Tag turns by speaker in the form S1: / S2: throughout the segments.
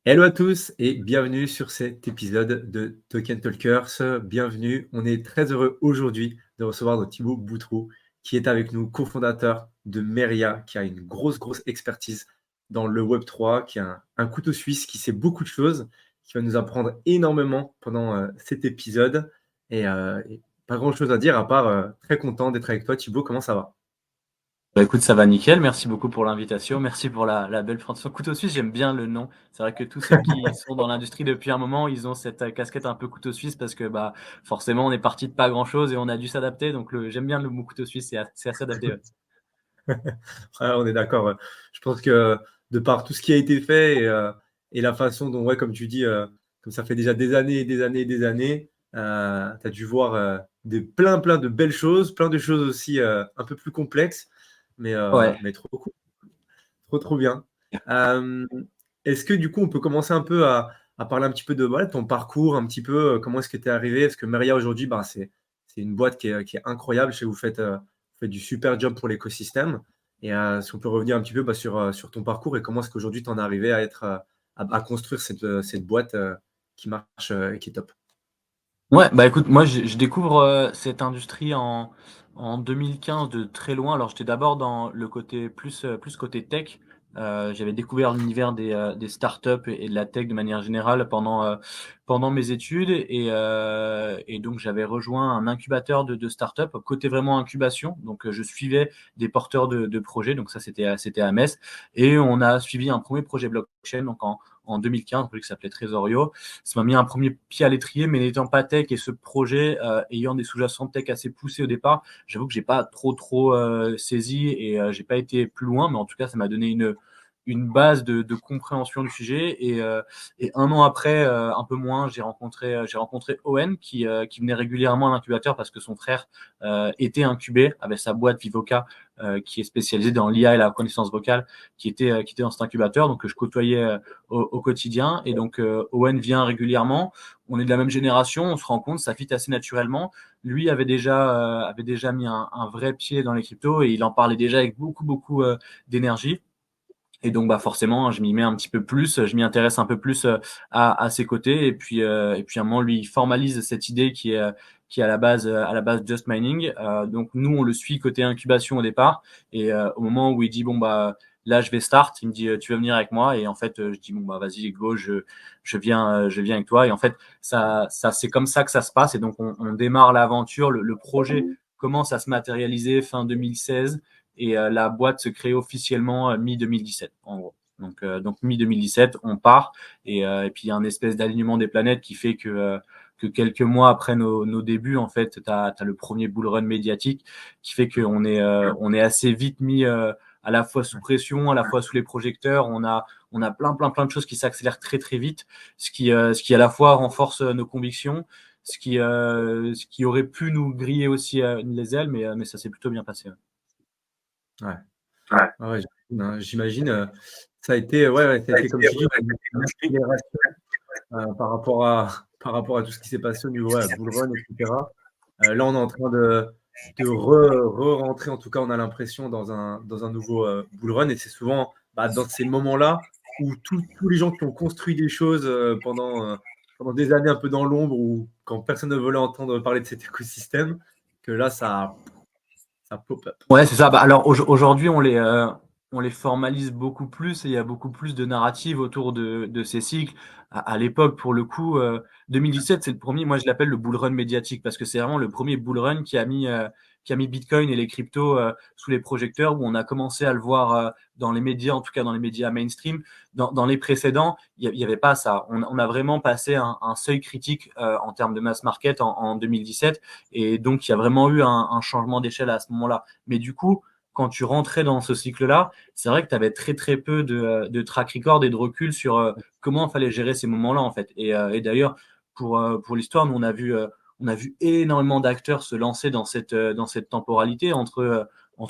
S1: Hello à tous et bienvenue sur cet épisode de Token Talkers. Bienvenue, on est très heureux aujourd'hui de recevoir notre Thibaut Boutroux qui est avec nous, cofondateur de Meria, qui a une grosse expertise dans le Web3, qui a un couteau suisse, qui sait beaucoup de choses, qui va nous apprendre énormément pendant cet épisode. Et pas grand-chose à dire à part très content d'être avec toi. Thibaut, comment ça va?
S2: Bah écoute, ça va nickel. Merci beaucoup pour l'invitation. Merci pour la belle présentation. Couteau suisse, j'aime bien le nom. C'est vrai que tous ceux qui sont dans l'industrie depuis un moment, ils ont cette casquette un peu couteau suisse parce que bah forcément on est parti de pas grand chose et on a dû s'adapter. Donc j'aime bien le mot couteau suisse, c'est assez adapté. Ouais.
S1: Ouais, on est d'accord. Je pense que de par tout ce qui a été fait et la façon dont, ouais, comme tu dis, comme ça fait déjà des années et des années et des années, tu as dû voir plein de belles choses, plein de choses aussi un peu plus complexes,
S2: Ouais.
S1: mais trop cool, trop bien. Euh, Est-ce que du coup, on peut commencer un peu à parler un petit peu de voilà, ton parcours, un petit peu comment est-ce que tu es arrivé? Parce que Meria aujourd'hui, bah, c'est une boîte qui est incroyable. Je sais que vous faites du super job pour l'écosystème. Et si on peut revenir un petit peu bah, sur ton parcours et comment est-ce qu'aujourd'hui tu en es arrivé à être à construire cette boîte qui marche et qui est top.
S2: Ouais, bah écoute, moi je découvre cette industrie en 2015 de très loin. Alors j'étais d'abord dans le côté plus côté tech. J'avais découvert l'univers des startups et de la tech de manière générale pendant mes études et donc j'avais rejoint un incubateur de startups côté vraiment incubation. Donc je suivais des porteurs de projets. Donc ça c'était à Metz et on a suivi un premier projet blockchain donc en 2015, un projet qui s'appelait Tresorio. Ça m'a mis un premier pied à l'étrier, mais n'étant pas tech et ce projet ayant des sous-jacents tech assez poussés au départ, j'avoue que j'ai pas trop saisi et j'ai pas été plus loin, mais en tout cas, ça m'a donné une base de compréhension du sujet et un an après, un peu moins, j'ai rencontré Owen qui venait régulièrement à l'incubateur parce que son frère était incubé avec sa boîte Vivoca qui est spécialisée dans l'IA et la reconnaissance vocale qui était dans cet incubateur donc que je côtoyais au quotidien. Et donc, Owen vient régulièrement. On est de la même génération, on se rend compte, ça fit assez naturellement. Lui avait déjà mis un vrai pied dans les cryptos et il en parlait déjà avec beaucoup d'énergie. Et donc, bah forcément, je m'y mets un petit peu plus, je m'y intéresse un peu plus à ses côtés. Et puis, à un moment, lui, il formalise cette idée qui est à la base Just Mining. Donc, nous, on le suit côté incubation au départ. Et au moment où il dit, bon, bah, là, je vais start, il me dit, tu veux venir avec moi? Et en fait, je dis, bon, bah, vas-y, go, je viens avec toi. Et en fait, c'est comme ça que ça se passe. Et donc, on démarre l'aventure. Le projet commence à se matérialiser fin 2016 et la boîte se crée officiellement mi-2017, en gros. Donc mi-2017, on part et puis il y a un espèce d'alignement des planètes qui fait que quelques mois après nos débuts, en fait, tu as le premier bull run médiatique qui fait qu'on est assez vite mis à la fois sous pression, à la fois sous les projecteurs. On a plein de choses qui s'accélèrent très vite, ce qui à la fois renforce nos convictions, ce qui aurait pu nous griller aussi les ailes, mais ça s'est plutôt bien passé. Ouais.
S1: Ouais,
S2: Ouais.
S1: ouais, j'imagine, hein. J'imagine, ça a été, ouais, ça a été, comme tu dis, une accélération par rapport à tout ce qui s'est passé au niveau ouais, bull run, etc. Là, on est en train de re-rentrer, en tout cas, on a l'impression, dans un nouveau bull run. Et c'est souvent bah, dans ces moments-là où tous les gens qui ont construit des choses pendant des années un peu dans l'ombre ou quand personne ne voulait entendre parler de cet écosystème, que là, ça pop up.
S2: Ouais, c'est ça. Bah, alors aujourd'hui, on les formalise beaucoup plus et il y a beaucoup plus de narratives autour de ces cycles. À l'époque, pour le coup, 2017, c'est le premier, moi je l'appelle le bull run médiatique parce que c'est vraiment le premier bull run qui a mis Bitcoin et les cryptos sous les projecteurs où on a commencé à le voir dans les médias, en tout cas dans les médias mainstream. Dans les précédents, il y avait pas ça. On a vraiment passé un seuil critique en termes de mass market en 2017 et donc il y a vraiment eu un changement d'échelle à ce moment-là. Mais du coup, quand tu rentrais dans ce cycle-là, c'est vrai que tu avais très peu de track record et de recul sur comment il fallait gérer ces moments-là, en fait. Et d'ailleurs, pour l'histoire, nous, on a vu énormément d'acteurs se lancer dans cette temporalité entre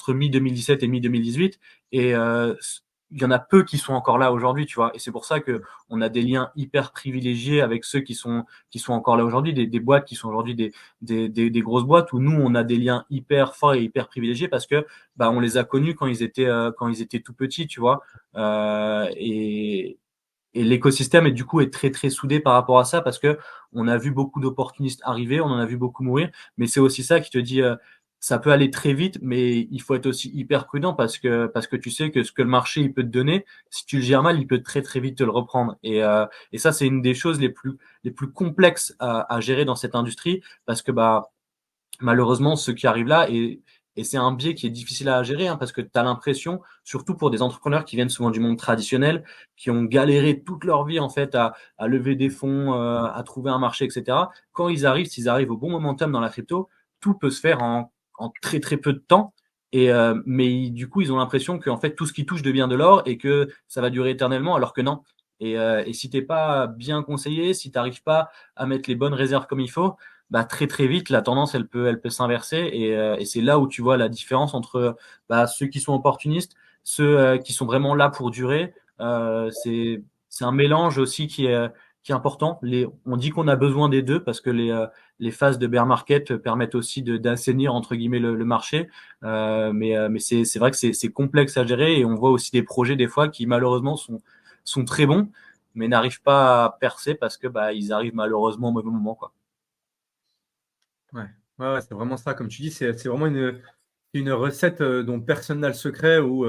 S2: mi-2017 et mi-2018. Et il y en a peu qui sont encore là aujourd'hui, tu vois. Et c'est pour ça que on a des liens hyper privilégiés avec ceux qui sont encore là aujourd'hui, des boîtes qui sont aujourd'hui des grosses boîtes où nous, on a des liens hyper forts et hyper privilégiés parce que bah, on les a connus quand ils étaient tout petits, tu vois. Et l'écosystème du coup est très très soudé par rapport à ça parce que on a vu beaucoup d'opportunistes arriver, on en a vu beaucoup mourir, mais c'est aussi ça qui te dit ça peut aller très vite, mais il faut être aussi hyper prudent parce que tu sais que ce que le marché il peut te donner, si tu le gères mal, il peut très très vite te le reprendre. Et ça, c'est une des choses les plus complexes à gérer dans cette industrie parce que bah malheureusement, ceux qui arrivent là, et c'est un biais qui est difficile à gérer, hein, parce que tu as l'impression, surtout pour des entrepreneurs qui viennent souvent du monde traditionnel, qui ont galéré toute leur vie en fait à lever des fonds, à trouver un marché, etc. Quand ils arrivent, s'ils arrivent au bon momentum dans la crypto, tout peut se faire en très très peu de temps. Mais du coup, ils ont l'impression que en fait tout ce qui touche devient de l'or et que ça va durer éternellement, alors que non. Et si t'es pas bien conseillé, si tu n'arrives pas à mettre les bonnes réserves comme il faut, bah, très très vite la tendance elle peut s'inverser et c'est là où tu vois la différence entre bah, ceux qui sont opportunistes, ceux qui sont vraiment là pour durer. C'est un mélange aussi qui est important. On dit qu'on a besoin des deux parce que les phases de bear market permettent aussi d'assainir entre guillemets le marché. Mais c'est vrai que c'est complexe à gérer et on voit aussi des projets des fois qui malheureusement sont très bons mais n'arrivent pas à percer parce que bah, ils arrivent malheureusement au mauvais moment, quoi.
S1: Ouais, ouais, ouais, c'est vraiment ça. Comme tu dis, c'est vraiment une recette dont personne n'a le secret, où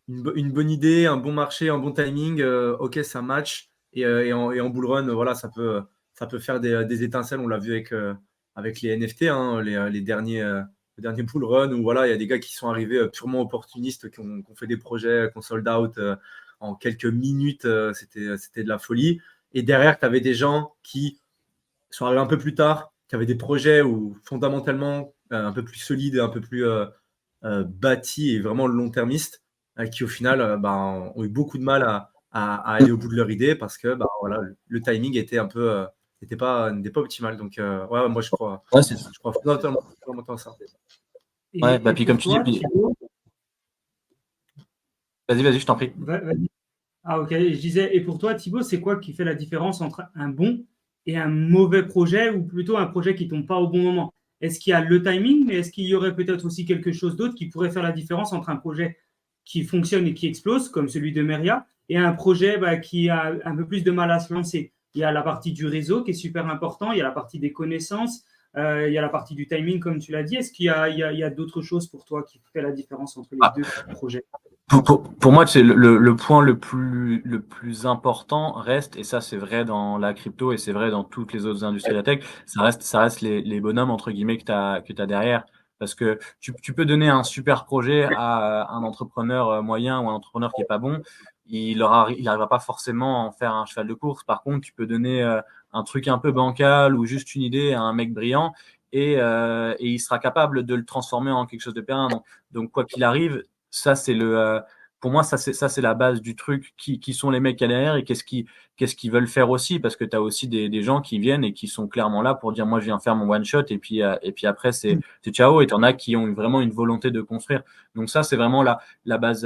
S1: une bonne idée, un bon marché, un bon timing, ok, ça match. Et en bull run, voilà, ça peut faire des étincelles. On l'a vu avec les NFT, hein, les derniers bull run, où voilà, il y a des gars qui sont arrivés purement opportunistes, qui ont fait des projets, qui ont sold out en quelques minutes. C'était de la folie. Et derrière, tu avais des gens qui sont arrivés un peu plus tard, qui avaient des projets où fondamentalement un peu plus solides, un peu plus bâtis et vraiment long-termistes, qui au final ont eu beaucoup de mal à aller au bout de leur idée parce que voilà, le timing n'était pas optimal. Donc ouais, moi
S2: Ouais,
S1: je crois fondamentalement à ça.
S2: ouais, bah,
S3: Et
S2: puis comme
S3: pour
S2: tu dis,
S3: toi, Thibaut,
S2: vas-y, je t'en prie.
S3: vas-y. Ah ok, je disais, et pour toi, Thibaut, c'est quoi qui fait la différence entre un bon et un mauvais projet, ou plutôt un projet qui tombe pas au bon moment? Est-ce qu'il y a le timing, mais est-ce qu'il y aurait peut-être aussi quelque chose d'autre qui pourrait faire la différence entre un projet qui fonctionne et qui explose, comme celui de Meria, et un projet qui a un peu plus de mal à se lancer? Il y a la partie du réseau qui est super important, il y a la partie des connaissances, il y a la partie du timing, comme tu l'as dit. Est-ce qu'il y a d'autres choses pour toi qui fait la différence entre les
S2: Ah,
S3: deux projets?
S2: pour moi, c'est le point le plus important reste, et ça c'est vrai dans la crypto et c'est vrai dans toutes les autres industries de la tech, ça reste les bonhommes entre guillemets que t'as derrière. Parce que tu peux donner un super projet à un entrepreneur moyen ou un entrepreneur qui est pas bon, il arrivera pas forcément à en faire un cheval de course. Par contre, tu peux donner un truc un peu bancal ou juste une idée à un mec brillant et il sera capable de le transformer en quelque chose de pérenne. Donc quoi qu'il arrive, ça c'est pour moi ça c'est la base du truc, qui sont les mecs à derrière et qu'est-ce qu'ils veulent faire aussi, parce que tu as aussi des gens qui viennent et qui sont clairement là pour dire moi je viens faire mon one shot et puis après c'est ciao, et tu en as qui ont vraiment une volonté de construire. Donc ça c'est vraiment la base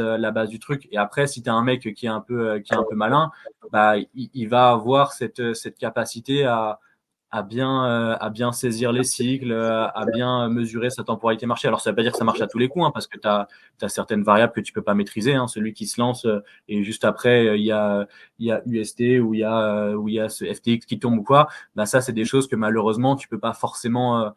S2: du truc. Et après si tu as un mec qui est un peu malin, bah il va avoir cette capacité à bien saisir les cycles, à bien mesurer sa temporalité marché. Alors, ça ne veut pas dire que ça marche à tous les coups, hein, parce que tu as certaines variables que tu peux pas maîtriser, hein. Celui qui se lance et juste après, il y a UST ou il y a ce FTX qui tombe ou quoi, bah, ça, c'est des choses que malheureusement, tu peux pas forcément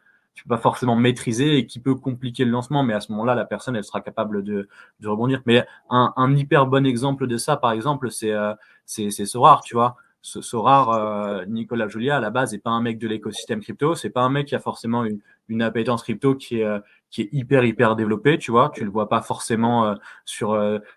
S2: maîtriser et qui peut compliquer le lancement. Mais à ce moment-là, la personne, elle sera capable de rebondir. Mais un hyper bon exemple de ça, par exemple, c'est Sorare, tu vois. Sorare, Nicolas Julia, à la base, n'est pas un mec de l'écosystème crypto. C'est pas un mec qui a forcément une appétence crypto qui est hyper développée, tu vois. Tu le vois pas forcément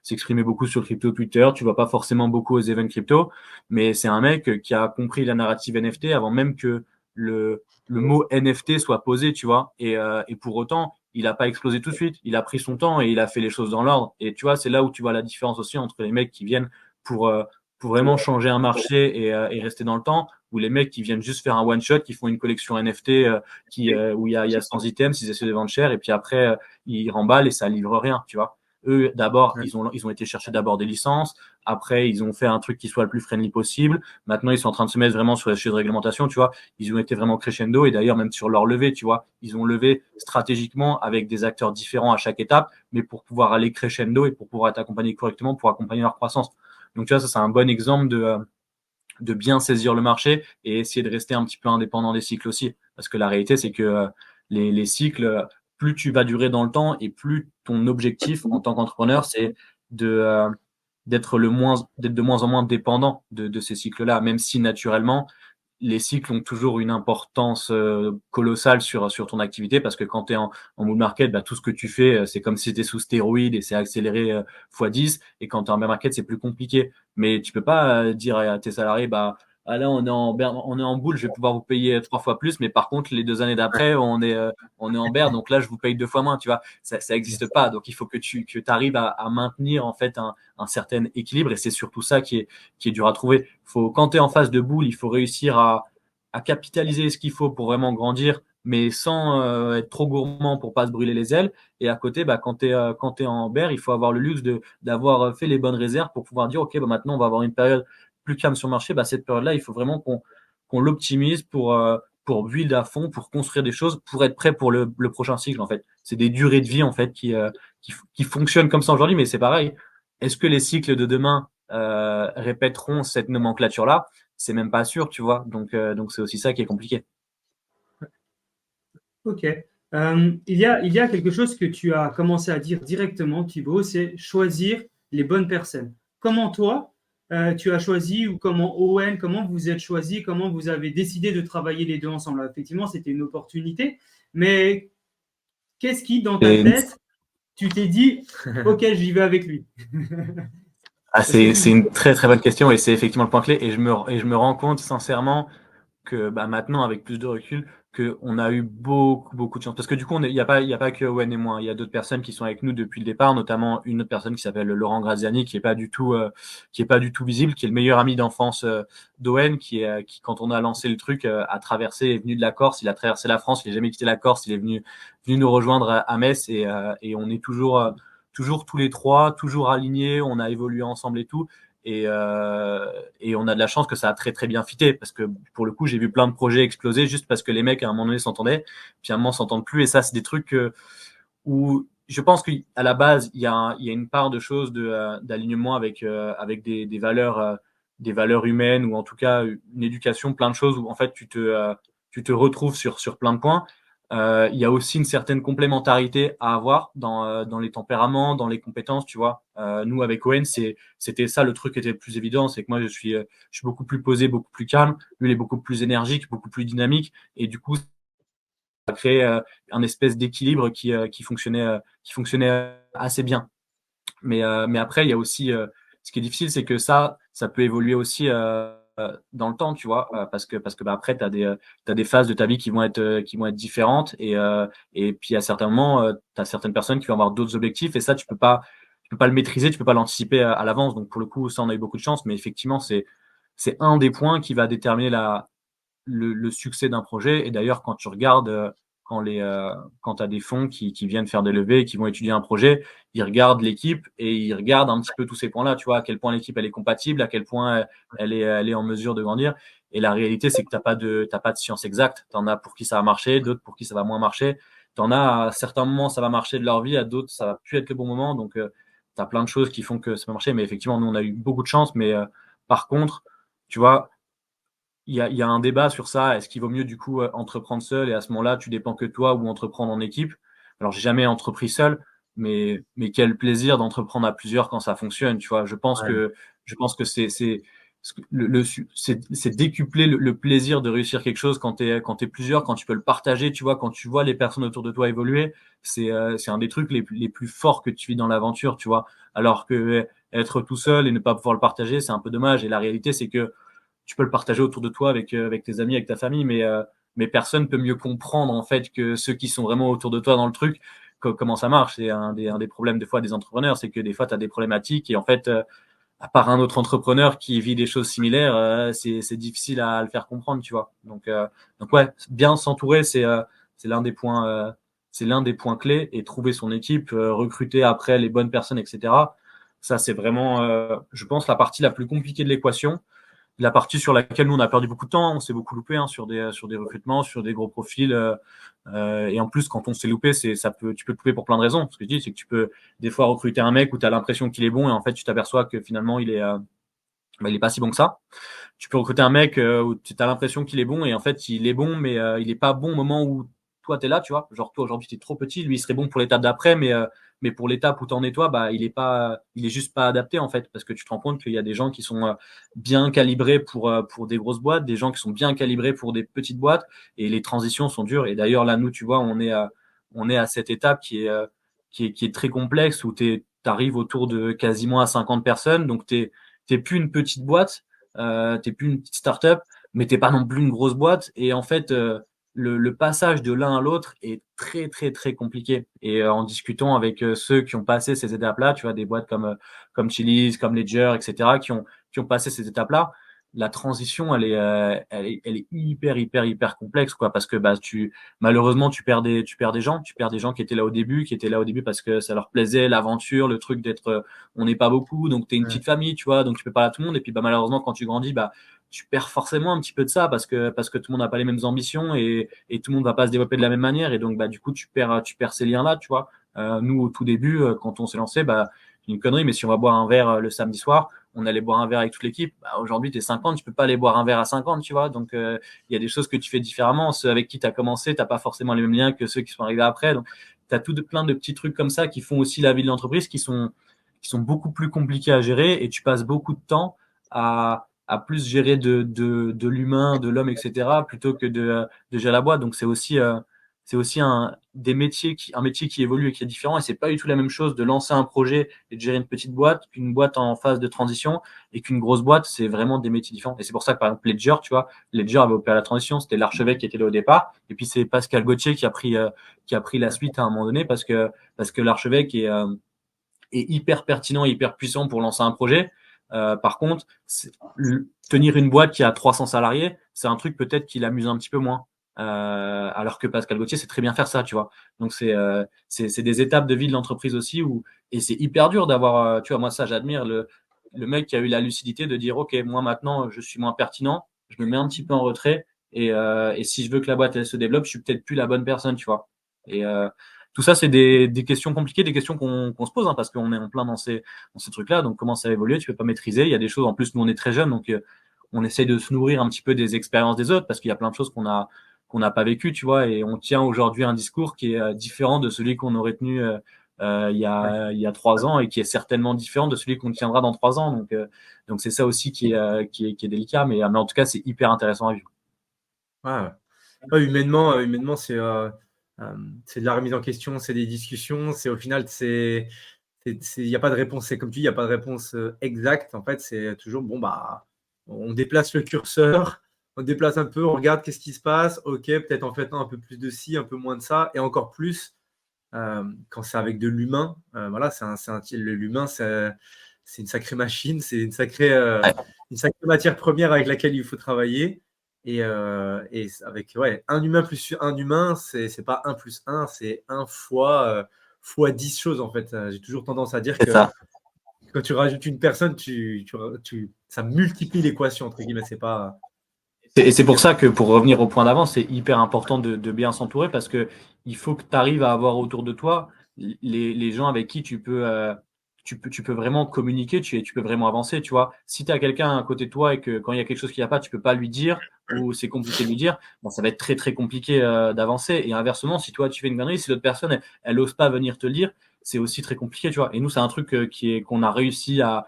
S2: s'exprimer beaucoup sur crypto Twitter. Tu vois pas forcément beaucoup aux events crypto. Mais c'est un mec qui a compris la narrative NFT avant même que le mot NFT soit posé, tu vois. Et pour autant, il n'a pas explosé tout de suite. Il a pris son temps et il a fait les choses dans l'ordre. Et tu vois, c'est là où tu vois la différence aussi entre les mecs qui viennent pour, euh, pour vraiment changer un marché et rester dans le temps, ou les mecs qui viennent juste faire un one shot, qui font une collection NFT où il y a 100 items, ils essaient de vendre cher, et puis après ils remballent et ça livre rien, tu vois. Eux, d'abord,
S1: Ouais.
S2: ils ont été chercher d'abord des licences. Après, ils ont fait un truc qui soit le plus friendly possible. Maintenant, ils sont en train de se mettre vraiment sur les sujets de réglementation, tu vois. Ils ont été vraiment crescendo, et d'ailleurs, même sur leur levée, tu vois, ils ont levé stratégiquement avec des acteurs différents à chaque étape, mais pour pouvoir aller crescendo et pour pouvoir être accompagnés correctement, pour accompagner leur croissance. Donc, tu vois, ça, c'est un bon exemple de bien saisir le marché et essayer de rester un petit peu indépendant des cycles aussi. Parce que la réalité, c'est que les cycles, plus tu vas durer dans le temps et plus ton objectif en tant qu'entrepreneur, c'est de d'être de moins en moins dépendant de ces cycles-là, même si naturellement, les cycles ont toujours une importance colossale sur ton activité parce que quand tu es en bull market, bah, tout ce que tu fais, c'est comme si tu étais sous stéroïdes et c'est accéléré x 10. Et quand tu es en bear market, c'est plus compliqué. Mais tu peux pas dire à tes salariés, bah, ah là, on est en bull, je vais pouvoir vous payer 3 fois plus. Mais par contre, les 2 années d'après, on est en bear, donc là, je vous paye 2 fois moins. Tu vois, ça existe pas. Donc, il faut que tu arrives à maintenir en fait un certain équilibre et c'est surtout ça qui est dur à trouver. Quand tu es en phase de bull, il faut réussir à capitaliser ce qu'il faut pour vraiment grandir, mais sans être trop gourmand pour pas se brûler les ailes. Et à côté, bah, quand tu es en bear, il faut avoir le luxe d'avoir fait les bonnes réserves pour pouvoir dire, OK, bah, maintenant, on va avoir une période plus calme sur le marché. Bah, cette période-là, il faut vraiment qu'on l'optimise pour build à fond, pour construire des choses, pour être prêt pour le prochain cycle, en fait. C'est des durées de vie, en fait, qui fonctionnent comme ça aujourd'hui, mais c'est pareil. Est-ce que les cycles de demain répéteront cette nomenclature-là? C'est même pas sûr, tu vois. Donc c'est aussi ça qui est compliqué.
S3: Ok. Il y a quelque chose que tu as commencé à dire directement, Thibaut, c'est choisir les bonnes personnes. Comment toi, tu as choisi ou comment Owen, comment vous êtes choisi, comment vous avez décidé de travailler les deux ensemble? Alors, effectivement, c'était une opportunité, mais qu'est-ce qui, dans ta
S2: Et,
S3: tête, tu t'es dit, ok, j'y vais avec lui? Est-ce que tu
S2: c'est une très très bonne question et c'est effectivement le point clé. Et je me rends compte sincèrement que bah, maintenant, avec plus de recul, qu'on a eu beaucoup de chance. Parce que du coup, il y a pas que Owen et moi, hein. Il y a d'autres personnes qui sont avec nous depuis le départ, notamment une autre personne qui s'appelle Laurent Graziani, qui est pas du tout visible, qui est le meilleur ami d'enfance d'Owen, qui, quand on a lancé le truc, a traversé, est venu de la Corse, il a traversé la France, il n'a jamais quitté la Corse, il est venu nous rejoindre à Metz et on est toujours tous les trois, toujours alignés, on a évolué ensemble et tout. Et on a de la chance que ça a très très bien fité parce que pour le coup j'ai vu plein de projets exploser juste parce que les mecs à un moment donné s'entendaient puis à un moment s'entendent plus et ça c'est des trucs où je pense qu'à la base il y a une part de choses d'alignement avec des valeurs humaines ou en tout cas une éducation, plein de choses où en fait tu te retrouves sur plein de points. Il y a aussi une certaine complémentarité à avoir dans les tempéraments, dans les compétences, tu vois. Nous, avec Owen, c'était ça le truc qui était le plus évident, c'est que moi, je suis beaucoup plus posé, beaucoup plus calme. Lui, il est beaucoup plus énergique, beaucoup plus dynamique. Et du coup, ça a créé un espèce d'équilibre qui fonctionnait assez bien. Mais après, il y a aussi, ce qui est difficile, c'est que ça peut évoluer aussi dans le temps, tu vois, parce que bah, après, t'as des phases de ta vie qui vont être différentes et puis à certains moments, tu as certaines personnes qui vont avoir d'autres objectifs et ça, tu peux pas le maîtriser, tu peux pas l'anticiper à l'avance. Donc pour le coup, ça, on a eu beaucoup de chance, mais effectivement, c'est un des points qui va déterminer le succès d'un projet. Et d'ailleurs, quand tu regardes, quand tu as des fonds qui viennent faire des levées et qui vont étudier un projet, ils regardent l'équipe et ils regardent un petit peu tous ces points-là, tu vois, à quel point l'équipe elle est compatible, à quel point elle est en mesure de grandir. Et la réalité, c'est que t'as pas de science exacte. Tu en as pour qui ça va marcher, d'autres pour qui ça va moins marcher. Tu en as à certains moments, ça va marcher de leur vie, à d'autres, ça va plus être le bon moment. Donc, tu as plein de choses qui font que ça va marcher. Mais effectivement, nous, on a eu beaucoup de chance. Mais par contre, tu vois, il y a un débat sur ça. Est-ce qu'il vaut mieux du coup entreprendre seul et à ce moment-là, tu dépends que de toi ou entreprendre en équipe? Alors, j'ai jamais entrepris seul, mais quel plaisir d'entreprendre à plusieurs quand ça fonctionne. Tu vois,
S1: Ouais.
S2: je pense que c'est décupler le plaisir de réussir quelque chose quand t'es plusieurs, quand tu peux le partager. Tu vois, quand tu vois les personnes autour de toi évoluer, c'est un des trucs les plus forts que tu vis dans l'aventure. Tu vois, alors que être tout seul et ne pas pouvoir le partager, c'est un peu dommage. Et la réalité, c'est que tu peux le partager autour de toi avec tes amis, avec ta famille, mais personne peut mieux comprendre en fait que ceux qui sont vraiment autour de toi dans le truc, comment ça marche. C'est un des problèmes des fois des entrepreneurs, c'est que des fois tu as des problématiques et en fait, à part un autre entrepreneur qui vit des choses similaires, c'est difficile à le faire comprendre, tu vois. Donc ouais, bien s'entourer, c'est l'un des points, c'est l'un des points clés et trouver son équipe, recruter après les bonnes personnes, etc. Ça, c'est vraiment, je pense, la partie la plus compliquée de l'équation, la partie sur laquelle nous on a perdu beaucoup de temps, on s'est beaucoup loupé sur des recrutements, sur des gros profils. Et en plus, quand on s'est loupé, tu peux te louper pour plein de raisons. Ce que je dis, c'est que tu peux des fois recruter un mec où tu as l'impression qu'il est bon et en fait tu t'aperçois que finalement bah, il est pas si bon que ça. Tu peux recruter un mec où tu as l'impression qu'il est bon et en fait il est bon, mais il est pas bon au moment où toi tu es là, tu vois. Genre toi aujourd'hui tu es trop petit, lui il serait bon pour l'étape d'après, mais pour l'étape où t'en es toi, bah il est juste pas adapté en fait, parce que tu te rends compte qu'il y a des gens qui sont bien calibrés pour des grosses boîtes, des gens qui sont bien calibrés pour des petites boîtes, et les transitions sont dures. Et d'ailleurs là nous tu vois on est à cette étape qui est très complexe où tu arrives autour de quasiment à 50 personnes, donc t'es plus une petite boîte, t'es plus une petite start-up, mais t'es pas non plus une grosse boîte. Et en fait, le passage de l'un à l'autre est très, très, très compliqué. Et en discutant avec ceux qui ont passé ces étapes-là, tu vois, des boîtes comme Chili's, comme Ledger, etc., qui ont passé ces étapes-là, la transition, elle est hyper, hyper, hyper complexe, quoi, parce que bah, malheureusement, tu perds des gens qui étaient là au début, qui étaient là au début parce que ça leur plaisait, l'aventure, le truc d'être, on n'est pas beaucoup, donc tu es une
S1: Ouais.
S2: petite famille, tu vois, donc tu peux parler à tout le monde. Et puis bah, malheureusement, quand tu grandis, bah, tu perds forcément un petit peu de ça parce que tout le monde n'a pas les mêmes ambitions et tout le monde va pas se développer de la même manière. Et donc, bah, du coup, tu perds ces liens-là, tu vois. Nous, au tout début, quand on s'est lancé, bah, une connerie, mais si on va boire un verre le samedi soir, on allait boire un verre avec toute l'équipe. Bah, aujourd'hui, tu es 50, tu peux pas aller boire un verre à 50, tu vois. Donc, il y a des choses que tu fais différemment. Ceux avec qui tu as commencé, tu pas forcément les mêmes liens que ceux qui sont arrivés après. Donc, tu as plein de petits trucs comme ça qui font aussi la vie de l'entreprise, qui sont beaucoup plus compliqués à gérer, et tu passes beaucoup de temps à plus gérer de l'humain, de l'homme, etc., plutôt que de gérer la boîte. Donc, c'est aussi un métier qui évolue et qui est différent. Et c'est pas du tout la même chose de lancer un projet et de gérer une petite boîte qu'une boîte en phase de transition, et qu'une grosse boîte. C'est vraiment des métiers différents. Et c'est pour ça que, par exemple, Ledger, tu vois, Ledger avait opéré la transition. C'était l'archevêque qui était là au départ. Et puis, c'est Pascal Gauthier qui a pris la suite à un moment donné parce que l'archevêque est hyper pertinent et hyper puissant pour lancer un projet. Par contre, tenir une boîte qui a 300 salariés, c'est un truc peut-être qui l'amuse un petit peu moins. Alors que Pascal Gauthier sait très bien faire ça, tu vois. Donc c'est des étapes de vie de l'entreprise aussi et c'est hyper dur d'avoir, tu vois, moi ça j'admire le mec qui a eu la lucidité de dire ok, moi maintenant je suis moins pertinent, je me mets un petit peu en retrait et si je veux que la boîte elle se développe, je suis peut-être plus la bonne personne, tu vois. Et tout ça, c'est des questions compliquées, des questions qu'on se pose, hein, parce qu'on est en plein dans ces trucs-là. Donc, comment ça va évoluer, tu peux pas maîtriser. Il y a des choses, en plus, nous, on est très jeunes, donc on essaye de se nourrir un petit peu des expériences des autres, parce qu'il y a plein de choses qu'on n'a pas vécues, tu vois. Et on tient aujourd'hui un discours qui est différent de celui qu'on aurait tenu
S1: Ouais.
S2: il y a 3 ans, et qui est certainement différent de celui qu'on tiendra dans 3 ans. Donc c'est ça aussi qui est délicat, mais en tout cas, c'est hyper intéressant à vivre.
S1: Ouais. Ouais, humainement, c'est de la remise en question, c'est des discussions, c'est au final, il y a pas de réponse, c'est comme tu dis, il y a pas de réponse, exacte. En fait, c'est toujours bon, bah, on déplace le curseur, on déplace un peu, on regarde qu'est-ce qui se passe. OK, peut-être en fait, non, un peu plus de ci, un peu moins de ça et encore plus, quand c'est avec de l'humain, voilà, l'humain, c'est une sacrée machine, c'est
S2: Ouais,
S1: une sacrée matière première avec laquelle il faut travailler et avec ouais, un humain plus un humain, c'est pas un plus un, c'est un fois 10 choses, en fait. J'ai toujours tendance à dire
S2: c'est
S1: que
S2: ça.
S1: quand tu rajoutes une personne, ça multiplie l'équation, entre guillemets, c'est pas
S2: Et c'est pour ça que, pour revenir au point d'avant, c'est hyper important de bien s'entourer, parce que il faut que tu arrives à avoir autour de toi les gens avec qui tu peux vraiment communiquer, tu peux vraiment avancer, tu vois. Si tu as quelqu'un à côté de toi et que quand il y a quelque chose qui va pas, tu peux pas lui dire, ou c'est compliqué de lui dire, bon, ça va être très très compliqué d'avancer. Et inversement, si toi tu fais une connerie, si l'autre personne elle ose pas venir te le dire, c'est aussi très compliqué, tu vois. Et nous, c'est un truc qu'on a réussi à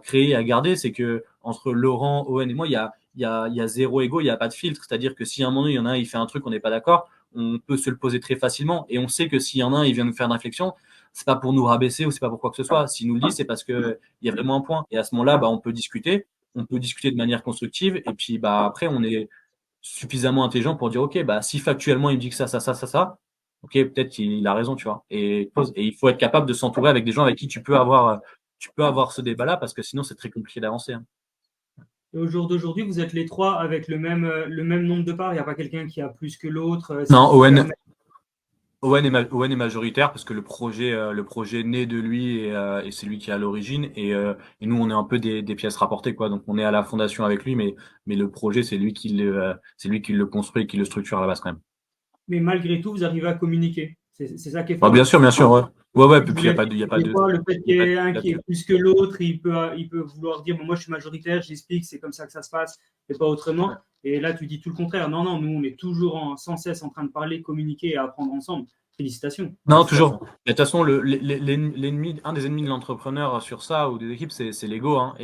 S2: créer, à garder, c'est que entre Laurent, Owen et moi, il y a zéro ego, il n'y a pas de filtre. C'est-à-dire que si à un moment donné, il y en a un, il fait un truc, on n'est pas d'accord, on peut se le poser très facilement. Et on sait que s'il y en a un, il vient nous faire une réflexion, c'est pas pour nous rabaisser ou c'est pas pour quoi que ce soit. S'il nous le dit, c'est parce que il y a vraiment un point. Et à ce moment-là, bah, on peut discuter de manière constructive. Et puis, bah, après, on est suffisamment intelligent pour dire, OK, bah, si factuellement il me dit que ça, OK, peut-être qu'il a raison, tu vois. Et il faut être capable de s'entourer avec des gens avec qui tu peux avoir ce débat-là, parce que sinon, c'est très compliqué d'avancer, hein.
S3: Et au jour d'aujourd'hui, vous êtes les trois avec le même nombre de parts. Il n'y a pas quelqu'un qui a plus que l'autre, si
S2: Non,
S3: je peux me permettre.
S2: Owen est majoritaire parce que le projet naît de lui, et c'est lui qui est à l'origine. Et nous, on est un peu des pièces rapportées, quoi. Donc, on est à la fondation avec lui, mais le projet, c'est lui qui le construit et qui le structure à la base, quand même.
S3: Mais malgré tout, vous arrivez à communiquer. C'est ça qui est
S2: Ah,
S3: fort.
S2: bien sûr, ouais. Ouais,
S3: Je
S2: puis il
S3: voulais
S2: n'y a pas
S3: des
S2: de,
S3: fois, le fait
S2: il y
S3: qu'il
S2: a
S3: y
S2: pas de
S3: ait un qui est
S2: là-dessus.
S3: plus que l'autre, il peut vouloir dire, bon, moi je suis majoritaire, j'explique, c'est comme ça que ça se passe, et pas autrement. Et là, tu dis tout le contraire. Non, non, nous, on est toujours sans cesse en train de parler, communiquer et apprendre ensemble. Félicitations.
S2: Non, toujours. Mais de toute façon, un des ennemis de l'entrepreneur sur ça ou des équipes, c'est l'ego, hein.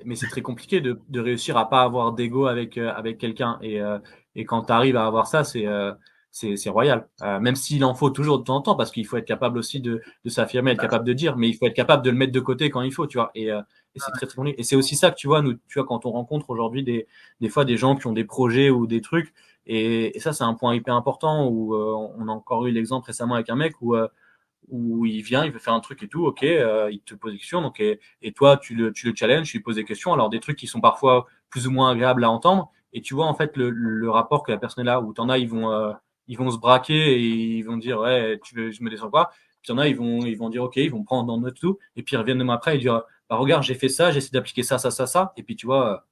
S2: Mais c'est très compliqué de réussir à pas avoir d'ego avec quelqu'un. Et quand tu arrives à avoir ça, c'est royal. Même s'il en faut toujours de temps en temps, parce qu'il faut être capable aussi de s'affirmer, être capable de dire, mais il faut être capable de le mettre de côté quand il faut, tu vois. Et c'est très, très compliqué. Et c'est aussi ça que tu vois, nous, tu vois, quand on rencontre aujourd'hui des fois des gens qui ont des projets ou des trucs, et ça, c'est un point hyper important où on a encore eu l'exemple récemment avec un mec où il vient, il veut faire un truc et tout, ok, il te pose des questions, donc, et toi, tu le challenges, tu lui poses des questions, alors des trucs qui sont parfois plus ou moins agréables à entendre, et tu vois en fait le rapport que la personne est là, où t'en as, ils vont se braquer et ils vont dire, ouais, tu veux, je me descends pas, puis t'en as, ils vont dire, ok, ils vont prendre en note tout, et puis ils reviennent de moi après et dire, bah regarde, j'ai fait ça, j'ai essayé d'appliquer ça, et puis tu vois,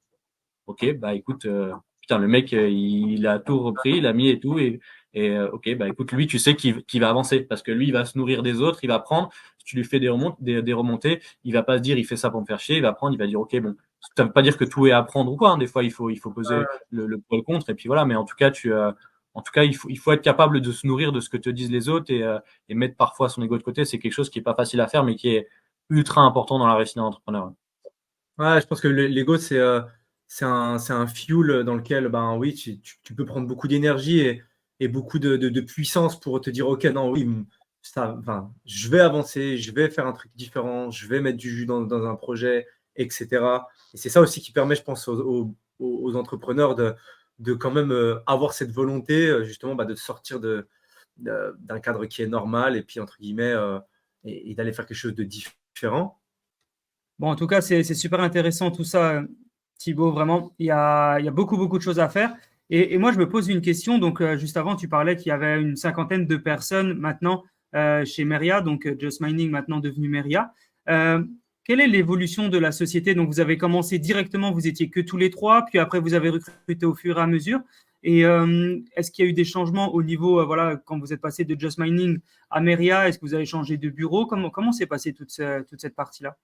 S2: ok, bah écoute, putain, le mec, il a tout repris, il a mis et tout, ok, bah écoute, lui, tu sais qu'il va avancer parce que lui, il va se nourrir des autres, il va prendre. Si tu lui fais des remontées, il va pas se dire, il fait ça pour me faire chier, il va prendre, il va dire, ok, bon, ça veut pas dire que tout est à prendre ou quoi, hein. Des fois, il faut peser le pour et le contre, et puis voilà, mais en tout cas, il faut être capable de se nourrir de ce que te disent les autres et mettre parfois son ego de côté. C'est quelque chose qui est pas facile à faire, mais qui est ultra important dans la réussite d'un entrepreneur.
S1: Ouais, je pense que l'ego, c'est un fuel dans lequel, ben oui, tu peux prendre beaucoup d'énergie et beaucoup de puissance pour te dire, ok, non, oui, ça, enfin, je vais avancer, je vais faire un truc différent, je vais mettre du jus dans un projet, etc. Et c'est ça aussi qui permet, je pense, aux entrepreneurs de quand même avoir cette volonté, justement, bah, de sortir d'un cadre qui est normal et puis, entre guillemets, et d'aller faire quelque chose de différent.
S3: Bon, en tout cas, c'est super intéressant tout ça, Thibaut, vraiment. Il y a beaucoup, beaucoup de choses à faire. Et moi, je me pose une question. Donc, juste avant, tu parlais qu'il y avait une cinquantaine de personnes maintenant chez Meria, donc Just Mining maintenant devenu Meria. Euh, Quelle est l'évolution de la société? Donc, vous avez commencé directement, vous étiez que tous les trois, puis après, vous avez recruté au fur et à mesure. Et est-ce qu'il y a eu des changements au niveau, voilà, quand vous êtes passé de Just Mining à Meria? Est-ce que vous avez changé de bureau? Comment s'est passée toute cette partie-là?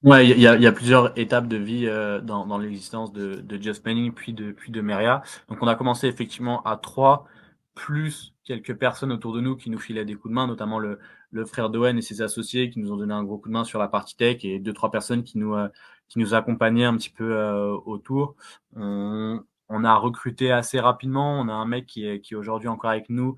S2: Ouais, il y a plusieurs étapes de vie dans l'existence de Just Mining puis de Meria. Donc on a commencé effectivement à trois, plus quelques personnes autour de nous qui nous filaient des coups de main, notamment le frère d'Owen et ses associés qui nous ont donné un gros coup de main sur la partie tech et deux, trois personnes qui nous accompagnaient un petit peu autour. On a recruté assez rapidement. On a un mec qui est aujourd'hui encore avec nous,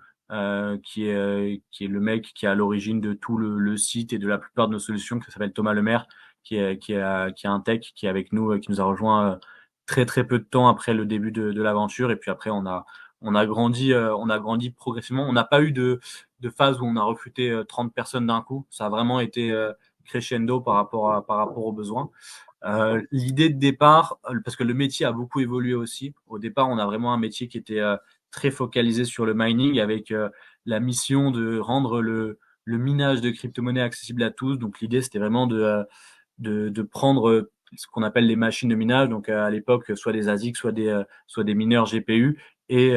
S2: qui est le mec qui est à l'origine de tout le site et de la plupart de nos solutions, qui s'appelle Thomas Lemaire, qui est un tech qui est avec nous, qui nous a rejoint très très peu de temps après le début de l'aventure. Et puis après, on a grandi progressivement. On n'a pas eu de phase où on a recruté 30 personnes d'un coup. Ça a vraiment été crescendo par rapport aux besoins. L'idée de départ, parce que le métier a beaucoup évolué aussi. Au départ, on a vraiment un métier qui était très focalisé sur le mining avec la mission de rendre le minage de crypto-monnaies accessible à tous. Donc l'idée, c'était vraiment de prendre ce qu'on appelle les machines de minage, donc à l'époque, soit des ASIC, soit des mineurs GPU, et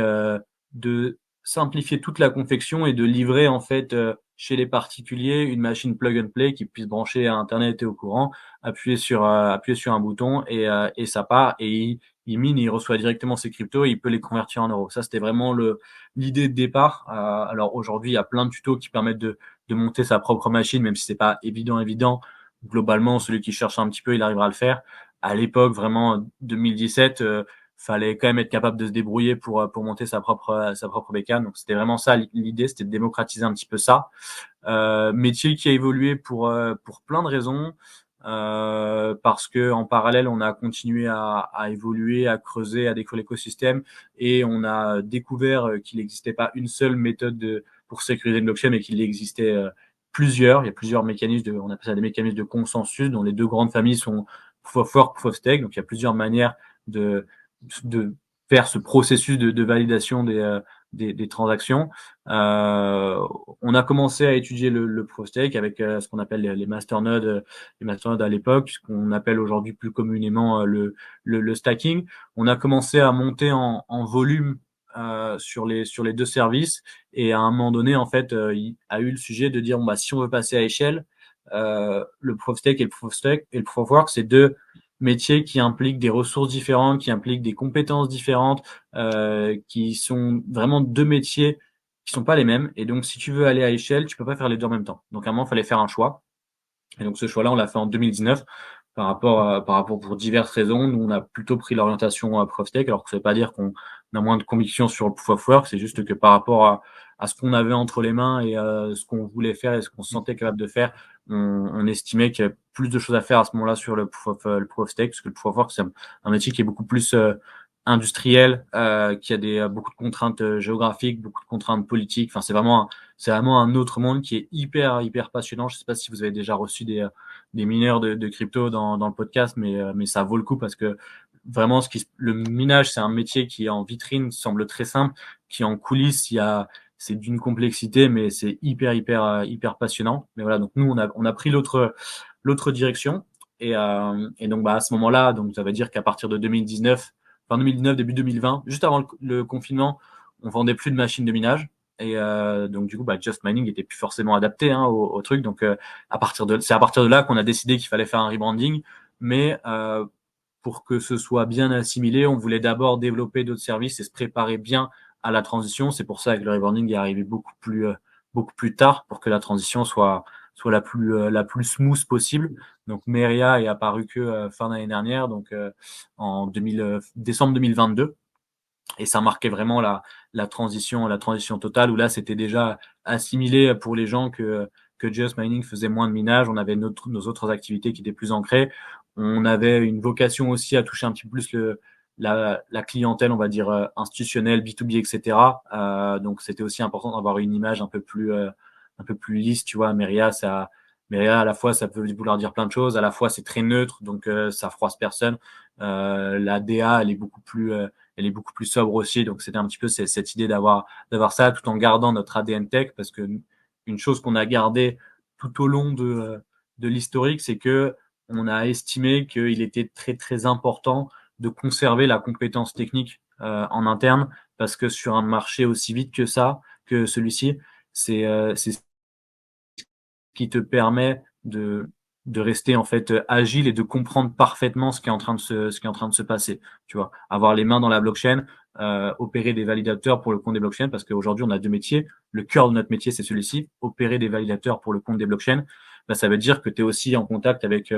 S2: de simplifier toute la confection et de livrer en fait chez les particuliers une machine plug and play qui puisse brancher à Internet et au courant, appuyer sur un bouton et ça part et il mine, il reçoit directement ses cryptos et il peut les convertir en euros. Ça, c'était vraiment l'idée de départ. Alors aujourd'hui, il y a plein de tutos qui permettent de monter sa propre machine, même si c'est pas évident. Globalement, celui qui cherche un petit peu, il arrivera à le faire. À l'époque, vraiment, 2017, fallait quand même être capable de se débrouiller pour monter sa propre bécane. Donc, c'était vraiment ça l'idée, c'était de démocratiser un petit peu ça. Métier qui a évolué pour plein de raisons. Parce que en parallèle, on a continué à évoluer, à creuser, à découvrir l'écosystème et on a découvert qu'il n'existait pas une seule méthode pour sécuriser une blockchain, mais qu'il existait plusieurs. Il y a plusieurs mécanismes on appelle ça des mécanismes de consensus, dont les deux grandes familles sont Proof of Work, Proof of Stake. Donc, il y a plusieurs manières de faire ce processus de validation des transactions. On a commencé à étudier le Proof of Stake avec ce qu'on appelle les masternodes à l'époque, ce qu'on appelle aujourd'hui plus communément le stacking. On a commencé à monter en volume sur les deux services. Et à un moment donné, en fait, il a eu le sujet de dire, si on veut passer à échelle, le Proof of Stake et le Proof of Work, c'est deux métiers qui impliquent des ressources différentes, qui impliquent des compétences différentes, qui sont vraiment deux métiers qui sont pas les mêmes. Et donc, si tu veux aller à échelle, tu peux pas faire les deux en même temps. Donc, à un moment, il fallait faire un choix. Et donc, ce choix-là, on l'a fait en 2019 par rapport pour diverses raisons. Nous, on a plutôt pris l'orientation Proof of Stake, alors que ça veut pas dire qu'on a moins de conviction sur le Proof of Work. C'est juste que par rapport à ce qu'on avait entre les mains et ce qu'on voulait faire et ce qu'on se sentait capable de faire, on estimait qu'il y avait plus de choses à faire à ce moment-là sur le Proof of Stake, parce que le Proof of Work, c'est un métier qui est beaucoup plus industriel, qui a beaucoup de contraintes géographiques, beaucoup de contraintes politiques. Enfin, c'est vraiment un autre monde qui est hyper, hyper passionnant. Je sais pas si vous avez déjà reçu des mineurs de crypto dans le podcast, mais ça vaut le coup parce que vraiment, le minage, c'est un métier qui en vitrine semble très simple, qui en coulisses, c'est d'une complexité, mais c'est hyper, hyper, hyper passionnant. Mais voilà, donc nous, on a pris l'autre direction. Et donc, à ce moment-là, donc ça veut dire qu'à partir de 2019, fin 2019, début 2020, juste avant le confinement, on vendait plus de machines de minage. Et donc, du coup, Just Mining était plus forcément adapté au truc. Donc, c'est à partir de là qu'on a décidé qu'il fallait faire un rebranding. Mais pour que ce soit bien assimilé, on voulait d'abord développer d'autres services et se préparer bien à la transition. C'est pour ça que le rebranding est arrivé beaucoup plus tard pour que la transition soit la plus smooth possible. Donc, Meria est apparu que fin d'année dernière, donc en décembre 2022. Et ça marquait vraiment la transition totale, où là, c'était déjà assimilé pour les gens que Just Mining faisait moins de minage. On avait nos autres activités qui étaient plus ancrées. On avait une vocation aussi à toucher un petit peu plus la clientèle, on va dire, institutionnelle, B2B, etc. Donc, c'était aussi important d'avoir une image un peu plus lisse, tu vois. Meria, à la fois, ça peut vouloir dire plein de choses. À la fois, c'est très neutre, donc ça froisse personne. La DA, elle est beaucoup plus sobre aussi. Donc, c'était un petit peu cette idée d'avoir ça tout en gardant notre ADN tech, parce que une chose qu'on a gardée tout au long de l'historique, c'est que on a estimé qu'il était très, très important de conserver la compétence technique en interne, parce que sur un marché aussi vite que celui-ci, c'est ce qui te permet de rester en fait agile et de comprendre parfaitement ce qui est en train de se passer. Tu vois, avoir les mains dans la blockchain, opérer des validateurs pour le compte des blockchains, parce qu'aujourd'hui on a deux métiers. Le cœur de notre métier, c'est celui-ci, opérer des validateurs pour le compte des blockchains. Ça veut dire que tu es aussi en contact avec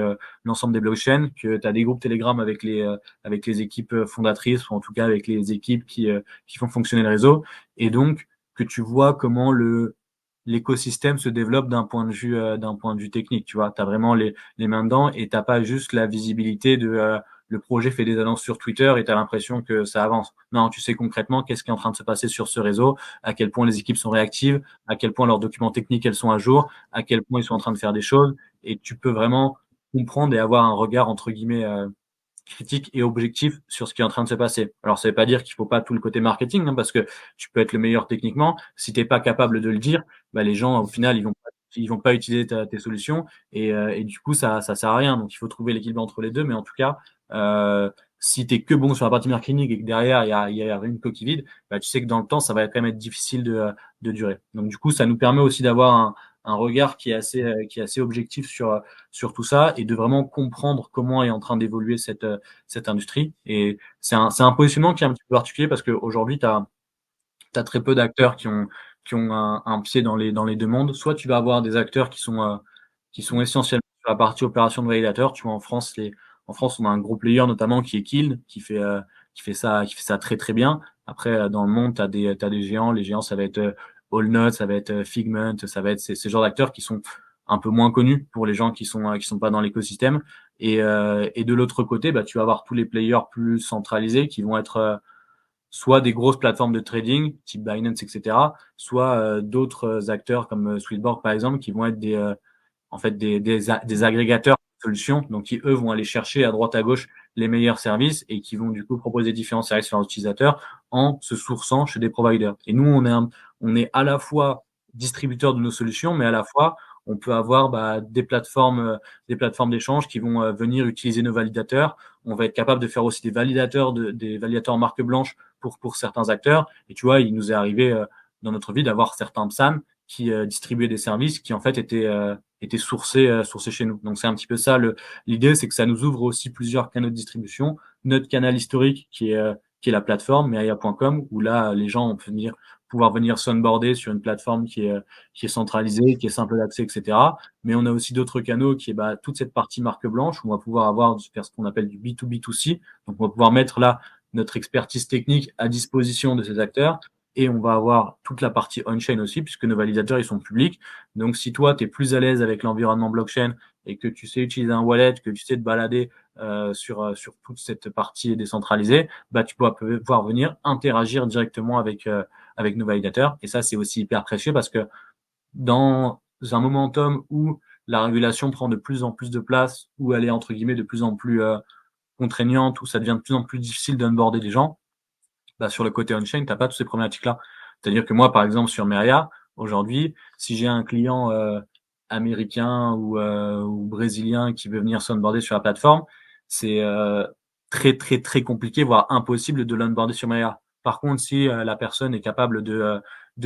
S2: l'ensemble des blockchains, que tu as des groupes Telegram avec les équipes fondatrices, ou en tout cas avec les équipes qui font fonctionner le réseau, et donc que tu vois comment l'écosystème se développe d'un point de vue technique. Tu vois, tu as vraiment les mains dedans, et t'as pas juste la visibilité de le projet fait des annonces sur Twitter et tu as l'impression que ça avance. Non, tu sais concrètement qu'est-ce qui est en train de se passer sur ce réseau, à quel point les équipes sont réactives, à quel point leurs documents techniques elles sont à jour, à quel point ils sont en train de faire des choses, et tu peux vraiment comprendre et avoir un regard entre guillemets critique et objectif sur ce qui est en train de se passer. Alors, ça veut pas dire qu'il faut pas tout le côté marketing, parce que tu peux être le meilleur techniquement. Si t'es pas capable de le dire, les gens, au final, ils vont pas utiliser tes solutions, et du coup, ça sert à rien. Donc, il faut trouver l'équilibre entre les deux. Mais en tout cas, si t'es que bon sur la partie marketing et que derrière, il y a une coquille vide, tu sais que dans le temps, ça va quand même être difficile de durer. Donc, du coup, ça nous permet aussi d'avoir un regard qui est assez objectif sur tout ça, et de vraiment comprendre comment est en train d'évoluer cette industrie. Et c'est un positionnement qui est un petit peu particulier, parce qu'aujourd'hui, tu as très peu d'acteurs qui ont un pied dans les deux mondes. Soit tu vas avoir des acteurs qui sont essentiellement sur la partie opération de validateur. Tu vois, en France, on a un gros player notamment qui est Kild, qui fait ça très très bien. Après, dans le monde, tu as des géants. Les géants, ça va être Allnut, ça va être Figment, ça va être ces genres d'acteurs qui sont un peu moins connus pour les gens qui sont pas dans l'écosystème. Et de l'autre côté, tu vas avoir tous les players plus centralisés qui vont être soit des grosses plateformes de trading, type Binance, etc., soit d'autres acteurs comme Swedborg, par exemple, qui vont être en fait des agrégateurs de solutions, donc qui, eux, vont aller chercher à droite à gauche les meilleurs services, et qui vont du coup proposer différents services à leurs utilisateurs en se sourçant chez des providers. Et nous, on est à la fois distributeur de nos solutions, mais à la fois, on peut avoir des plateformes d'échange qui vont venir utiliser nos validateurs. On va être capable de faire aussi des validateurs marque blanche pour certains acteurs. Et tu vois, il nous est arrivé dans notre vie d'avoir certains PSAN qui distribuaient des services qui en fait étaient sourcés chez nous. Donc c'est un petit peu ça l'idée, c'est que ça nous ouvre aussi plusieurs canaux de distribution. Notre canal historique qui est la plateforme Meria.com, où là les gens ont pouvoir venir s'onboarder sur une plateforme qui est centralisée, qui est simple d'accès, etc. Mais on a aussi d'autres canaux qui est toute cette partie marque blanche où on va pouvoir faire ce qu'on appelle du B2B2C. Donc on va pouvoir mettre là notre expertise technique à disposition de ces acteurs. Et on va avoir toute la partie on-chain aussi, puisque nos validateurs, ils sont publics. Donc, si toi, tu es plus à l'aise avec l'environnement blockchain et que tu sais utiliser un wallet, que tu sais te balader sur toute cette partie décentralisée, tu vas pouvoir venir interagir directement avec nos validateurs. Et ça, c'est aussi hyper précieux parce que dans un momentum où la régulation prend de plus en plus de place, où elle est entre guillemets de plus en plus contraignante, où ça devient de plus en plus difficile d'onboarder des gens, sur le côté on-chain, tu n'as pas toutes ces problématiques-là. C'est-à-dire que moi, par exemple, sur Meria, aujourd'hui, si j'ai un client américain ou brésilien qui veut venir s'onboarder sur la plateforme, c'est très, très, très compliqué, voire impossible de l'onboarder sur Meria. Par contre, si la personne est capable de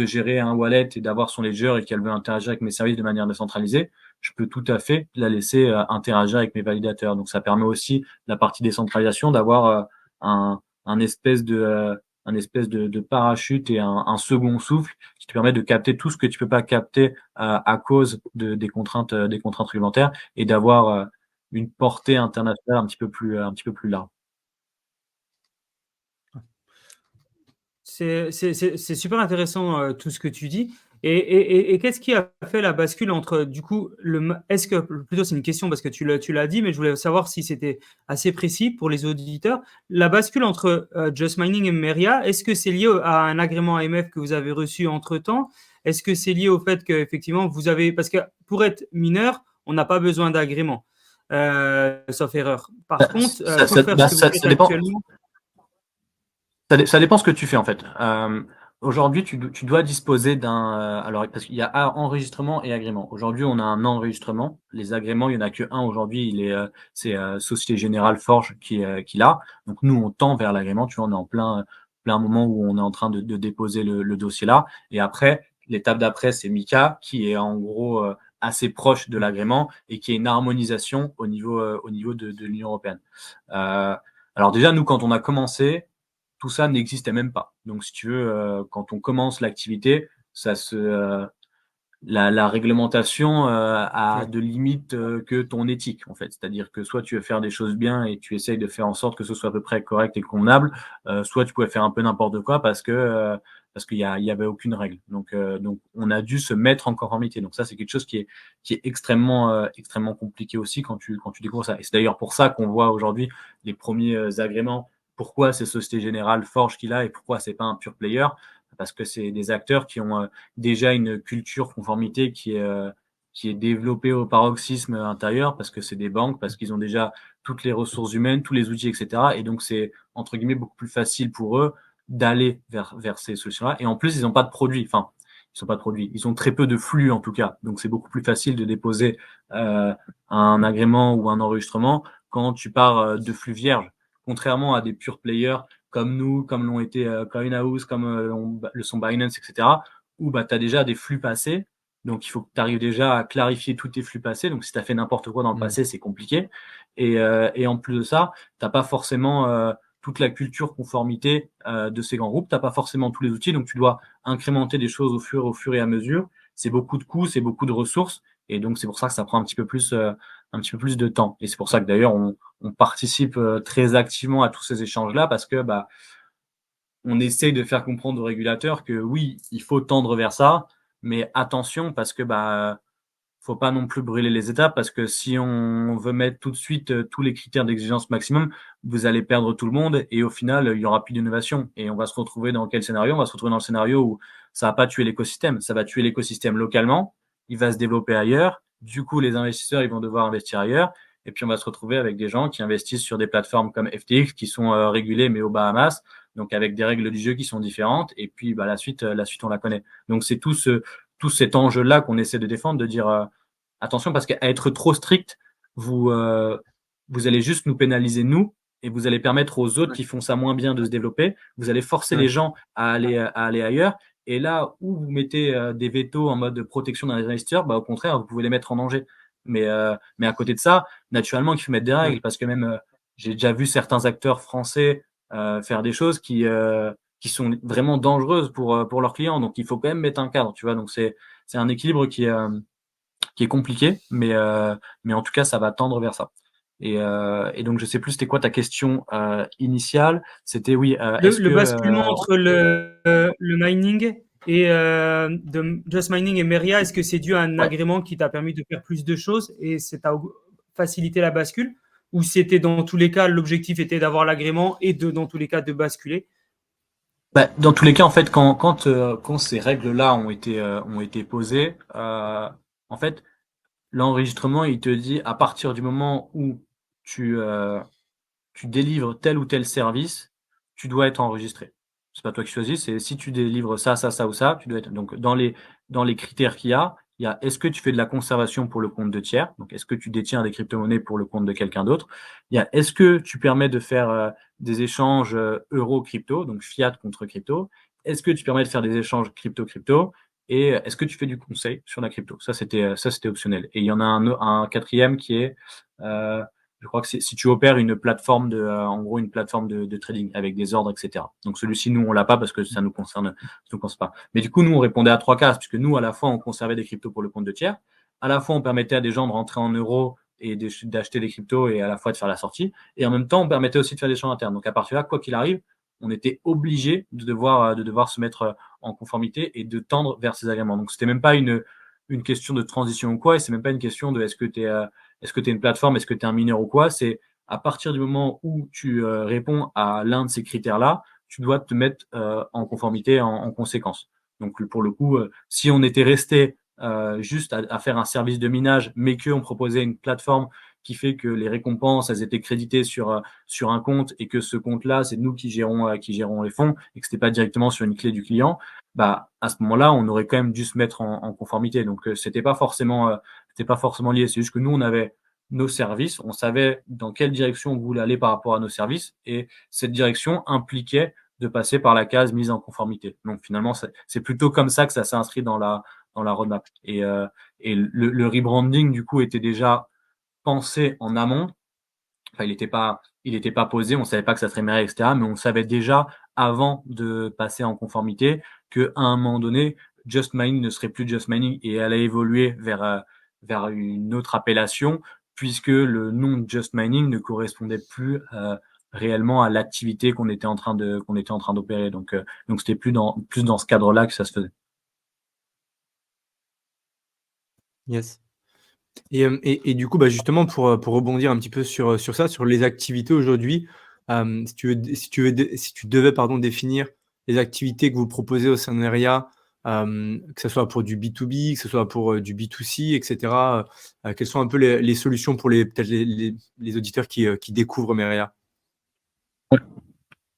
S2: gérer un wallet et d'avoir son ledger et qu'elle veut interagir avec mes services de manière décentralisée, je peux tout à fait la laisser interagir avec mes validateurs. Donc, ça permet aussi la partie décentralisation d'avoir un espèce de parachute et un second souffle qui te permet de capter tout ce que tu peux pas capter à cause des contraintes réglementaires et d'avoir une portée internationale un petit peu plus large.
S3: C'est super intéressant tout ce que tu dis. Et qu'est-ce qui a fait la bascule entre, du coup, est-ce que, plutôt c'est une question parce que tu l'as dit, mais je voulais savoir si c'était assez précis pour les auditeurs. La bascule entre Just Mining et Meria, est-ce que c'est lié à un agrément AMF que vous avez reçu entre-temps? Est-ce que c'est lié au fait qu'effectivement, parce que pour être mineur, on n'a pas besoin d'agrément, sauf erreur. Par contre, pour faire ce que vous faites
S2: dépend.
S3: actuellement…
S2: Ça dépend ce que tu fais en fait. Aujourd'hui, tu dois disposer d'un. Alors, parce qu'il y a enregistrement et agrément. Aujourd'hui, on a un enregistrement. Les agréments, il n'y en a que un aujourd'hui. C'est Société Générale Forge qui l'a. Donc, nous, on tend vers l'agrément. Tu vois, on est en plein moment où on est en train de déposer le dossier là. Et après, l'étape d'après, c'est Mika qui est en gros assez proche de l'agrément et qui est une harmonisation au niveau de l'Union européenne. Alors déjà, nous, quand on a commencé, tout ça n'existait même pas. Donc, si tu veux, quand on commence l'activité, la réglementation a de limites que ton éthique, en fait. C'est-à-dire que soit tu veux faire des choses bien et tu essayes de faire en sorte que ce soit à peu près correct et convenable, soit tu pouvais faire un peu n'importe quoi parce qu'il y avait aucune règle. Donc, on a dû se mettre en conformité. Donc, ça, c'est quelque chose qui est extrêmement compliqué aussi quand tu découvres ça. Et c'est d'ailleurs pour ça qu'on voit aujourd'hui les premiers agréments. Pourquoi c'est Société Générale Forge qu'il a et pourquoi c'est pas un pure player? Parce que c'est des acteurs qui ont déjà une culture conformité qui est développée au paroxysme intérieur, parce que c'est des banques, parce qu'ils ont déjà toutes les ressources humaines, tous les outils, etc. Et donc, c'est, entre guillemets, beaucoup plus facile pour eux d'aller vers ces solutions-là. Et en plus, ils n'ont pas de produits. Enfin, ils n'ont pas de produits. Ils ont très peu de flux, en tout cas. Donc, c'est beaucoup plus facile de déposer un agrément ou un enregistrement quand tu pars de flux vierges. Contrairement à des pure players comme nous, comme l'ont été Coinhouse, comme le sont Binance, etc., où tu as déjà des flux passés. Donc, il faut que tu arrives déjà à clarifier tous tes flux passés. Donc, si tu as fait n'importe quoi dans le passé, c'est compliqué. Et en plus de ça, tu n'as pas forcément toute la culture conformité de ces grands groupes. Tu n'as pas forcément tous les outils. Donc, tu dois incrémenter des choses au fur et à mesure. C'est beaucoup de coûts, c'est beaucoup de ressources. Et donc, c'est pour ça que ça prend un petit peu plus de temps. Et c'est pour ça que d'ailleurs, on participe très activement à tous ces échanges-là parce que on essaye de faire comprendre aux régulateurs que oui, il faut tendre vers ça, mais attention parce que faut pas non plus brûler les étapes parce que si on veut mettre tout de suite tous les critères d'exigence maximum, vous allez perdre tout le monde et au final, il y aura plus d'innovation. Et on va se retrouver dans quel scénario? On va se retrouver dans le scénario où ça va pas tuer l'écosystème, ça va tuer l'écosystème localement, il va se développer ailleurs. Du coup, les investisseurs, ils vont devoir investir ailleurs. Et puis, on va se retrouver avec des gens qui investissent sur des plateformes comme FTX qui sont régulées, mais aux Bahamas, donc avec des règles du jeu qui sont différentes. Et puis, la suite, on la connaît. Donc, c'est tout cet enjeu-là qu'on essaie de défendre, de dire attention, parce qu'à être trop strict, vous allez juste nous pénaliser, nous, et vous allez permettre aux autres qui font ça moins bien de se développer. Vous allez forcer les gens à aller ailleurs. Et là où vous mettez des vétos en mode protection dans les investisseurs, au contraire, vous pouvez les mettre en danger. Mais à côté de ça, naturellement, il faut mettre des règles parce que même j'ai déjà vu certains acteurs français faire des choses qui sont vraiment dangereuses pour leurs clients. Donc, il faut quand même mettre un cadre, tu vois. Donc, c'est un équilibre qui est compliqué, mais en tout cas, ça va tendre vers ça. Et donc, je sais plus, c'était quoi ta question initiale? C'était oui, est-ce
S3: Le
S2: que
S3: basculement entre le mining et de Just Mining et Meria, est-ce que c'est dû à un
S2: ouais.
S3: agrément qui t'a permis de faire plus de choses et ça t'a facilité la bascule? Ou c'était dans tous les cas, l'objectif était d'avoir l'agrément et dans tous les cas de basculer?
S2: Dans tous les cas, en fait, quand ces règles-là ont été posées, en fait, l'enregistrement, il te dit à partir du moment où tu délivres tel ou tel service, tu dois être enregistré. C'est pas toi qui choisis, c'est si tu délivres ça, ça, ça ou ça, tu dois être. Donc, dans les critères il y a est-ce que tu fais de la conservation pour le compte de tiers? Donc, est-ce que tu détiens des crypto-monnaies pour le compte de quelqu'un d'autre? Il y a est-ce que tu permets de faire des échanges euro-crypto, donc fiat contre crypto? Est-ce que tu permets de faire des échanges crypto-crypto? Et est-ce que tu fais du conseil sur la crypto? Ça, c'était optionnel. Et il y en a un quatrième qui est je crois que si tu opères une plateforme en gros, une plateforme de trading avec des ordres, etc. Donc, celui-ci, nous, on l'a pas parce que ça nous concerne pas. Mais du coup, nous, on répondait à 3 cases puisque nous, à la fois, on conservait des cryptos pour le compte de tiers. À la fois, on permettait à des gens de rentrer en euros et d'acheter des cryptos et à la fois de faire la sortie. Et en même temps, on permettait aussi de faire des échanges internes. Donc, à partir de là, quoi qu'il arrive, on était obligé de devoir se mettre en conformité et de tendre vers ces agréments. Donc, c'était même pas une question de transition ou quoi, et c'est même pas une question de est-ce que tu es une plateforme, est-ce que tu es un mineur ou quoi. C'est à partir du moment où tu réponds à l'un de ces critères-là, tu dois te mettre en conformité en conséquence. Donc, pour le coup, si on était resté juste à faire un service de minage, mais qu'on proposait une plateforme qui fait que les récompenses, elles étaient créditées sur un compte et que ce compte-là, c'est nous qui gérons les fonds et que c'était pas directement sur une clé du client, à ce moment-là, on aurait quand même dû se mettre en conformité. Donc, c'était pas forcément lié. C'est juste que nous, on avait nos services, on savait dans quelle direction on voulait aller par rapport à nos services et cette direction impliquait de passer par la case mise en conformité. Donc, finalement, c'est plutôt comme ça que ça s'est inscrit dans la roadmap. Et le rebranding, du coup, était déjà pensé en amont. Enfin, il était pas posé, on savait pas que ça serait Meria, etc. Mais on savait déjà, avant de passer en conformité, qu'à un moment donné, Just Mining ne serait plus Just Mining et allait évoluer vers une autre appellation, puisque le nom de Just Mining ne correspondait plus réellement à l'activité qu'on était en train d'opérer. Donc c'était plus dans ce cadre-là que ça se faisait.
S4: Yes. Et du coup, justement, pour rebondir un petit peu sur ça, sur les activités aujourd'hui, si tu devais définir les activités que vous proposez au sein de Meria, que ce soit pour du B2B, que ce soit pour du B2C, etc., quelles sont un peu les solutions pour peut-être les auditeurs qui découvrent Meria?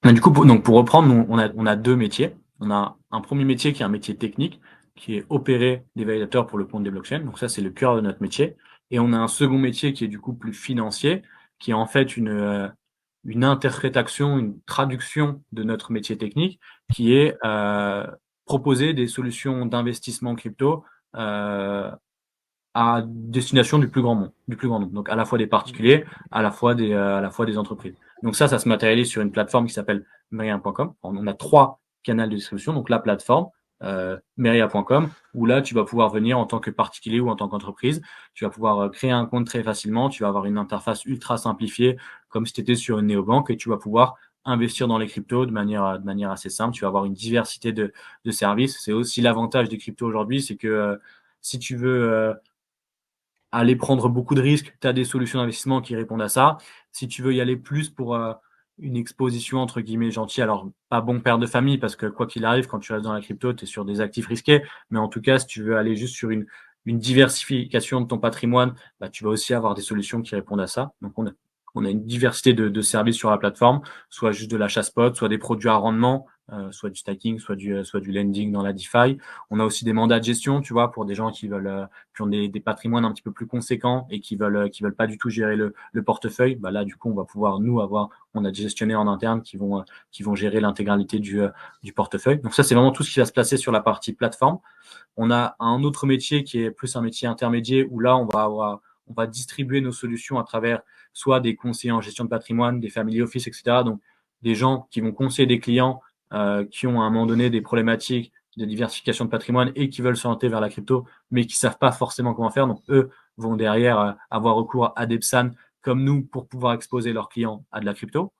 S2: Du coup, pour reprendre, nous, on a deux métiers. On a un premier métier qui est un métier technique, qui est opérer des validateurs pour le compte des blockchains. Donc ça, c'est le cœur de notre métier. Et on a un second métier qui est du coup plus financier, qui est en fait une interprétation, une traduction de notre métier technique, qui est proposer des solutions d'investissement crypto à destination du plus grand nombre. Donc à la fois des particuliers, à la fois des entreprises. Donc ça se matérialise sur une plateforme qui s'appelle Meria.com. On a 3 canaux de distribution. Donc la plateforme Meria.com, où là tu vas pouvoir venir en tant que particulier ou en tant qu'entreprise. Tu vas pouvoir créer un compte très facilement. Tu vas avoir une interface ultra simplifiée, comme si tu étais sur une néobanque, et tu vas pouvoir investir dans les cryptos de manière assez simple. Tu vas avoir une diversité de services. C'est aussi l'avantage des cryptos aujourd'hui, c'est que si tu veux aller prendre beaucoup de risques, tu as des solutions d'investissement qui répondent à ça. Si tu veux y aller plus pour une exposition entre guillemets gentille, alors pas bon père de famille, parce que quoi qu'il arrive, quand tu restes dans la crypto, tu es sur des actifs risqués, mais en tout cas, si tu veux aller juste sur une diversification de ton patrimoine, tu vas aussi avoir des solutions qui répondent à ça. Donc On a une diversité de services sur la plateforme, soit juste de l'achat spot, soit des produits à rendement, soit du stacking, soit du lending dans la DeFi. On a aussi des mandats de gestion, tu vois, pour des gens qui ont des patrimoines un petit peu plus conséquents et qui veulent pas du tout gérer le portefeuille. Bah là, du coup, on va pouvoir on a des gestionnaires en interne qui vont gérer l'intégralité du portefeuille. Donc ça, c'est vraiment tout ce qui va se placer sur la partie plateforme. On a un autre métier qui est plus un métier intermédiaire où là, on va distribuer nos solutions à travers soit des conseillers en gestion de patrimoine, des family office, etc. Donc, des gens qui vont conseiller des clients qui ont à un moment donné des problématiques de diversification de patrimoine et qui veulent s'orienter vers la crypto, mais qui savent pas forcément comment faire. Donc, eux vont derrière avoir recours à des PSAN comme nous pour pouvoir exposer leurs clients à de la crypto.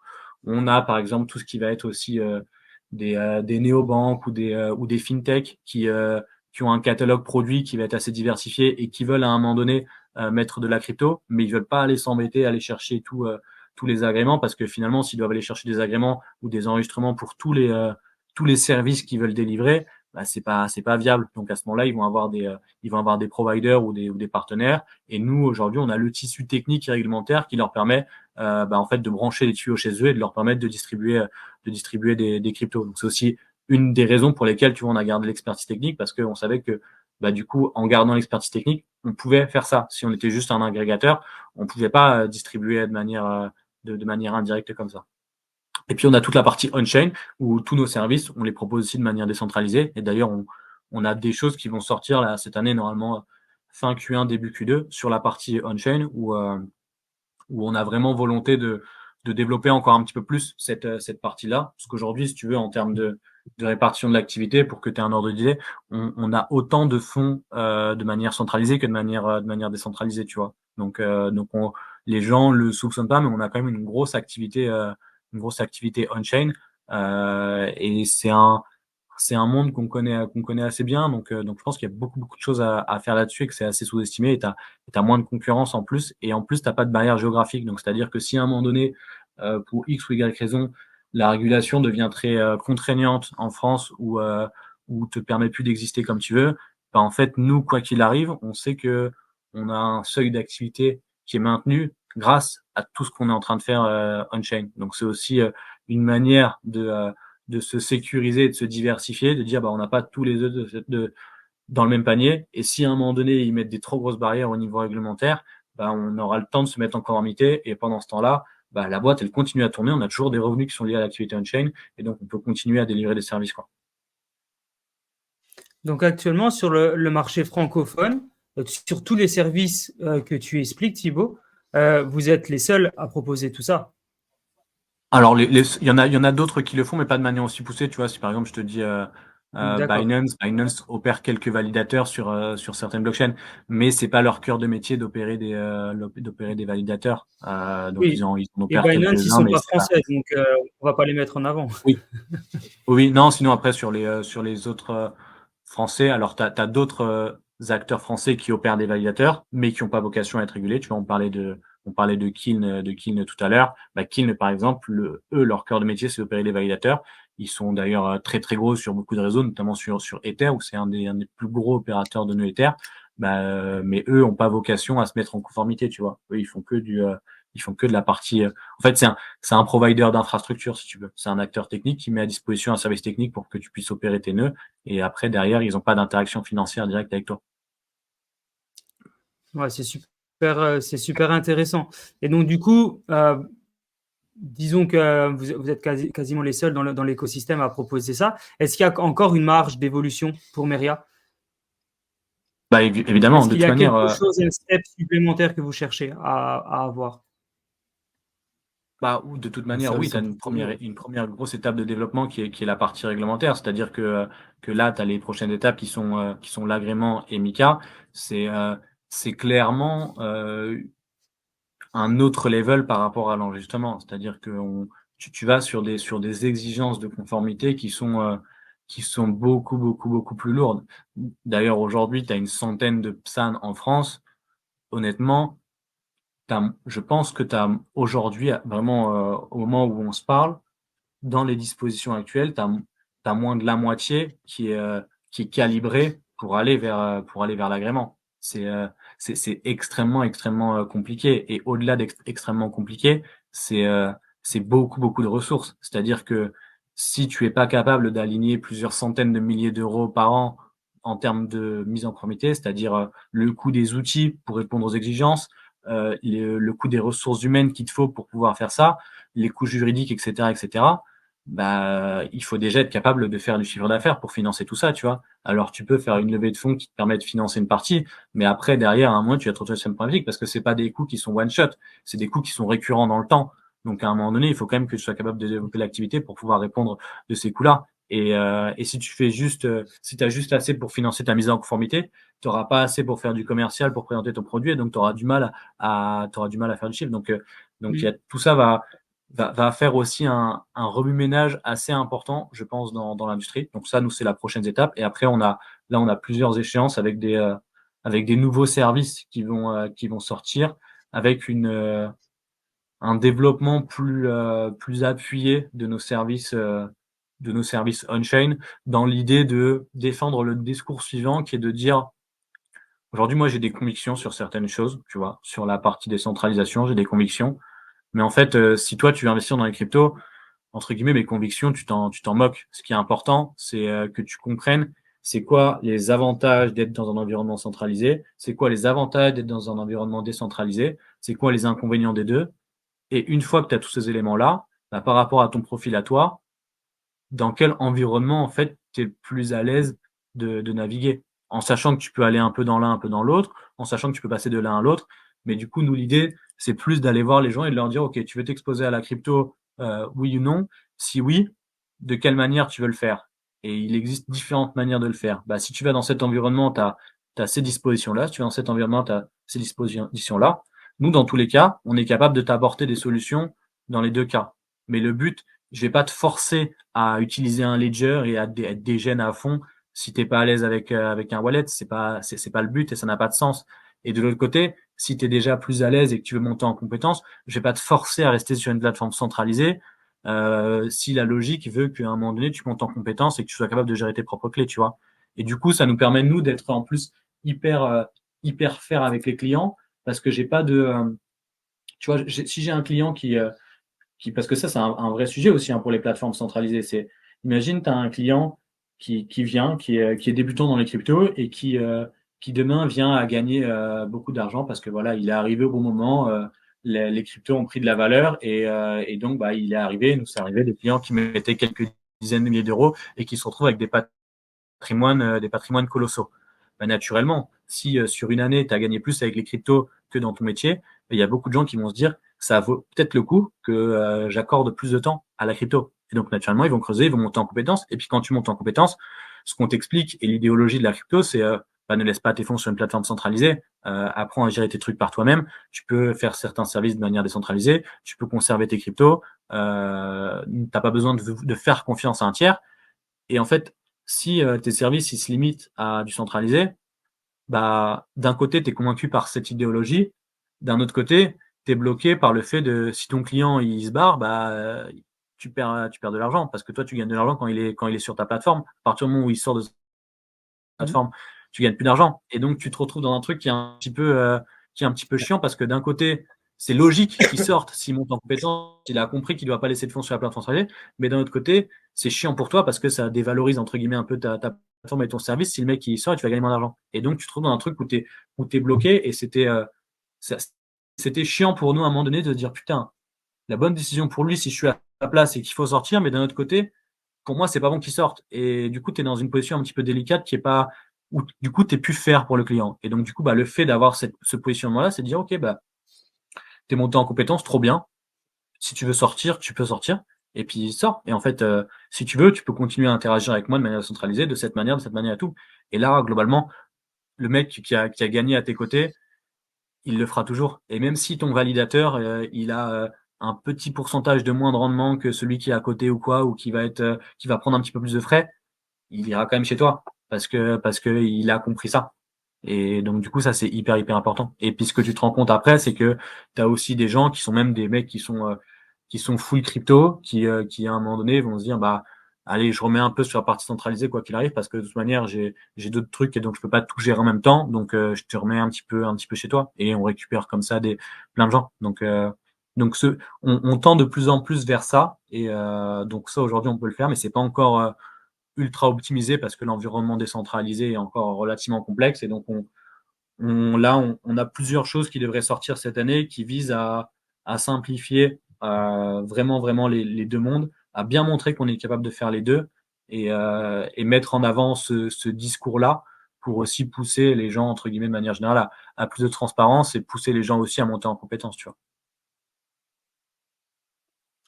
S2: On a, par exemple, tout ce qui va être aussi des néobanques ou des fintech qui ont un catalogue produit qui va être assez diversifié et qui veulent à un moment donné mettre de la crypto, mais ils veulent pas aller s'embêter, aller chercher tous les agréments parce que finalement, s'ils doivent aller chercher des agréments ou des enregistrements pour tous les services qu'ils veulent délivrer, bah, c'est pas viable. Donc à ce moment-là, ils vont avoir des providers ou des partenaires. Et nous, aujourd'hui, on a le tissu technique et réglementaire qui leur permet en fait de brancher les tuyaux chez eux et de leur permettre de distribuer des cryptos. Donc c'est aussi une des raisons pour lesquelles, tu vois, on a gardé l'expertise technique parce qu'on savait que, bah, du coup, en gardant l'expertise technique, on pouvait faire ça. Si on était juste un agrégateur, on pouvait pas distribuer de manière indirecte comme ça. Et puis, on a toute la partie on-chain où tous nos services, on les propose aussi de manière décentralisée. Et d'ailleurs, on a des choses qui vont sortir là cette année, normalement, fin Q1, début Q2, sur la partie on-chain où on a vraiment volonté de développer encore un petit peu plus cette partie-là. Parce qu'aujourd'hui, si tu veux, en termes de répartition de l'activité, pour que tu aies un ordre d'idée, on a autant de fonds de manière centralisée que de manière décentralisée, tu vois. Donc les gens le soupçonnent pas, mais on a quand même une grosse activité on-chain. Et c'est un monde qu'on connaît assez bien. Donc je pense qu'il y a beaucoup de choses à faire là-dessus et que c'est assez sous-estimé. Et t'as moins de concurrence en plus. Et en plus, t'as pas de barrière géographique. Donc, c'est-à-dire que si à un moment donné, pour X ou Y raison, la régulation devient très contraignante en France ou te permet plus d'exister comme tu veux, bah, en fait, nous, quoi qu'il arrive, on sait que on a un seuil d'activité qui est maintenu grâce à tout ce qu'on est en train de faire on-chain. Donc, c'est aussi une manière de se sécuriser, de se diversifier, de dire bah on n'a pas tous les œufs dans le même panier. Et si à un moment donné ils mettent des trop grosses barrières au niveau réglementaire, bah on aura le temps de se mettre en conformité. Et pendant ce temps-là, bah la boîte elle continue à tourner. On a toujours des revenus qui sont liés à l'activité on-chain et donc on peut continuer à délivrer des services quoi.
S3: Donc actuellement, sur le marché francophone, sur tous les services que tu expliques, Thibaut, vous êtes les seuls à proposer tout ça.
S2: Alors, il y en a d'autres qui le font, mais pas de manière aussi poussée. Tu vois, si par exemple, je te dis
S3: D'accord.
S2: Binance opère quelques validateurs sur certaines blockchains, mais c'est pas leur cœur de métier d'opérer des validateurs. Donc,
S3: Oui.
S2: ils en
S3: Et
S2: opèrent
S3: Binance, ils
S2: quelques-uns,
S3: sont
S2: mais
S3: pas
S2: c'est pas.
S3: français, donc on va pas les mettre en avant.
S2: Oui, oui, non, sinon après sur les autres français, alors tu as d'autres acteurs français qui opèrent des validateurs, mais qui n'ont pas vocation à être régulés. Tu vois, on parlait de Kiln tout à l'heure. Bah, Kiln, par exemple, eux, leur cœur de métier, c'est d'opérer des validateurs. Ils sont d'ailleurs très très gros sur beaucoup de réseaux, notamment sur Ether, où c'est un des plus gros opérateurs de nœuds Ether. Bah, mais eux ont pas vocation à se mettre en conformité, tu vois. Eux, ils font que de la partie. En fait, c'est un provider d'infrastructure, si tu veux. C'est un acteur technique qui met à disposition un service technique pour que tu puisses opérer tes nœuds. Et après, derrière, ils n'ont pas d'interaction financière directe avec toi.
S3: Ouais, c'est super intéressant. Et donc, du coup, disons que vous êtes quasiment les seuls dans l'écosystème à proposer ça. Est-ce qu'il y a encore une marge d'évolution pour Meria?
S2: Bah, évidemment,
S3: Est-ce
S2: de
S3: qu'il y
S2: toute
S3: a
S2: manière,
S3: quelque chose, un step supplémentaire que vous cherchez à avoir?
S2: ou de toute
S4: Un
S2: manière, oui,
S4: service
S2: tu as
S4: un peu plus lourd.
S2: une première grosse étape de développement qui est la partie réglementaire. C'est-à-dire que là, tu as les prochaines étapes qui sont l'agrément et MiCA. C'est clairement un autre level par rapport à l'enregistrement. C'est-à-dire que tu vas sur des exigences de conformité qui sont beaucoup plus lourdes. D'ailleurs, aujourd'hui, tu as une centaine de PSAN en France. Honnêtement, je pense que tu as aujourd'hui, vraiment, au moment où on se parle, dans les dispositions actuelles, tu as moins de la moitié qui est calibrée pour aller vers l'agrément. c'est extrêmement compliqué. Et au-delà d'extrêmement compliqué, c'est beaucoup de ressources. C'est-à-dire que si tu es pas capable d'aligner plusieurs centaines de milliers d'euros par an en termes de mise en conformité, c'est-à-dire le coût des outils pour répondre aux exigences, le coût des ressources humaines qu'il te faut pour pouvoir faire ça, les coûts juridiques, etc., bah, il faut déjà être capable de faire du chiffre d'affaires pour financer tout ça, tu vois. Alors, tu peux faire une levée de fonds qui te permet de financer une partie, mais après, derrière, à un moment, tu vas te retrouver sur une problématique parce que c'est pas des coûts qui sont one shot, c'est des coûts qui sont récurrents dans le temps. Donc, à un moment donné, il faut quand même que tu sois capable de développer l'activité pour pouvoir répondre de ces coûts-là. Et si tu fais juste, si tu as juste assez pour financer ta mise en conformité, tu n'auras pas assez pour faire du commercial, pour présenter ton produit, et donc tu auras du mal t'auras du mal à faire du chiffre. Donc tout ça va faire aussi un remue-ménage assez important, je pense, dans l'industrie. Donc ça, nous, c'est la prochaine étape. Et après, on a plusieurs échéances avec des nouveaux services qui vont sortir, avec un développement plus appuyé de nos services on-chain, dans l'idée de défendre le discours suivant, qui est de dire, aujourd'hui, moi, j'ai des convictions sur certaines choses, tu vois, sur la partie décentralisation, j'ai des convictions. Mais en fait, si toi, tu veux investir dans les cryptos, entre guillemets, mes convictions, tu t'en moques. Ce qui est important, c'est que tu comprennes c'est quoi les avantages d'être dans un environnement centralisé, c'est quoi les avantages d'être dans un environnement décentralisé, c'est quoi les inconvénients des deux. Et une fois que tu as tous ces éléments-là, bah, par rapport à ton profil à toi, dans quel environnement, en fait, tu es le plus à l'aise de naviguer, en sachant que tu peux aller un peu dans l'un, un peu dans l'autre, en sachant que tu peux passer de l'un à l'autre. Mais du coup, nous, l'idée, c'est plus d'aller voir les gens et de leur dire, OK, tu veux t'exposer à la crypto, oui ou non? Si oui, de quelle manière tu veux le faire? Et il existe différentes manières de le faire. Bah, si tu vas dans cet environnement, tu as ces dispositions-là. Si tu vas dans cet environnement, tu as ces dispositions-là. Nous, dans tous les cas, on est capable de t'apporter des solutions dans les deux cas. Mais le but, je vais pas te forcer à utiliser un ledger et à être dégène à fond si t'es pas à l'aise avec un wallet. C'est pas le but et ça n'a pas de sens. Et de l'autre côté, si tu es déjà plus à l'aise et que tu veux monter en compétence, je vais pas te forcer à rester sur une plateforme centralisée si la logique veut qu'à un moment donné, tu montes en compétence et que tu sois capable de gérer tes propres clés, tu vois. Et du coup, ça nous permet, nous, d'être en plus hyper fair avec les clients parce que j'ai pas tu vois, si j'ai un client parce que ça, c'est un vrai sujet aussi pour les plateformes centralisées. Imagine, tu as un client qui vient, qui est débutant dans les cryptos et qui demain vient à gagner beaucoup d'argent parce que voilà, il est arrivé au bon moment, les cryptos ont pris de la valeur et donc bah, il est arrivé, nous c'est arrivé des clients qui mettaient quelques dizaines de milliers d'euros et qui se retrouvent avec des patrimoines colossaux. Bah, naturellement, si sur une année, tu as gagné plus avec les cryptos que dans ton métier, il y a beaucoup de gens qui vont se dire ça vaut peut-être le coup que j'accorde plus de temps à la crypto. Et donc, naturellement, ils vont creuser, ils vont monter en compétences. Et puis, quand tu montes en compétences, ce qu'on t'explique et l'idéologie de la crypto, c'est ne laisse pas tes fonds sur une plateforme centralisée. Apprends à gérer tes trucs par toi-même. Tu peux faire certains services de manière décentralisée. Tu peux conserver tes cryptos. T'as pas besoin de faire confiance à un tiers. Et en fait, si tes services ils se limitent à du centralisé, bah, d'un côté, tu es convaincu par cette idéologie, d'un autre côté, tu es bloqué par le fait de si ton client il se barre, bah, tu perds de l'argent parce que toi, tu gagnes de l'argent quand il est sur ta plateforme. À partir du moment où il sort de cette plateforme, tu gagnes plus d'argent. Et donc, tu te retrouves dans un truc qui est un petit peu chiant parce que d'un côté, c'est logique qu'il sorte s'il monte en compétence, il a compris qu'il ne doit pas laisser de fonds sur la plateforme centralisée, mais d'un autre côté, c'est chiant pour toi parce que ça dévalorise entre guillemets un peu ta plateforme et ton service si le mec il sort et tu vas gagner moins d'argent. Et donc, tu te trouves dans un truc où t'es bloqué et c'était chiant pour nous à un moment donné de dire putain, la bonne décision pour lui si je suis à la place et qu'il faut sortir, mais d'un autre côté, pour moi, c'est pas bon qu'il sorte. Et du coup, tu es dans une position un petit peu délicate qui est pas, où du coup, tu es plus fair pour le client. Et donc, du coup, bah, le fait d'avoir ce positionnement-là, c'est de dire, OK, bah, tu es monté en compétence, trop bien. Si tu veux sortir, tu peux sortir. Et puis, sors. Et en fait, si tu veux, tu peux continuer à interagir avec moi de manière centralisée, de cette manière et tout. Et là, globalement, le mec qui a gagné à tes côtés, il le fera toujours. Et même si ton validateur, il a un petit pourcentage de moins de rendement que celui qui est à côté ou quoi, ou qui va prendre un petit peu plus de frais, il ira quand même chez toi parce que il a compris ça. Et donc du coup ça c'est hyper important. Et puis ce que tu te rends compte après c'est que tu as aussi des gens qui sont même des mecs qui sont full crypto qui à un moment donné vont se dire bah allez, je remets un peu sur la partie centralisée quoi qu'il arrive parce que de toute manière, j'ai d'autres trucs et donc je peux pas tout gérer en même temps. Donc, je te remets un petit peu chez toi et on récupère comme ça plein de gens. Donc on tend de plus en plus vers ça et donc ça aujourd'hui on peut le faire, mais c'est pas encore ultra optimisé parce que l'environnement décentralisé est encore relativement complexe et donc on a plusieurs choses qui devraient sortir cette année qui visent à simplifier vraiment les deux mondes, à bien montrer qu'on est capable de faire les deux et mettre en avant ce discours-là pour aussi pousser les gens, entre guillemets, de manière générale, à plus de transparence et pousser les gens aussi à monter en compétences, tu vois.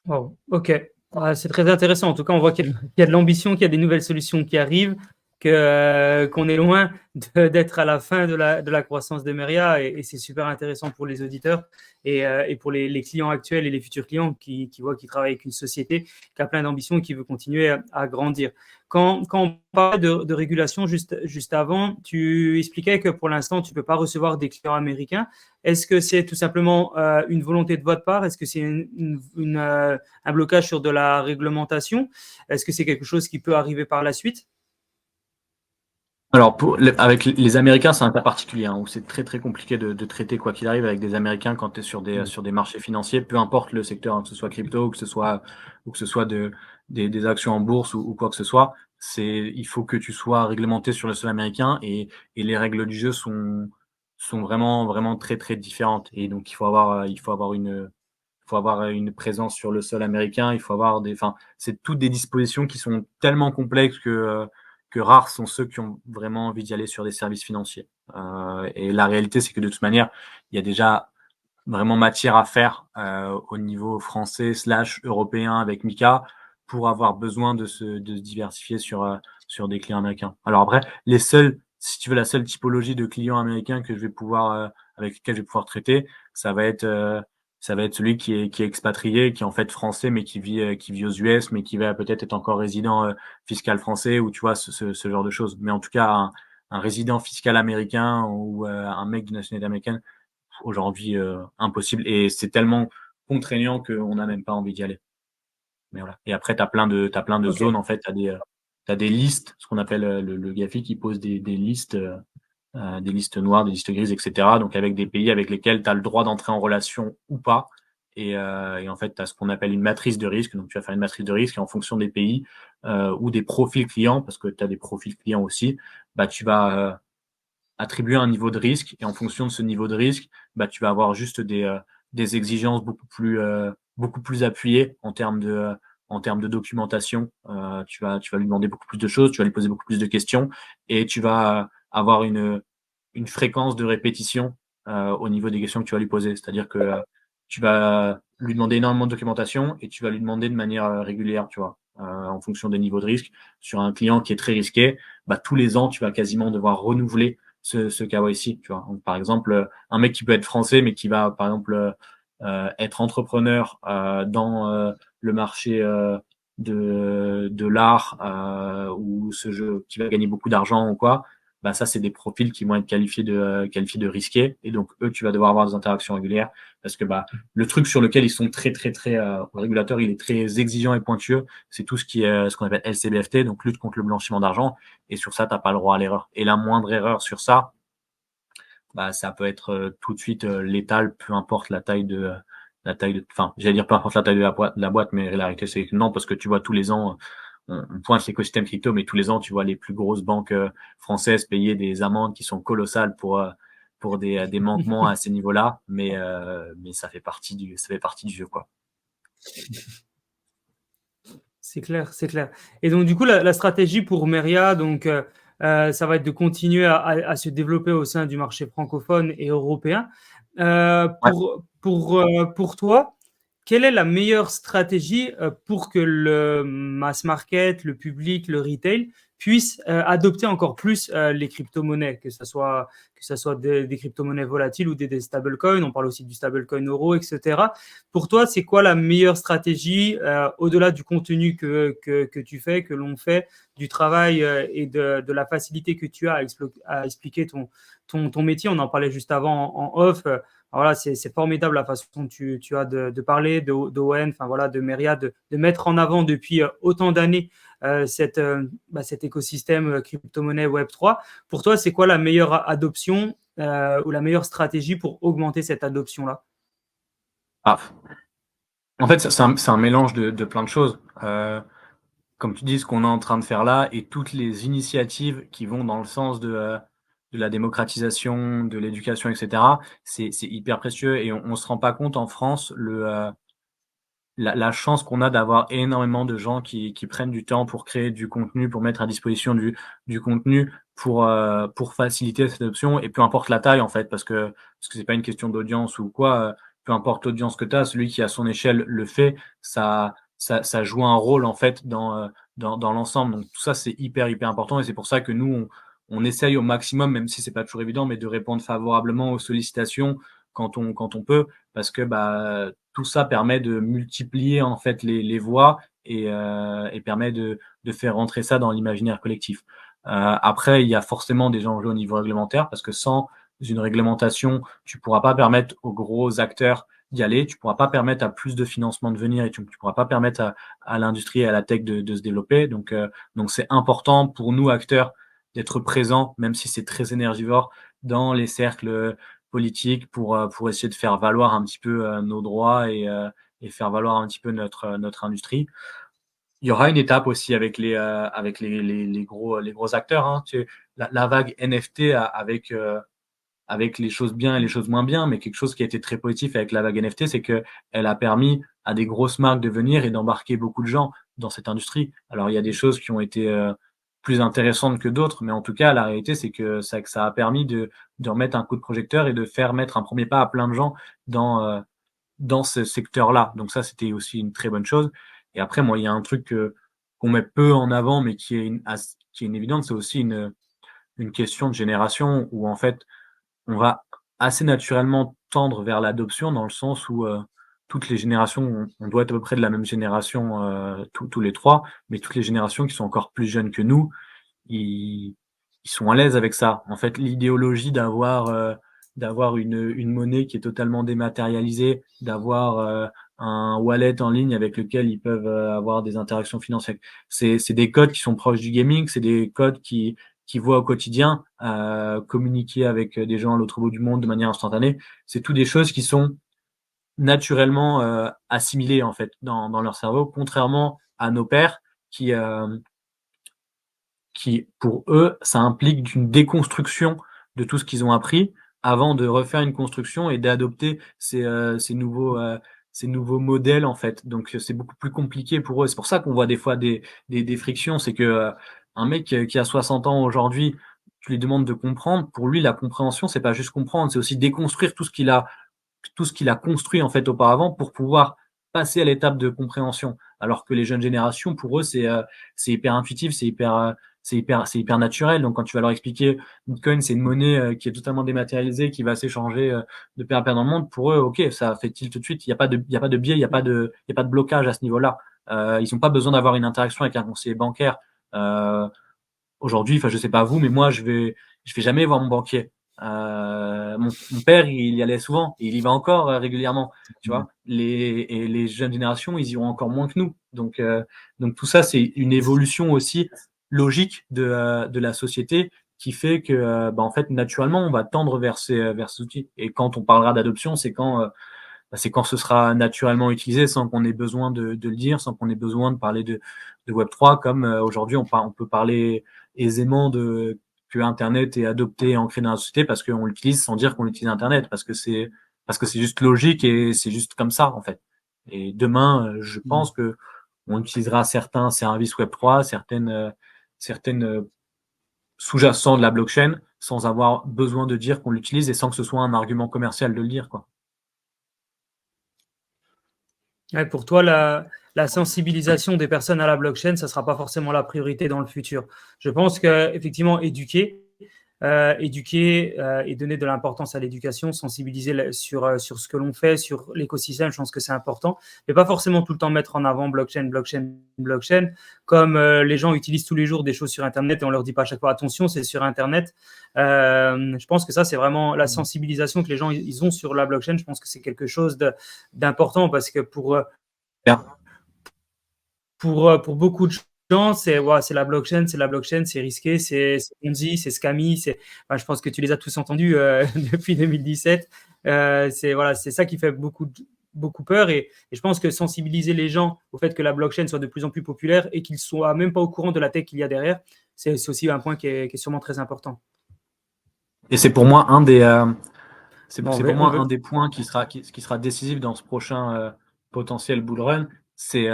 S3: Wow, ok. C'est très intéressant. En tout cas, on voit qu'il y a de l'ambition, qu'il y a des nouvelles solutions qui arrivent, qu'on est loin d'être à la fin de la croissance de Meria et c'est super intéressant pour les auditeurs et pour les clients actuels et les futurs clients qui voient qu'ils travaillent avec une société qui a plein d'ambition et qui veut continuer à grandir. Quand on parle de régulation juste avant, tu expliquais que pour l'instant, tu ne peux pas recevoir des clients américains. Est-ce que c'est tout simplement une volonté de votre part? Est-ce que c'est un blocage sur de la réglementation? Est-ce que c'est quelque chose qui peut arriver par la suite?
S2: Alors, avec les Américains, c'est un cas particulier, hein, où c'est très très compliqué de traiter quoi qu'il arrive avec des Américains quand tu es sur des marchés financiers, peu importe le secteur, hein, que ce soit crypto ou que ce soit des actions en bourse ou quoi que ce soit. Il faut que tu sois réglementé sur le sol américain et les règles du jeu sont vraiment très très différentes. Et donc, il faut avoir une présence sur le sol américain. Il faut avoir c'est toutes des dispositions qui sont tellement complexes que rares sont ceux qui ont vraiment envie d'y aller sur des services financiers. Et la réalité, c'est que de toute manière, il y a déjà vraiment matière à faire au niveau français / européen avec Mika pour avoir besoin de se diversifier sur des clients américains. Alors après, si tu veux, la seule typologie de clients américains que je vais pouvoir avec lesquels je vais pouvoir traiter, ça va être celui qui est expatrié, qui est en fait français, mais qui vit aux US, mais qui va peut-être être encore résident fiscal français, ou tu vois, ce genre de choses. Mais en tout cas, un résident fiscal américain ou un mec de nationalité américaine, aujourd'hui, impossible. Et c'est tellement contraignant qu'on n'a même pas envie d'y aller. Mais voilà. Et après, t'as plein de zones, en fait. T'as des listes, ce qu'on appelle le GAFI, qui pose des listes noires, des listes grises, etc. Donc avec des pays avec lesquels tu as le droit d'entrer en relation ou pas. Et en fait, tu as ce qu'on appelle une matrice de risque. Donc tu vas faire une matrice de risque et en fonction des pays ou des profils clients, parce que tu as des profils clients aussi, bah, tu vas attribuer un niveau de risque. Et en fonction de ce niveau de risque, bah, tu vas avoir juste des exigences beaucoup plus appuyées en termes de documentation. Tu vas lui demander beaucoup plus de choses, tu vas lui poser beaucoup plus de questions et tu vas avoir une fréquence de répétition au niveau des questions que tu vas lui poser. C'est-à-dire que tu vas lui demander énormément de documentation et tu vas lui demander de manière régulière, tu vois, en fonction des niveaux de risque. Sur un client qui est très risqué, bah, tous les ans, tu vas quasiment devoir renouveler ce KYC, tu vois. Donc, par exemple, un mec qui peut être français, mais qui va, par exemple, être entrepreneur dans le marché de l'art ou ce jeu qui va gagner beaucoup d'argent ou quoi, bah ça, c'est des profils qui vont être qualifiés de risqués. Et donc, eux, tu vas devoir avoir des interactions régulières parce que bah, le truc sur lequel ils sont très le régulateur, il est très exigeant et pointueux. C'est tout ce qui est ce qu'on appelle LCBFT, donc lutte contre le blanchiment d'argent. Et sur ça, t'as pas le droit à l'erreur. Et la moindre erreur sur ça, bah, ça peut être tout de suite létal, peu importe enfin, j'allais dire peu importe la taille de la boîte, mais la réalité, c'est que non, parce que tu vois, tous les ans, on pointe l'écosystème crypto, mais tous les ans, tu vois les plus grosses banques françaises payer des amendes qui sont colossales pour des manquements à ces niveaux-là, mais ça fait partie du jeu, quoi.
S3: C'est clair, c'est clair. Et donc, du coup, la stratégie pour Meria, donc, ça va être de continuer à se développer au sein du marché francophone et européen.
S2: Ouais.
S3: Pour toi, quelle est la meilleure stratégie pour que le mass market, le public, le retail puisse adopter encore plus les crypto-monnaies, que ce soit des crypto-monnaies volatiles ou des stablecoins, on parle aussi du stablecoin euro, etc. Pour toi, c'est quoi la meilleure stratégie au-delà du contenu que tu fais, que l'on fait, du travail et de la facilité que tu as à expliquer ton métier? On en parlait juste avant en off. Voilà, c'est formidable la façon dont tu as de parler d'ON, enfin voilà, de Meria, de mettre en avant depuis autant d'années cet écosystème crypto-monnaie Web3. Pour toi, c'est quoi la meilleure adoption ou la meilleure stratégie pour augmenter cette adoption-là?
S2: Ah, en fait, c'est un mélange de plein de choses. Comme tu dis, ce qu'on est en train de faire là et toutes les initiatives qui vont dans le sens de la démocratisation, de l'éducation, et cetera, c'est hyper précieux et on se rend pas compte en France la chance qu'on a d'avoir énormément de gens qui prennent du temps pour créer du contenu, pour mettre à disposition du contenu pour faciliter cette adoption et peu importe la taille en fait, parce que c'est pas une question d'audience ou quoi, peu importe l'audience que tu as, celui qui à son échelle le fait, ça joue un rôle en fait dans l'ensemble. Donc tout ça, c'est hyper important et c'est pour ça que nous, on essaye au maximum, même si c'est pas toujours évident, mais de répondre favorablement aux sollicitations quand on peut, parce que tout ça permet de multiplier en fait les voix et permet de faire rentrer ça dans l'imaginaire collectif. Après, il y a forcément des enjeux au niveau réglementaire parce que sans une réglementation, tu pourras pas permettre aux gros acteurs d'y aller, tu pourras pas permettre à plus de financement de venir et tu pourras pas permettre à l'industrie et à la tech de se développer. Donc c'est important pour nous acteurs d'être présents, même si c'est très énergivore, dans les cercles politiques pour essayer de faire valoir un petit peu nos droits et faire valoir un petit peu notre industrie. Il y aura une étape aussi avec les gros acteurs. Hein. La vague NFT avec les choses bien et les choses moins bien, mais quelque chose qui a été très positif avec la vague NFT, c'est que elle a permis à des grosses marques de venir et d'embarquer beaucoup de gens dans cette industrie. Alors il y a des choses qui ont été plus intéressantes que d'autres, mais en tout cas la réalité c'est que ça a permis de remettre un coup de projecteur et de faire mettre un premier pas à plein de gens dans ce secteur-là. Donc ça c'était aussi une très bonne chose. Et après moi il y a un truc qu'on met peu en avant, mais qui est une évidence, c'est aussi une question de génération où en fait on va assez naturellement tendre vers l'adoption dans le sens où toutes les générations, on doit être à peu près de la même génération tous les trois, mais toutes les générations qui sont encore plus jeunes que nous, ils sont à l'aise avec ça. En fait, l'idéologie d'avoir une monnaie qui est totalement dématérialisée, d'avoir un wallet en ligne avec lequel ils peuvent avoir des interactions financières. C'est des codes qui sont proches du gaming, c'est des codes qui voient au quotidien communiquer avec des gens à l'autre bout du monde de manière instantanée. C'est tout des choses qui sont naturellement assimilées en fait dans leur cerveau, contrairement à nos pères qui, pour eux, ça implique une déconstruction de tout ce qu'ils ont appris avant de refaire une construction et d'adopter ces nouveaux modèles, en fait. Donc, c'est beaucoup plus compliqué pour eux. C'est pour ça qu'on voit des fois des frictions. C'est que un mec qui a 60 ans aujourd'hui, tu lui demandes de comprendre. Pour lui, la compréhension, c'est pas juste comprendre, c'est aussi déconstruire tout ce qu'il a construit, en fait, auparavant pour pouvoir passer à l'étape de compréhension. Alors que les jeunes générations, pour eux, c'est hyper intuitif, c'est hyper naturel. Donc, quand tu vas leur expliquer Bitcoin, c'est une monnaie qui est totalement dématérialisée, qui va s'échanger de pair à pair dans le monde, pour eux, ok, ça fait tilt tout de suite. Il n'y a pas de biais, il n'y a pas de blocage à ce niveau-là. Ils n'ont pas besoin d'avoir une interaction avec un conseiller bancaire. Aujourd'hui, enfin, je sais pas vous, mais moi, je vais jamais voir mon banquier. Mon père, il y allait souvent, et il y va encore régulièrement. Tu vois, les jeunes générations, ils iront encore moins que nous. Donc tout ça, c'est une évolution aussi logique de la société qui fait que, en fait, naturellement, on va tendre vers ces outils. Et quand on parlera d'adoption, c'est quand ce sera naturellement utilisé, sans qu'on ait besoin de le dire, sans qu'on ait besoin de parler de Web3, comme aujourd'hui, on peut parler aisément que Internet est adopté et ancré dans la société parce qu'on l'utilise sans dire qu'on utilise Internet, parce que c'est juste logique et c'est juste comme ça, en fait. Et demain, je pense que on utilisera certains services Web3, certaines sous-jacents de la blockchain, sans avoir besoin de dire qu'on l'utilise et sans que ce soit un argument commercial de le dire, quoi.
S3: Ouais, pour toi, la sensibilisation des personnes à la blockchain, ça ne sera pas forcément la priorité dans le futur. Je pense qu'effectivement, éduquer et donner de l'importance à l'éducation, sensibiliser sur ce que l'on fait, sur l'écosystème, je pense que c'est important. Mais pas forcément tout le temps mettre en avant blockchain. Comme les gens utilisent tous les jours des choses sur Internet et on leur dit pas à chaque fois attention, c'est sur Internet. Je pense que ça, c'est vraiment la sensibilisation que les gens ils ont sur la blockchain. Je pense que c'est quelque chose d'important parce que pour beaucoup de gens, c'est la blockchain, c'est risqué, c'est Ponzi, c'est scammy, je pense que tu les as tous entendus depuis 2017. C'est ça qui fait beaucoup peur et je pense que sensibiliser les gens au fait que la blockchain soit de plus en plus populaire et qu'ils soient même pas au courant de la tech qu'il y a derrière, c'est aussi un point qui est sûrement très important.
S2: Et c'est pour moi un des,
S3: Bon,
S2: c'est pour moi un des points qui sera décisif dans ce prochain potentiel bull run, c'est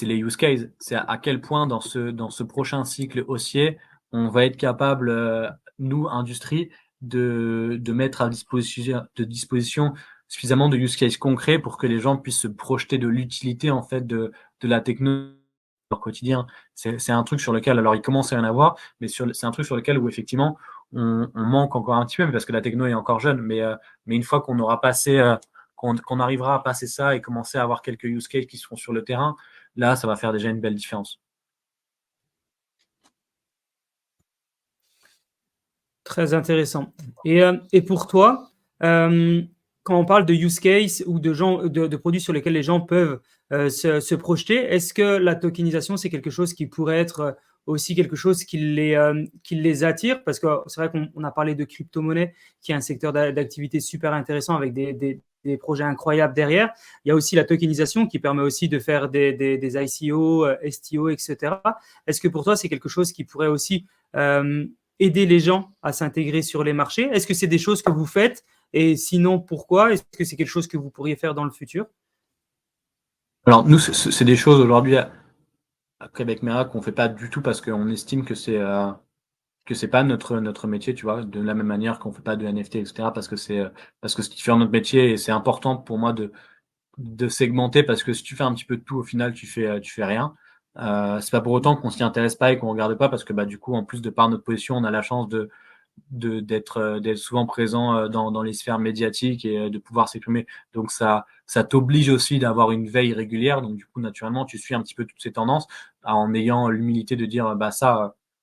S2: les use cases. C'est à quel point dans ce prochain cycle haussier, on va être capable, nous, industrie, de mettre à disposition suffisamment de use cases concrets pour que les gens puissent se projeter de l'utilité en fait de la technologie dans leur quotidien. C'est un truc sur lequel, alors il commence à y en avoir, mais c'est un truc sur lequel où effectivement on manque encore un petit peu, parce que la techno est encore jeune, mais une fois qu'on aura passé, qu'on arrivera à passer ça et commencer à avoir quelques use cases qui seront sur le terrain, là, ça va faire déjà une belle différence.
S3: Très intéressant. Et pour toi, quand on parle de use case ou de produits sur lesquels les gens peuvent se projeter, est-ce que la tokenisation, c'est quelque chose qui pourrait être aussi quelque chose qui les attire? Parce que c'est vrai qu'on a parlé de crypto-monnaie, qui est un secteur d'activité super intéressant avec des projets incroyables derrière. Il y a aussi la tokenisation qui permet aussi de faire des ICO, STO, etc. Est-ce que pour toi, c'est quelque chose qui pourrait aussi aider les gens à s'intégrer sur les marchés? Est-ce que c'est des choses que vous faites? Et sinon, pourquoi? Est-ce que c'est quelque chose que vous pourriez faire dans le futur?
S2: Alors, nous, c'est des choses aujourd'hui, après avec Mera, qu'on ne fait pas du tout parce qu'on estime que c'est pas notre métier, tu vois, de la même manière qu'on ne fait pas de NFT, etc., parce que parce que ce qui fait notre métier, et c'est important pour moi de segmenter, parce que si tu fais un petit peu de tout, au final, tu fais rien. C'est pas pour autant qu'on s'y intéresse pas et qu'on regarde pas, parce que du coup, en plus de par notre position, on a la chance d'être souvent présent dans les sphères médiatiques et de pouvoir s'exprimer. Donc ça t'oblige aussi d'avoir une veille régulière. Donc du coup, naturellement, tu suis un petit peu toutes ces tendances en ayant l'humilité de dire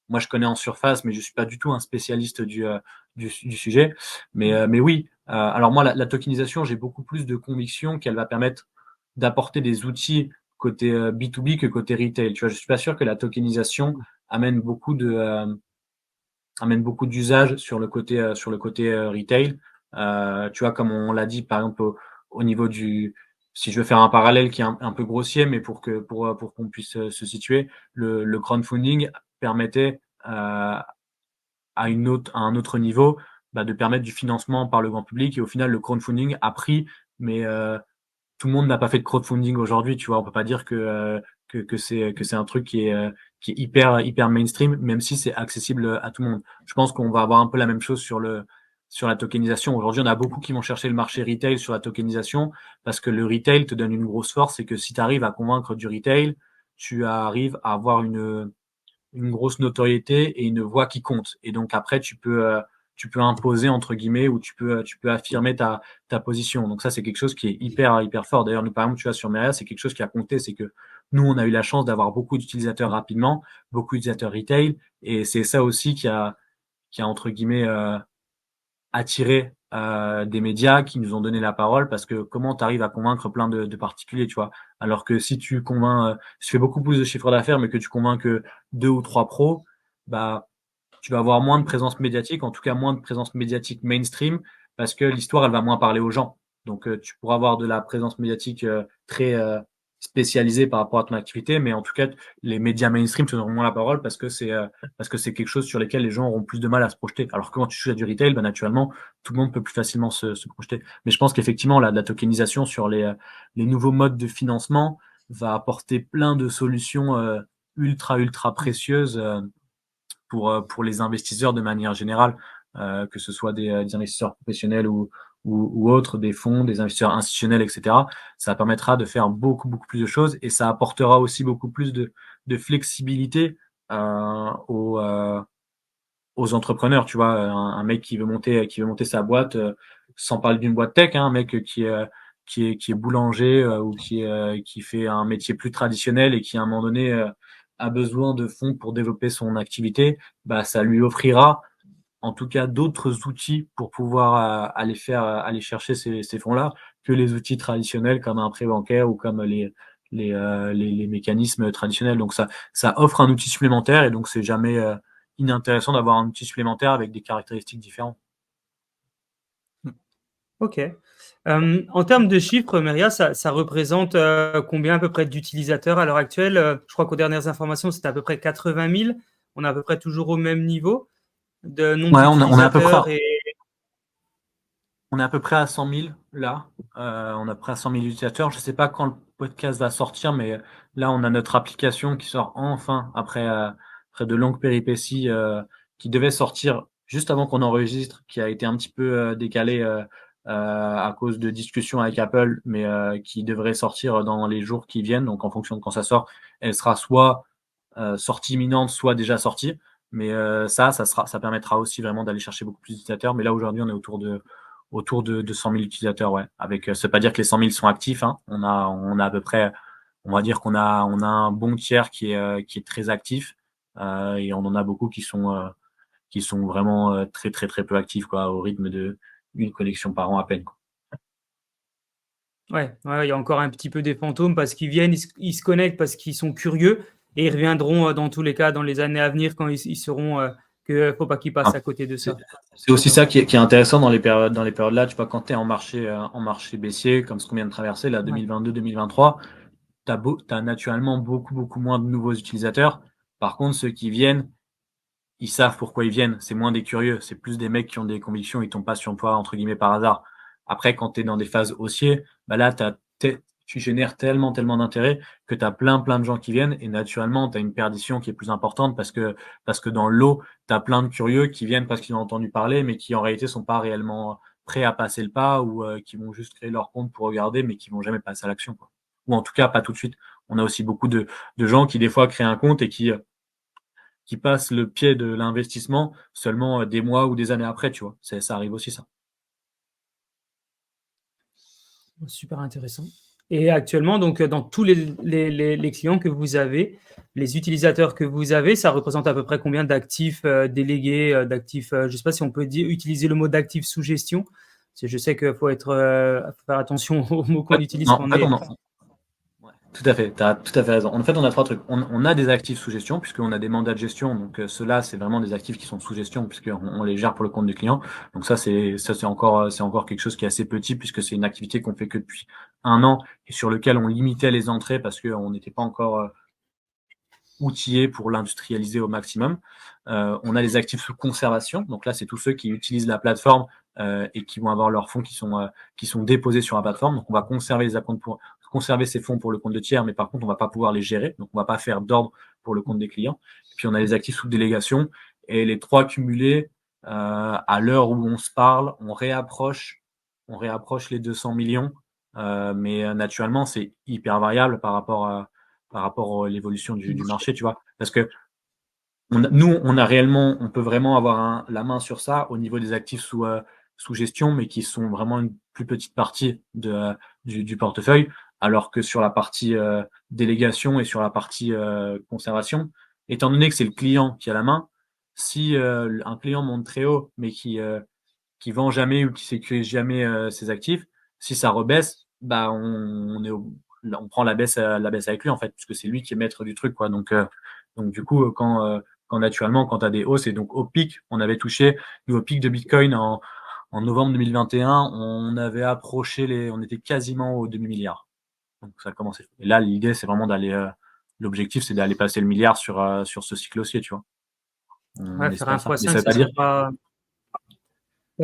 S2: moi je connais en surface, mais je suis pas du tout un spécialiste du sujet. Mais oui, alors moi la tokenisation, j'ai beaucoup plus de conviction qu'elle va permettre d'apporter des outils côté B2B que côté retail. Tu vois, je suis pas sûr que la tokenisation amène beaucoup d'usages sur le côté retail. Tu vois, comme on l'a dit, par exemple, au niveau si je veux faire un parallèle qui est un peu grossier, mais pour qu'on puisse se situer, le crowdfunding permettait à un autre niveau de permettre du financement par le grand public. Et au final, le crowdfunding a pris, mais tout le monde n'a pas fait de crowdfunding aujourd'hui, tu vois. On peut pas dire que c'est un truc qui est hyper mainstream, même si c'est accessible à tout le monde. Je pense qu'on va avoir un peu la même chose sur la tokenisation. Aujourd'hui, on a beaucoup qui vont chercher le marché retail sur la tokenisation, parce que le retail te donne une grosse force, c'est que si tu arrives à convaincre du retail, tu arrives à avoir une grosse notoriété et une voix qui compte. Et donc après, tu peux imposer entre guillemets, ou tu peux affirmer ta position. Donc ça, c'est quelque chose qui est hyper fort. D'ailleurs, nous, par exemple, tu vois, sur Meria, c'est quelque chose qui a compté, c'est que nous, on a eu la chance d'avoir beaucoup d'utilisateurs rapidement, beaucoup d'utilisateurs retail, et c'est ça aussi qui a entre guillemets attiré des médias qui nous ont donné la parole, parce que comment tu arrives à convaincre plein de particuliers, tu vois, alors que si tu fais beaucoup plus de chiffre d'affaires, mais que tu convaincs que 2 ou 3 pros, tu vas avoir moins de présence médiatique, en tout cas moins de présence médiatique mainstream, parce que l'histoire, elle va moins parler aux gens. Donc, tu pourras avoir de la présence médiatique très spécialisée par rapport à ton activité, mais en tout cas, les médias mainstream te donneront moins la parole, parce que c'est quelque chose sur lequel les gens auront plus de mal à se projeter. Alors que quand tu touches à du retail, naturellement, tout le monde peut plus facilement se projeter. Mais je pense qu'effectivement, la tokenisation sur les nouveaux modes de financement va apporter plein de solutions ultra précieuses pour les investisseurs de manière générale, que ce soit des investisseurs professionnels ou autres, des fonds, des investisseurs institutionnels, etc. Ça permettra de faire beaucoup plus de choses, et ça apportera aussi beaucoup plus de flexibilité aux entrepreneurs. Tu vois, un mec qui veut monter sa boîte, sans parler d'une boîte tech, hein, un mec qui est boulanger, ou qui fait un métier plus traditionnel, et qui à un moment donné a besoin de fonds pour développer son activité, ça lui offrira en tout cas d'autres outils pour pouvoir aller chercher ces fonds-là, que les outils traditionnels comme un prêt bancaire ou comme les mécanismes traditionnels. Donc ça offre un outil supplémentaire et donc c'est jamais inintéressant d'avoir un outil supplémentaire avec des caractéristiques différentes.
S3: Ok. En termes de chiffres, Meria, ça représente combien à peu près d'utilisateurs à l'heure actuelle? Je crois qu'aux dernières informations, c'était à peu près 80 000. On est à peu près toujours au même niveau de nombre
S2: Ouais, on est à peu près
S3: d'utilisateurs.
S2: on est à peu près à 100 000 là. On est à peu près à 100 000 utilisateurs. Je ne sais pas quand le podcast va sortir, mais là, on a notre application qui sort enfin après de longues péripéties qui devait sortir juste avant qu'on enregistre, qui a été un petit peu décalée à cause de discussions avec Apple, mais qui devrait sortir dans les jours qui viennent. Donc, en fonction de quand ça sort, elle sera soit sortie imminente, soit déjà sortie. Mais ça permettra aussi vraiment d'aller chercher beaucoup plus d'utilisateurs. Mais là, aujourd'hui, on est autour de 100 000 utilisateurs, ouais. Avec, ça veut pas dire que les 100 000 sont actifs, hein. On a à peu près, on va dire qu'on a un bon tiers qui est très actif, et on en a beaucoup qui sont vraiment très, très, très peu actifs, quoi, au rythme de une connexion par an à peine, quoi.
S3: Ouais, il y a encore un petit peu des fantômes parce qu'ils viennent, ils se connectent parce qu'ils sont curieux et ils reviendront dans tous les cas dans les années à venir quand ils sauront qu'il ne faut pas qu'ils passent à côté de ça.
S2: C'est aussi ça qui est intéressant dans les périodes là, tu vois, quand tu es en marché baissier, comme ce qu'on vient de traverser, là, 2022-2023, tu as naturellement beaucoup, beaucoup moins de nouveaux utilisateurs. Par contre, ceux qui viennent, ils savent pourquoi ils viennent. C'est moins des curieux. C'est plus des mecs qui ont des convictions. Ils tombent pas sur toi, entre guillemets, par hasard. Après, quand tu es dans des phases haussiers, bah là, tu génères tellement d'intérêt que tu as plein de gens qui viennent et naturellement, tu as une perdition qui est plus importante parce que dans le lot, tu as plein de curieux qui viennent parce qu'ils ont entendu parler, mais qui en réalité sont pas réellement prêts à passer le pas ou qui vont juste créer leur compte pour regarder, mais qui vont jamais passer à l'action, quoi. Ou en tout cas, pas tout de suite. On a aussi beaucoup de gens qui, des fois, créent un compte et qui passent le pied de l'investissement seulement des mois ou des années après, tu vois. Ça arrive aussi, ça.
S3: Super intéressant. Et actuellement, donc, dans tous les clients que vous avez, les utilisateurs que vous avez, ça représente à peu près combien d'actifs délégués, d'actifs, je ne sais pas si on peut utiliser le mot d'actifs sous gestion. Parce que je sais qu'il faut faire attention aux mots qu'on utilise
S2: Non,
S3: quand
S2: en
S3: on
S2: fait,
S3: est.
S2: Ouais, tout à fait, tu as tout à fait raison. En fait, on a trois trucs. On a des actifs sous gestion, puisqu'on a des mandats de gestion. Donc, ceux-là, c'est vraiment des actifs qui sont sous gestion, puisqu'on les gère pour le compte du client. Donc, c'est encore quelque chose qui est assez petit, puisque c'est une activité qu'on fait que depuis 1 an et sur lequel on limitait les entrées parce qu'on n'était pas encore outillé pour l'industrialiser au maximum. On a les actifs sous conservation. Donc là, c'est tous ceux qui utilisent la plateforme et qui vont avoir leurs fonds qui sont déposés sur la plateforme. Donc, on va conserver les acomptes pour conserver ces fonds pour le compte de tiers, mais par contre, on ne va pas pouvoir les gérer. Donc, on ne va pas faire d'ordre pour le compte des clients. Et puis, on a les actifs sous délégation. Et les trois cumulés, à l'heure où on se parle, on réapproche les 200 millions. Mais naturellement, c'est hyper variable par rapport à l'évolution du marché, tu vois. Parce que on peut vraiment avoir la main sur ça au niveau des actifs sous gestion, mais qui sont vraiment une plus petite partie du portefeuille, alors que sur la partie délégation et sur la partie conservation, étant donné que c'est le client qui a la main, si un client monte très haut, mais qui vend jamais ou qui sécurise jamais ses actifs, si ça rebaisse, bah on prend la baisse avec lui en fait, puisque c'est lui qui est maître du truc, quoi. Donc du coup, quand naturellement, quand tu as des hausses, et donc au pic, on avait touché, nous au pic de Bitcoin en novembre 2021, on avait approché on était quasiment au demi-milliard. Donc ça a commencé. Et là, l'idée, c'est vraiment l'objectif, c'est d'aller passer le milliard sur ce cycle haussier, tu vois. On
S3: Faire un
S2: espère ça. Mais
S3: x5,
S2: ça veut
S3: ça
S2: pas dire.
S3: serait pas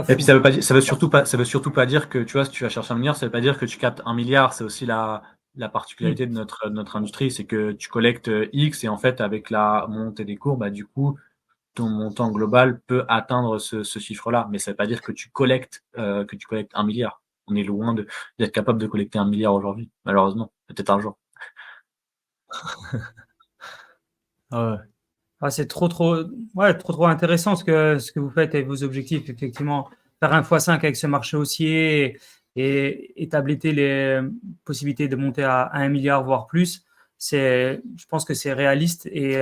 S2: Et puis ça veut surtout pas dire que, tu vois, si tu vas chercher 1 milliard, ça veut pas dire que tu captes 1 milliard. C'est aussi la particularité de notre industrie, c'est que tu collectes X et en fait, avec la montée des cours, bah, du coup, ton montant global peut atteindre ce chiffre-là. Mais ça veut pas dire que tu collectes 1 milliard. On est loin d'être capable de collecter 1 milliard aujourd'hui, malheureusement. Peut-être un jour.
S3: C'est trop intéressant ce que vous faites et vos objectifs. Effectivement, faire un x5 avec ce marché haussier et établir les possibilités de monter à 1 milliard, voire plus, je pense que c'est réaliste et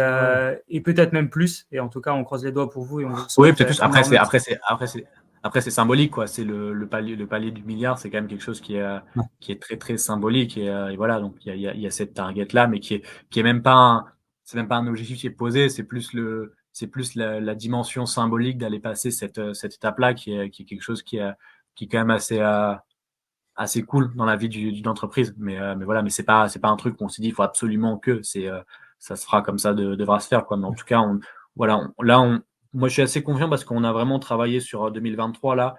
S3: peut-être même plus. Et en tout cas, on croise les doigts pour vous et on vous
S2: Oui,
S3: souhaite
S2: peut-être plus. Après,
S3: énormément.
S2: Après, c'est symbolique, quoi. C'est le palier du milliard, c'est quand même quelque chose qui est très, très symbolique. Et voilà, donc il y a cette target-là, mais qui est même pas c'est même pas un objectif qui est posé, c'est plus la dimension symbolique d'aller passer cette étape-là qui est quelque chose qui est quand même assez cool dans la vie d'une entreprise. Mais voilà, mais c'est pas un truc qu'on s'est dit, il faut absolument que ça se fera comme ça, devra se faire, quoi. Mais en tout cas, moi, je suis assez confiant parce qu'on a vraiment travaillé sur 2023 là,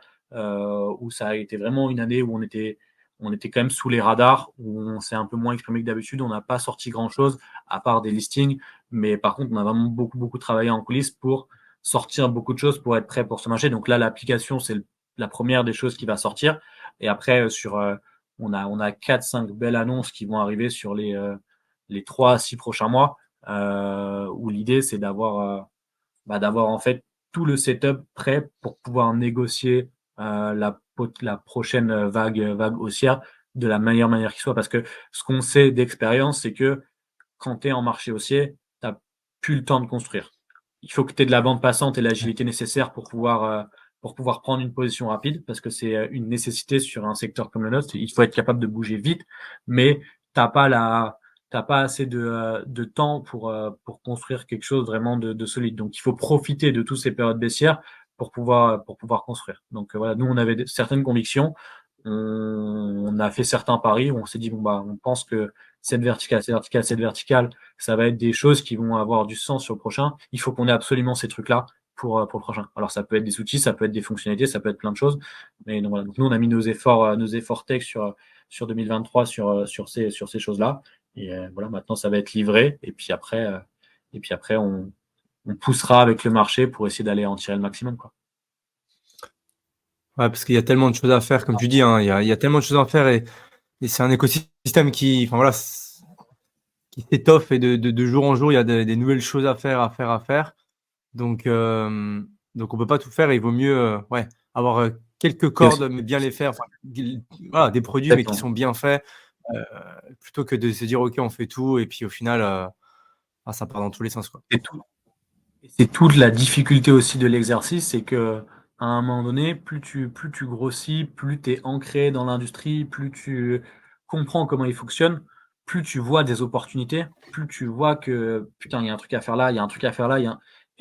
S2: où ça a été vraiment une année où on était quand même sous les radars, où on s'est un peu moins exprimé que d'habitude. On n'a pas sorti grand chose à part des listings, mais par contre, on a vraiment beaucoup travaillé en coulisses pour sortir beaucoup de choses pour être prêt pour ce marché. Donc là, l'application, c'est la première des choses qui va sortir. Et après, on a 4-5 belles annonces qui vont arriver sur les 3 à 6 prochains mois, où l'idée, c'est d'avoir en fait tout le setup prêt pour pouvoir négocier la prochaine vague haussière de la meilleure manière qui soit. Parce que ce qu'on sait d'expérience, c'est que quand tu es en marché haussier, tu n'as plus le temps de construire. Il faut que tu aies de la bande passante et l'agilité nécessaire pour pouvoir prendre une position rapide, parce que c'est une nécessité sur un secteur comme le nôtre. Il faut être capable de bouger vite, mais t'as pas assez de temps pour construire quelque chose vraiment de solide. Donc, il faut profiter de toutes ces périodes baissières pour pouvoir construire. Donc, voilà, nous, on avait certaines convictions. On a fait certains paris. On s'est dit, bon, bah, on pense que cette verticale, ça va être des choses qui vont avoir du sens sur le prochain. Il faut qu'on ait absolument ces trucs-là pour le prochain. Alors, ça peut être des outils, ça peut être des fonctionnalités, ça peut être plein de choses. Mais donc, voilà. Donc, nous, on a mis nos efforts tech sur 2023 sur ces choses-là. Et voilà, maintenant, ça va être livré. Et puis après, on poussera avec le marché pour essayer d'aller en tirer le maximum, quoi.
S4: Ouais, parce qu'il y a tellement de choses à faire, comme tu dis, hein, il y a tellement de choses à faire et c'est un écosystème qui, enfin voilà, qui s'étoffe et de jour en jour, il y a des nouvelles choses à faire. Donc, on peut pas tout faire et il vaut mieux ouais, avoir quelques cordes, mais bien les faire. Enfin, voilà, des produits, mais qui sont bien faits, plutôt que de se dire, OK, on fait tout et puis au final, ça part dans tous les sens, quoi.
S2: C'est tout. C'est toute la difficulté aussi de l'exercice, c'est que à un moment donné, plus tu grossis, plus tu es ancré dans l'industrie, plus tu comprends comment il fonctionne, plus tu vois des opportunités, plus tu vois que putain, il y a un truc à faire là, il y a un truc à faire là, et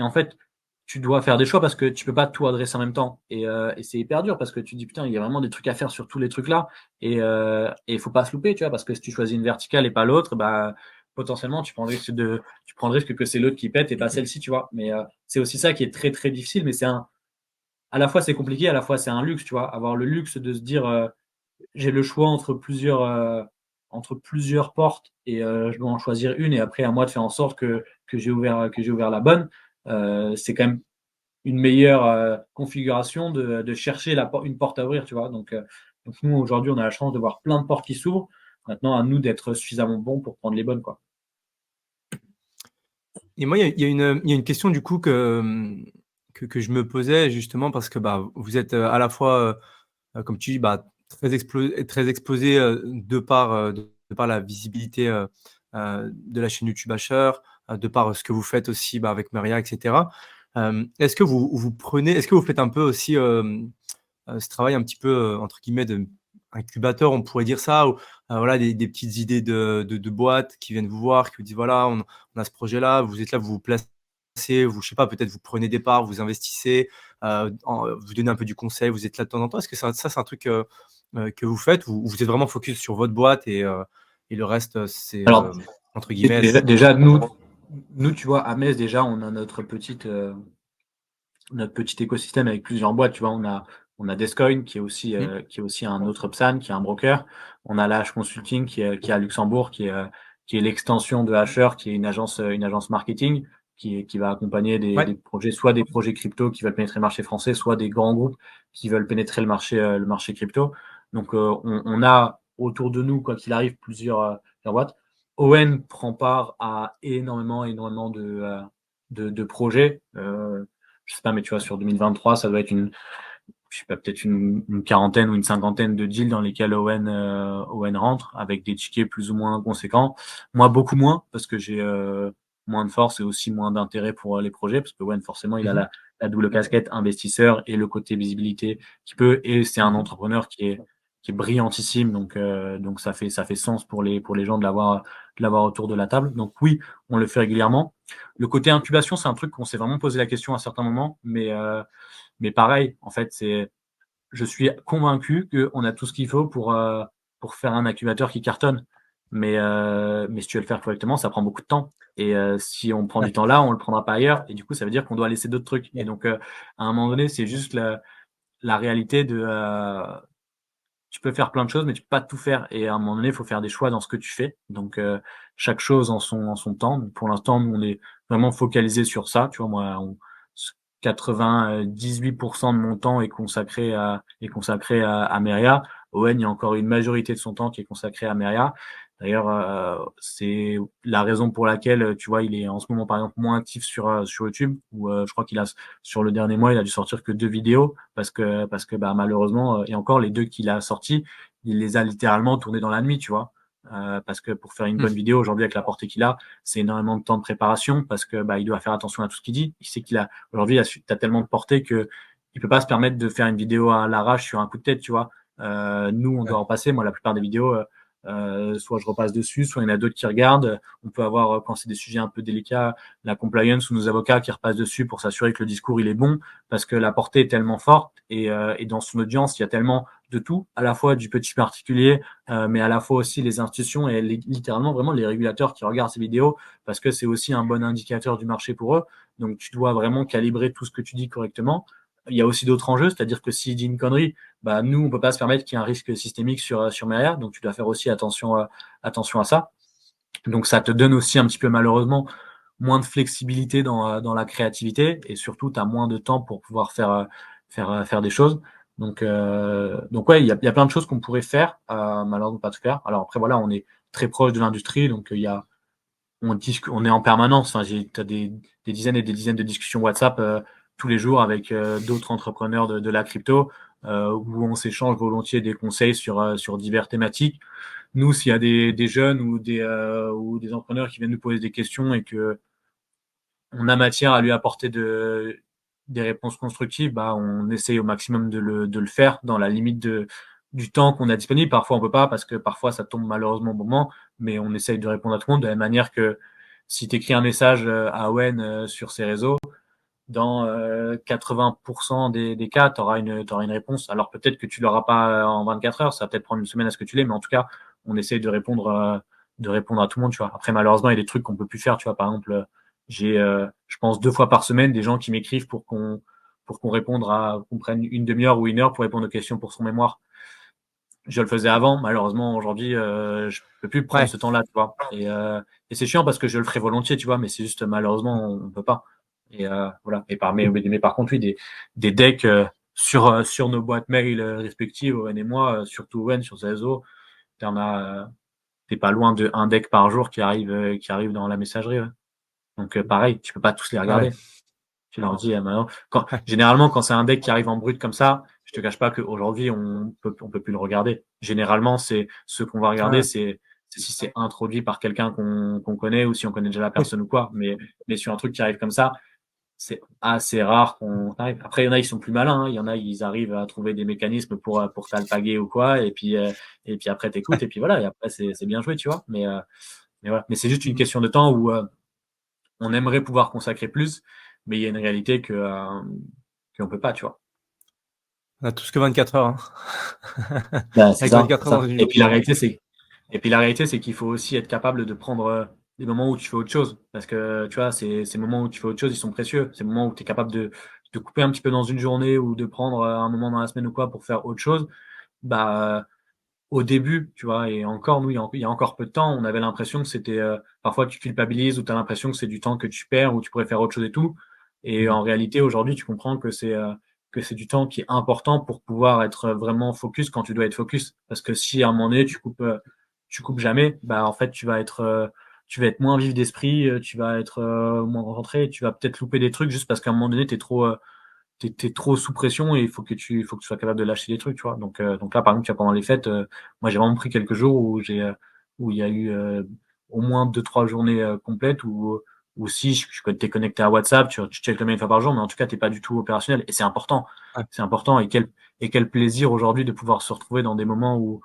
S2: en fait, tu dois faire des choix parce que tu peux pas tout adresser en même temps. Et c'est hyper dur parce que tu dis putain, il y a vraiment des trucs à faire sur tous les trucs là, et il faut pas se louper, tu vois, parce que si tu choisis une verticale et pas l'autre, bah potentiellement tu prends le risque que c'est l'autre qui pète et pas celle-ci, tu vois. Mais c'est aussi ça qui est très très difficile, mais à la fois c'est compliqué, à la fois c'est un luxe, tu vois. Avoir le luxe de se dire j'ai le choix entre plusieurs portes et je dois en choisir une, et après à moi de faire en sorte que j'ai ouvert la bonne. C'est quand même une meilleure configuration de chercher une porte à ouvrir, tu vois. Donc nous aujourd'hui on a la chance de voir plein de portes qui s'ouvrent. Maintenant à nous d'être suffisamment bons pour prendre les bonnes, quoi.
S4: Et moi, il y a une question du coup que je me posais justement parce que, bah, vous êtes, à la fois, comme tu dis, bah, très exposé, de par la visibilité, de la chaîne YouTube Asher, de par ce que vous faites aussi, bah, avec Maria et cetera. Est-ce que vous faites un peu aussi, ce travail un petit peu, entre guillemets de «incubateur», on pourrait dire ça, ou voilà des petites idées de boîtes qui viennent vous voir, qui vous disent: «Voilà, on a ce projet-là», vous êtes là, vous vous placez, vous je sais pas, peut-être vous prenez des parts, vous investissez, vous donnez un peu du conseil, vous êtes là de temps en temps. Est-ce que ça c'est un truc, que vous faites, ou vous êtes vraiment focus sur votre boîte et le reste, c'est,
S2: Alors,
S4: entre guillemets
S2: déjà nous, tu vois, à Metz, déjà, on a notre petit écosystème avec plusieurs boîtes, tu vois. On a Descoin qui est aussi un autre PSAN, qui est un broker. On a la H Consulting qui est à Luxembourg, qui est l'extension de Hasher, qui est une agence marketing qui va accompagner
S4: ouais.
S2: des projets, soit des projets crypto qui veulent pénétrer le marché français, soit des grands groupes qui veulent pénétrer le marché crypto. Donc, on a autour de nous, quoi qu'il arrive, plusieurs boîtes. Owen prend part à énormément de projets. Je sais pas, mais tu vois, sur 2023, ça doit être je sais pas, peut-être une quarantaine ou une cinquantaine de deals dans lesquels Owen rentre, avec des tickets plus ou moins conséquents. Moi, beaucoup moins, parce que j'ai moins de force et aussi moins d'intérêt pour les projets, parce que Owen, forcément, il a la double casquette investisseur et le côté visibilité qui peut. Et c'est un entrepreneur qui est brillantissime, donc ça fait sens pour les gens de l'avoir autour de la table. Donc oui, on le fait régulièrement. Le côté incubation, c'est un truc qu'on s'est vraiment posé la question à certains moments, mais pareil, en fait, je suis convaincu qu'on a tout ce qu'il faut pour faire un incubateur qui cartonne. Mais si tu veux le faire correctement, ça prend beaucoup de temps. Et si on prend du temps là, on le prendra pas ailleurs. Et du coup, ça veut dire qu'on doit laisser d'autres trucs. Et donc, à un moment donné, c'est juste la réalité de tu peux faire plein de choses, mais tu peux pas tout faire. Et à un moment donné, il faut faire des choix dans ce que tu fais. Donc, chaque chose en son temps. Donc, pour l'instant, nous, on est vraiment focalisé sur ça. Tu vois, moi, 98% de mon temps est consacré à Meria. Owen, il y a encore une majorité de son temps qui est consacré à Meria. D'ailleurs, c'est la raison pour laquelle, tu vois, il est en ce moment, par exemple, moins actif sur YouTube, où je crois qu'il a, sur le dernier mois, il a dû sortir que 2 vidéos, parce que bah, malheureusement, et encore les 2 qu'il a sortis, il les a littéralement tournés dans la nuit, tu vois. Parce que pour faire une bonne vidéo aujourd'hui avec la portée qu'il a, c'est énormément de temps de préparation, parce que bah, il doit faire attention à tout ce qu'il dit. Il sait qu'il a aujourd'hui, t'as tellement de portée que il peut pas se permettre de faire une vidéo à l'arrache sur un coup de tête, tu vois. Nous, on doit en passer. Moi, la plupart des vidéos, soit je repasse dessus, soit il y en a d'autres qui regardent. On peut avoir, quand c'est des sujets un peu délicats, la compliance ou nos avocats qui repassent dessus pour s'assurer que le discours il est bon, parce que la portée est tellement forte et dans son audience, il y a tellement de tout, à la fois du petit particulier, mais à la fois aussi les institutions et littéralement vraiment les régulateurs qui regardent ces vidéos, parce que c'est aussi un bon indicateur du marché pour eux. Donc tu dois vraiment calibrer tout ce que tu dis correctement. Il y a aussi d'autres enjeux, c'est-à-dire que s'il dit une connerie, bah nous on peut pas se permettre qu'il y ait un risque systémique sur Meria, donc tu dois faire aussi attention à ça. Donc ça te donne aussi un petit peu malheureusement moins de flexibilité dans la créativité, et surtout tu as moins de temps pour pouvoir faire des choses. Donc ouais, il y a plein de choses qu'on pourrait faire, malheureusement pas tout faire. Alors après voilà, on est très proche de l'industrie, donc on est en permanence. Enfin, t'as des dizaines et des dizaines de discussions WhatsApp tous les jours avec d'autres entrepreneurs de la crypto, où on s'échange volontiers des conseils sur diverses thématiques. Nous, s'il y a des jeunes ou des entrepreneurs qui viennent nous poser des questions et que on a matière à lui apporter des réponses constructives, bah, on essaye au maximum de le faire dans la limite du temps qu'on a disponible. Parfois, on peut pas, parce que parfois, ça tombe malheureusement au moment, mais on essaye de répondre à tout le monde de la même manière que si tu écris un message à Owen sur ses réseaux, dans 80% des cas, tu auras une réponse. Alors peut-être que tu l'auras pas en 24 heures, ça va peut-être prendre une semaine à ce que tu l'aies, mais en tout cas, on essaye de répondre à tout le monde, tu vois. Après, malheureusement, il y a des trucs qu'on peut plus faire, tu vois. Par exemple, j'ai, je pense 2 fois par semaine des gens qui m'écrivent pour qu'on réponde qu'on prenne une demi-heure ou une heure pour répondre aux questions pour son mémoire. Je le faisais avant, malheureusement aujourd'hui, je peux plus prendre ce temps-là, tu vois. Et c'est chiant parce que je le ferais volontiers, tu vois, mais c'est juste malheureusement on peut pas. Et voilà. Mais par contre, oui, des decks sur nos boîtes mail respectives, Owen et moi, surtout Owen sur ses réseaux, t'es pas loin de un deck par jour qui arrive dans la messagerie. Ouais. Donc pareil, tu peux pas tous les regarder.
S4: Ouais.
S2: Tu leur dis maintenant. Généralement, quand c'est un deck qui arrive en brut comme ça, je te cache pas qu'aujourd'hui on peut plus le regarder. Généralement, c'est ce qu'on va regarder,
S4: Ouais.
S2: c'est si c'est introduit par quelqu'un qu'on connaît ou si on connaît déjà la personne ou quoi. Mais sur un truc qui arrive comme ça, c'est assez rare qu'on arrive. Après, il y en a, ils sont plus malins. Hein. Il y en a, ils arrivent à trouver des mécanismes pour t'alpaguer ou quoi. Et puis après, t'écoutes. Et puis voilà. Et après, c'est bien joué, tu vois. Mais voilà. Mais c'est juste une question de temps où on aimerait pouvoir consacrer plus, mais il y a une réalité qu'on peut pas, tu vois.
S4: On a tous que 24 heures.
S2: Ben, c'est
S4: Avec
S2: ça,
S4: 24 heures dans une
S2: Et puis la
S4: journée.
S2: réalité, c'est qu'il faut aussi être capable de prendre des moments où tu fais autre chose. Parce que, tu vois, ces moments où tu fais autre chose, ils sont précieux. Ces moments où tu es capable de couper un petit peu dans une journée ou de prendre un moment dans la semaine ou quoi pour faire autre chose. Bah, au début, tu vois, et encore, nous, il y a encore peu de temps, on avait l'impression que c'était, parfois tu culpabilises ou tu as l'impression que c'est du temps que tu perds ou tu pourrais faire autre chose et tout. Et en réalité, aujourd'hui, tu comprends que c'est du temps qui est important pour pouvoir être vraiment focus quand tu dois être focus. Parce que si à un moment donné, tu coupes jamais, bah, en fait, tu vas être moins vif d'esprit, tu vas être moins rentré, tu vas peut-être louper des trucs juste parce qu'à un moment donné, t'es trop sous pression et il faut que tu sois capable de lâcher des trucs, tu vois. Donc là, par exemple, tu vois, pendant les fêtes, moi, j'ai vraiment pris quelques jours où il y a eu au moins 2-3 journées complètes où ou si tu es connecté à WhatsApp, tu checkes le mail une fois par jour, mais en tout cas, tu n'es pas du tout opérationnel. Et c'est important.
S4: Ouais.
S2: C'est important. Et quel plaisir aujourd'hui de pouvoir se retrouver dans des moments où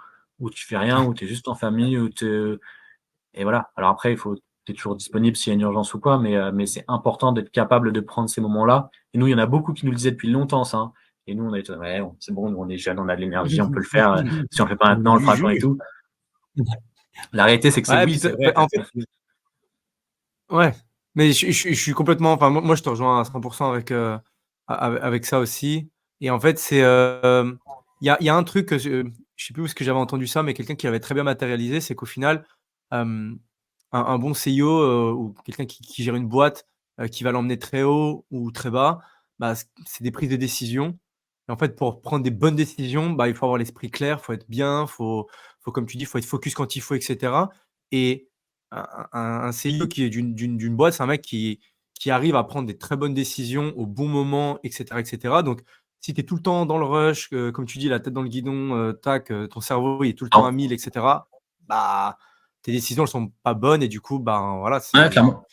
S2: tu fais rien, où tu es juste en famille, et voilà. Alors après, tu es toujours disponible s'il y a une urgence ou quoi, mais c'est important d'être capable de prendre ces moments-là. Et nous, il y en a beaucoup qui nous le disaient depuis longtemps, ça, hein. Et nous, on a été, ouais, c'est bon, nous, on est jeunes, on a de l'énergie, on peut le faire. Si on le fait pas maintenant, on le fera quand et tout. La réalité, c'est que
S4: Ouais,
S2: oui,
S4: puis
S2: c'est vrai.
S4: en fait, ouais, mais je suis complètement, enfin, moi, je te rejoins à 100% avec ça aussi. Et en fait, il y a un truc que je sais plus où est-ce que j'avais entendu ça, mais quelqu'un qui avait très bien matérialisé, c'est qu'au final, un bon CEO, ou quelqu'un qui gère une boîte, qui va l'emmener très haut ou très bas, bah, c'est des prises de décision. Et en fait, pour prendre des bonnes décisions, bah, il faut avoir l'esprit clair, faut être bien, faut comme tu dis, faut être focus quand il faut, et cetera. Et un CEO qui est d'une boîte, c'est un mec qui arrive à prendre des très bonnes décisions au bon moment, et cetera, et cetera. Donc si tu es tout le temps dans le rush, comme tu dis, la tête dans le guidon, tac, ton cerveau, il est tout le temps à 1000, et cetera, bah, tes décisions, elles sont pas bonnes et du coup, ben, voilà,
S2: Ouais, clairement.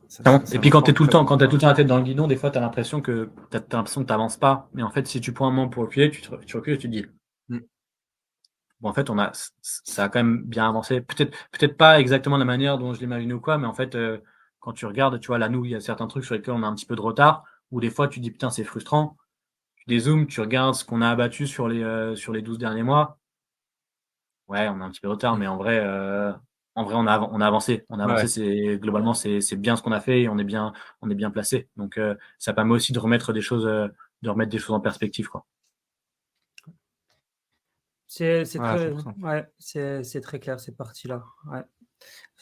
S4: ça
S2: Et puis quand tu as tout le temps la tête dans le guidon, des fois, tu as l'impression que tu n'avances pas. Mais en fait, si tu prends un moment pour reculer, tu recules et tu te dis,
S4: Mmh.
S2: bon, en fait, ça a quand même bien avancé. Peut-être pas exactement de la manière dont je l'imaginais ou quoi, mais en fait, quand tu regardes, tu vois, là, nous, il y a certains trucs sur lesquels on a un petit peu de retard, ou des fois, tu te dis, putain, c'est frustrant. Tu dézoomes, tu regardes ce qu'on a abattu sur les 12 derniers mois. Ouais, on a un petit peu de retard,
S4: Mmh.
S2: mais en vrai, on a avancé. On a
S4: Ouais,
S2: avancé, globalement, c'est bien ce qu'on a fait et on est bien placé. Donc, ça permet aussi de remettre des choses en perspective, quoi.
S3: C'est
S4: ouais, à
S3: très,
S4: 100%.
S3: ouais, c'est très clair cette partie-là. Ouais.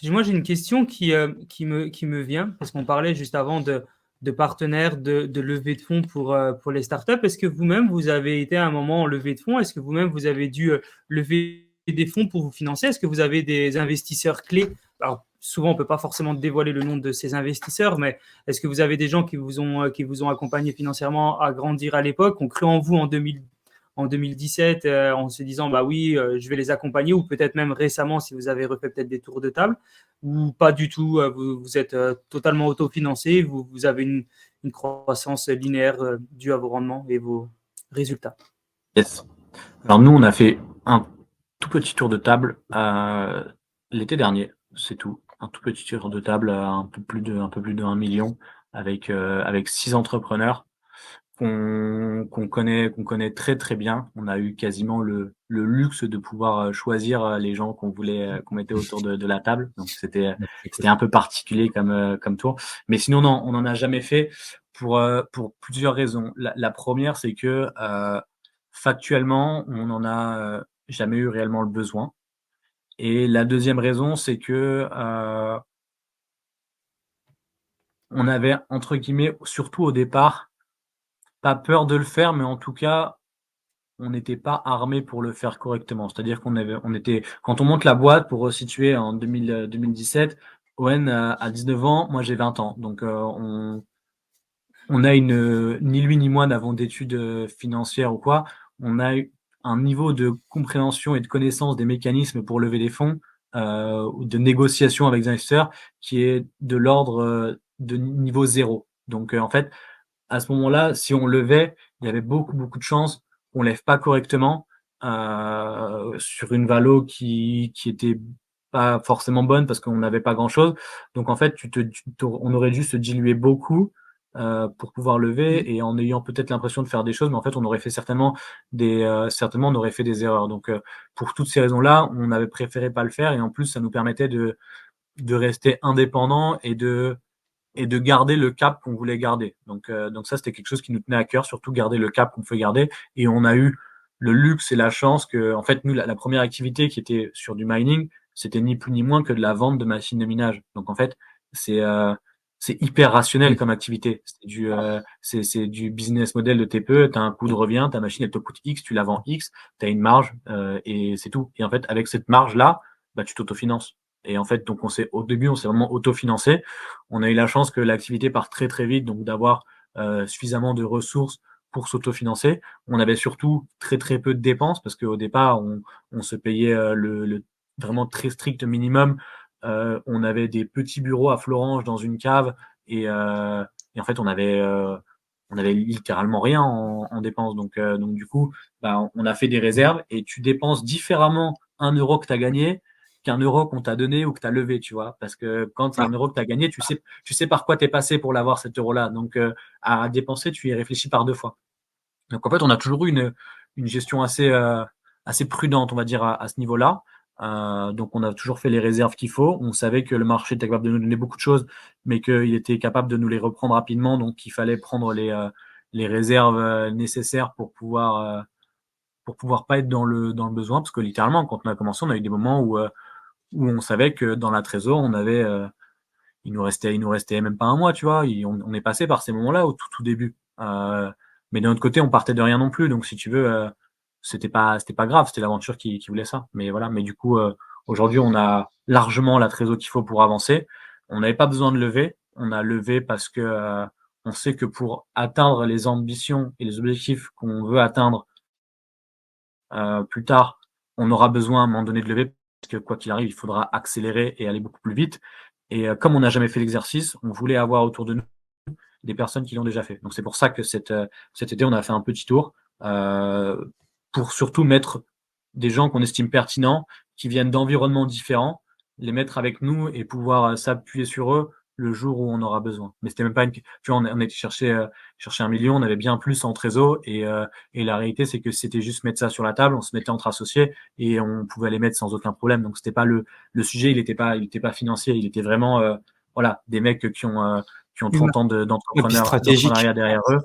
S3: Moi, j'ai une question qui me vient, parce qu'on parlait juste avant de partenaires, de levée de fonds pour les startups. Est-ce que vous-même, vous avez été à un moment en levée de fonds? Est-ce que vous-même, vous avez dû lever des fonds pour vous financer? Est-ce que vous avez des investisseurs clés? Alors, souvent, on ne peut pas forcément dévoiler le nom de ces investisseurs, mais est-ce que vous avez des gens qui vous ont accompagné financièrement à grandir à l'époque, ont cru en vous en 2017, en se disant bah oui, je vais les accompagner, ou peut-être même récemment si vous avez refait peut-être des tours de table, ou pas du tout, vous êtes totalement autofinancé, vous avez une croissance linéaire due à vos rendements et vos résultats.
S2: Yes. Alors nous, on a fait un tout petit tour de table l'été dernier, c'est tout. Un tout petit tour de table à un peu plus de 1 million avec 6 entrepreneurs qu'on connaît très, très bien. On a eu quasiment le luxe de pouvoir, choisir, les gens qu'on mettait autour de la table. Donc
S4: Ouais, c'est cool.
S2: c'était un peu particulier comme tour. Mais sinon, non, on n'en a jamais fait pour plusieurs raisons. La 1re, c'est que, factuellement, on n'en a, jamais eu réellement le besoin. Et la 2e raison, c'est que, on avait, entre guillemets, surtout au départ, pas peur de le faire, mais en tout cas, on n'était pas armé pour le faire correctement. C'est-à-dire on était quand on monte la boîte, pour resituer, en 2017, Owen a 19 ans, moi j'ai 20 ans. Donc, on a ni lui ni moi n'avons d'études, financières ou quoi. On a eu un niveau de compréhension et de connaissance des mécanismes pour lever des fonds, ou de négociation avec des investisseurs qui est de l'ordre, de niveau 0. Donc, en fait, à ce moment-là, si on levait, il y avait beaucoup, beaucoup de chances qu'on lève pas correctement, sur une valo qui était pas forcément bonne parce qu'on n'avait pas grand-chose. Donc en fait, on aurait dû se diluer beaucoup, pour pouvoir
S4: Mmh.
S2: lever, et en ayant peut-être l'impression de faire des choses, mais en fait, on aurait fait certainement on aurait fait des erreurs. Donc, pour toutes ces raisons-là, on avait préféré pas le faire, et en plus, ça nous permettait de rester indépendants et de garder le cap qu'on voulait garder. Donc ça, c'était quelque chose qui nous tenait à cœur, surtout garder le cap qu'on pouvait garder. Et on a eu le luxe et la chance que, en fait, nous, la première activité qui était sur du mining, c'était ni plus ni moins que de la vente de machines de minage. Donc en fait, c'est euh, c'est hyper rationnel
S4: Mmh.
S2: comme activité. C'est du business model de TPE. Tu as un coût de revient, ta machine, elle te coûte X, tu la vends X, tu as une marge, et c'est tout. Et en fait, avec cette marge-là, bah, tu t'autofinances. Et en fait, donc au début, on s'est vraiment autofinancé. On a eu la chance que l'activité parte très, très vite, donc d'avoir, suffisamment de ressources pour s'autofinancer. On avait surtout très, très peu de dépenses parce qu'au départ, on se payait, le vraiment très strict minimum on avait des petits bureaux à Florange dans une cave et en fait, on avait littéralement rien en dépenses. Donc du coup, on a fait des réserves et tu dépenses différemment 1 euro que tu as gagné qu'un euro qu'on t'a donné ou que tu as levé, tu vois. Parce que quand c'est 1 euro que tu as gagné, tu sais par quoi tu es passé pour l'avoir cet euro-là. Donc à dépenser, tu y réfléchis par 2 fois. Donc en fait, on a toujours eu une gestion assez prudente, on va dire, à ce niveau-là. Donc on a toujours fait les réserves qu'il faut. On savait que le marché était capable de nous donner beaucoup de choses, mais qu'il était capable de nous les reprendre rapidement. Donc il fallait prendre les réserves nécessaires pour pouvoir pas être dans le besoin. Parce que littéralement, quand on a commencé, on a eu des moments où on savait que dans la trésor, on avait il nous restait même pas un mois, tu vois. On est passé par ces moments-là au tout début. Mais d'un autre côté, on partait de rien non plus. Donc, si tu veux, c'était pas grave. C'était l'aventure qui voulait ça. Mais voilà. Mais du coup, aujourd'hui, on a largement la trésor qu'il faut pour avancer. On n'avait pas besoin de lever. On a levé parce que on sait que pour atteindre les ambitions et les objectifs qu'on veut atteindre plus tard, on aura besoin à un moment donné de lever parce que quoi qu'il arrive, il faudra accélérer et aller beaucoup plus vite. Et comme on n'a jamais fait l'exercice, on voulait avoir autour de nous des personnes qui l'ont déjà fait. Donc c'est pour ça que cet été, on a fait un petit tour pour surtout mettre des gens qu'on estime pertinents, qui viennent d'environnements différents, les mettre avec nous et pouvoir s'appuyer sur eux le jour où on aura besoin. Mais c'était même pas tu vois, on a été chercher 1 million, on avait bien plus en trésor et la réalité c'est que c'était juste mettre ça sur la table, on se mettait entre associés et on pouvait les mettre sans aucun problème. Donc c'était pas le sujet, il était pas financier, il était vraiment voilà, des mecs qui ont 30 ans d'entrepreneuriat derrière eux.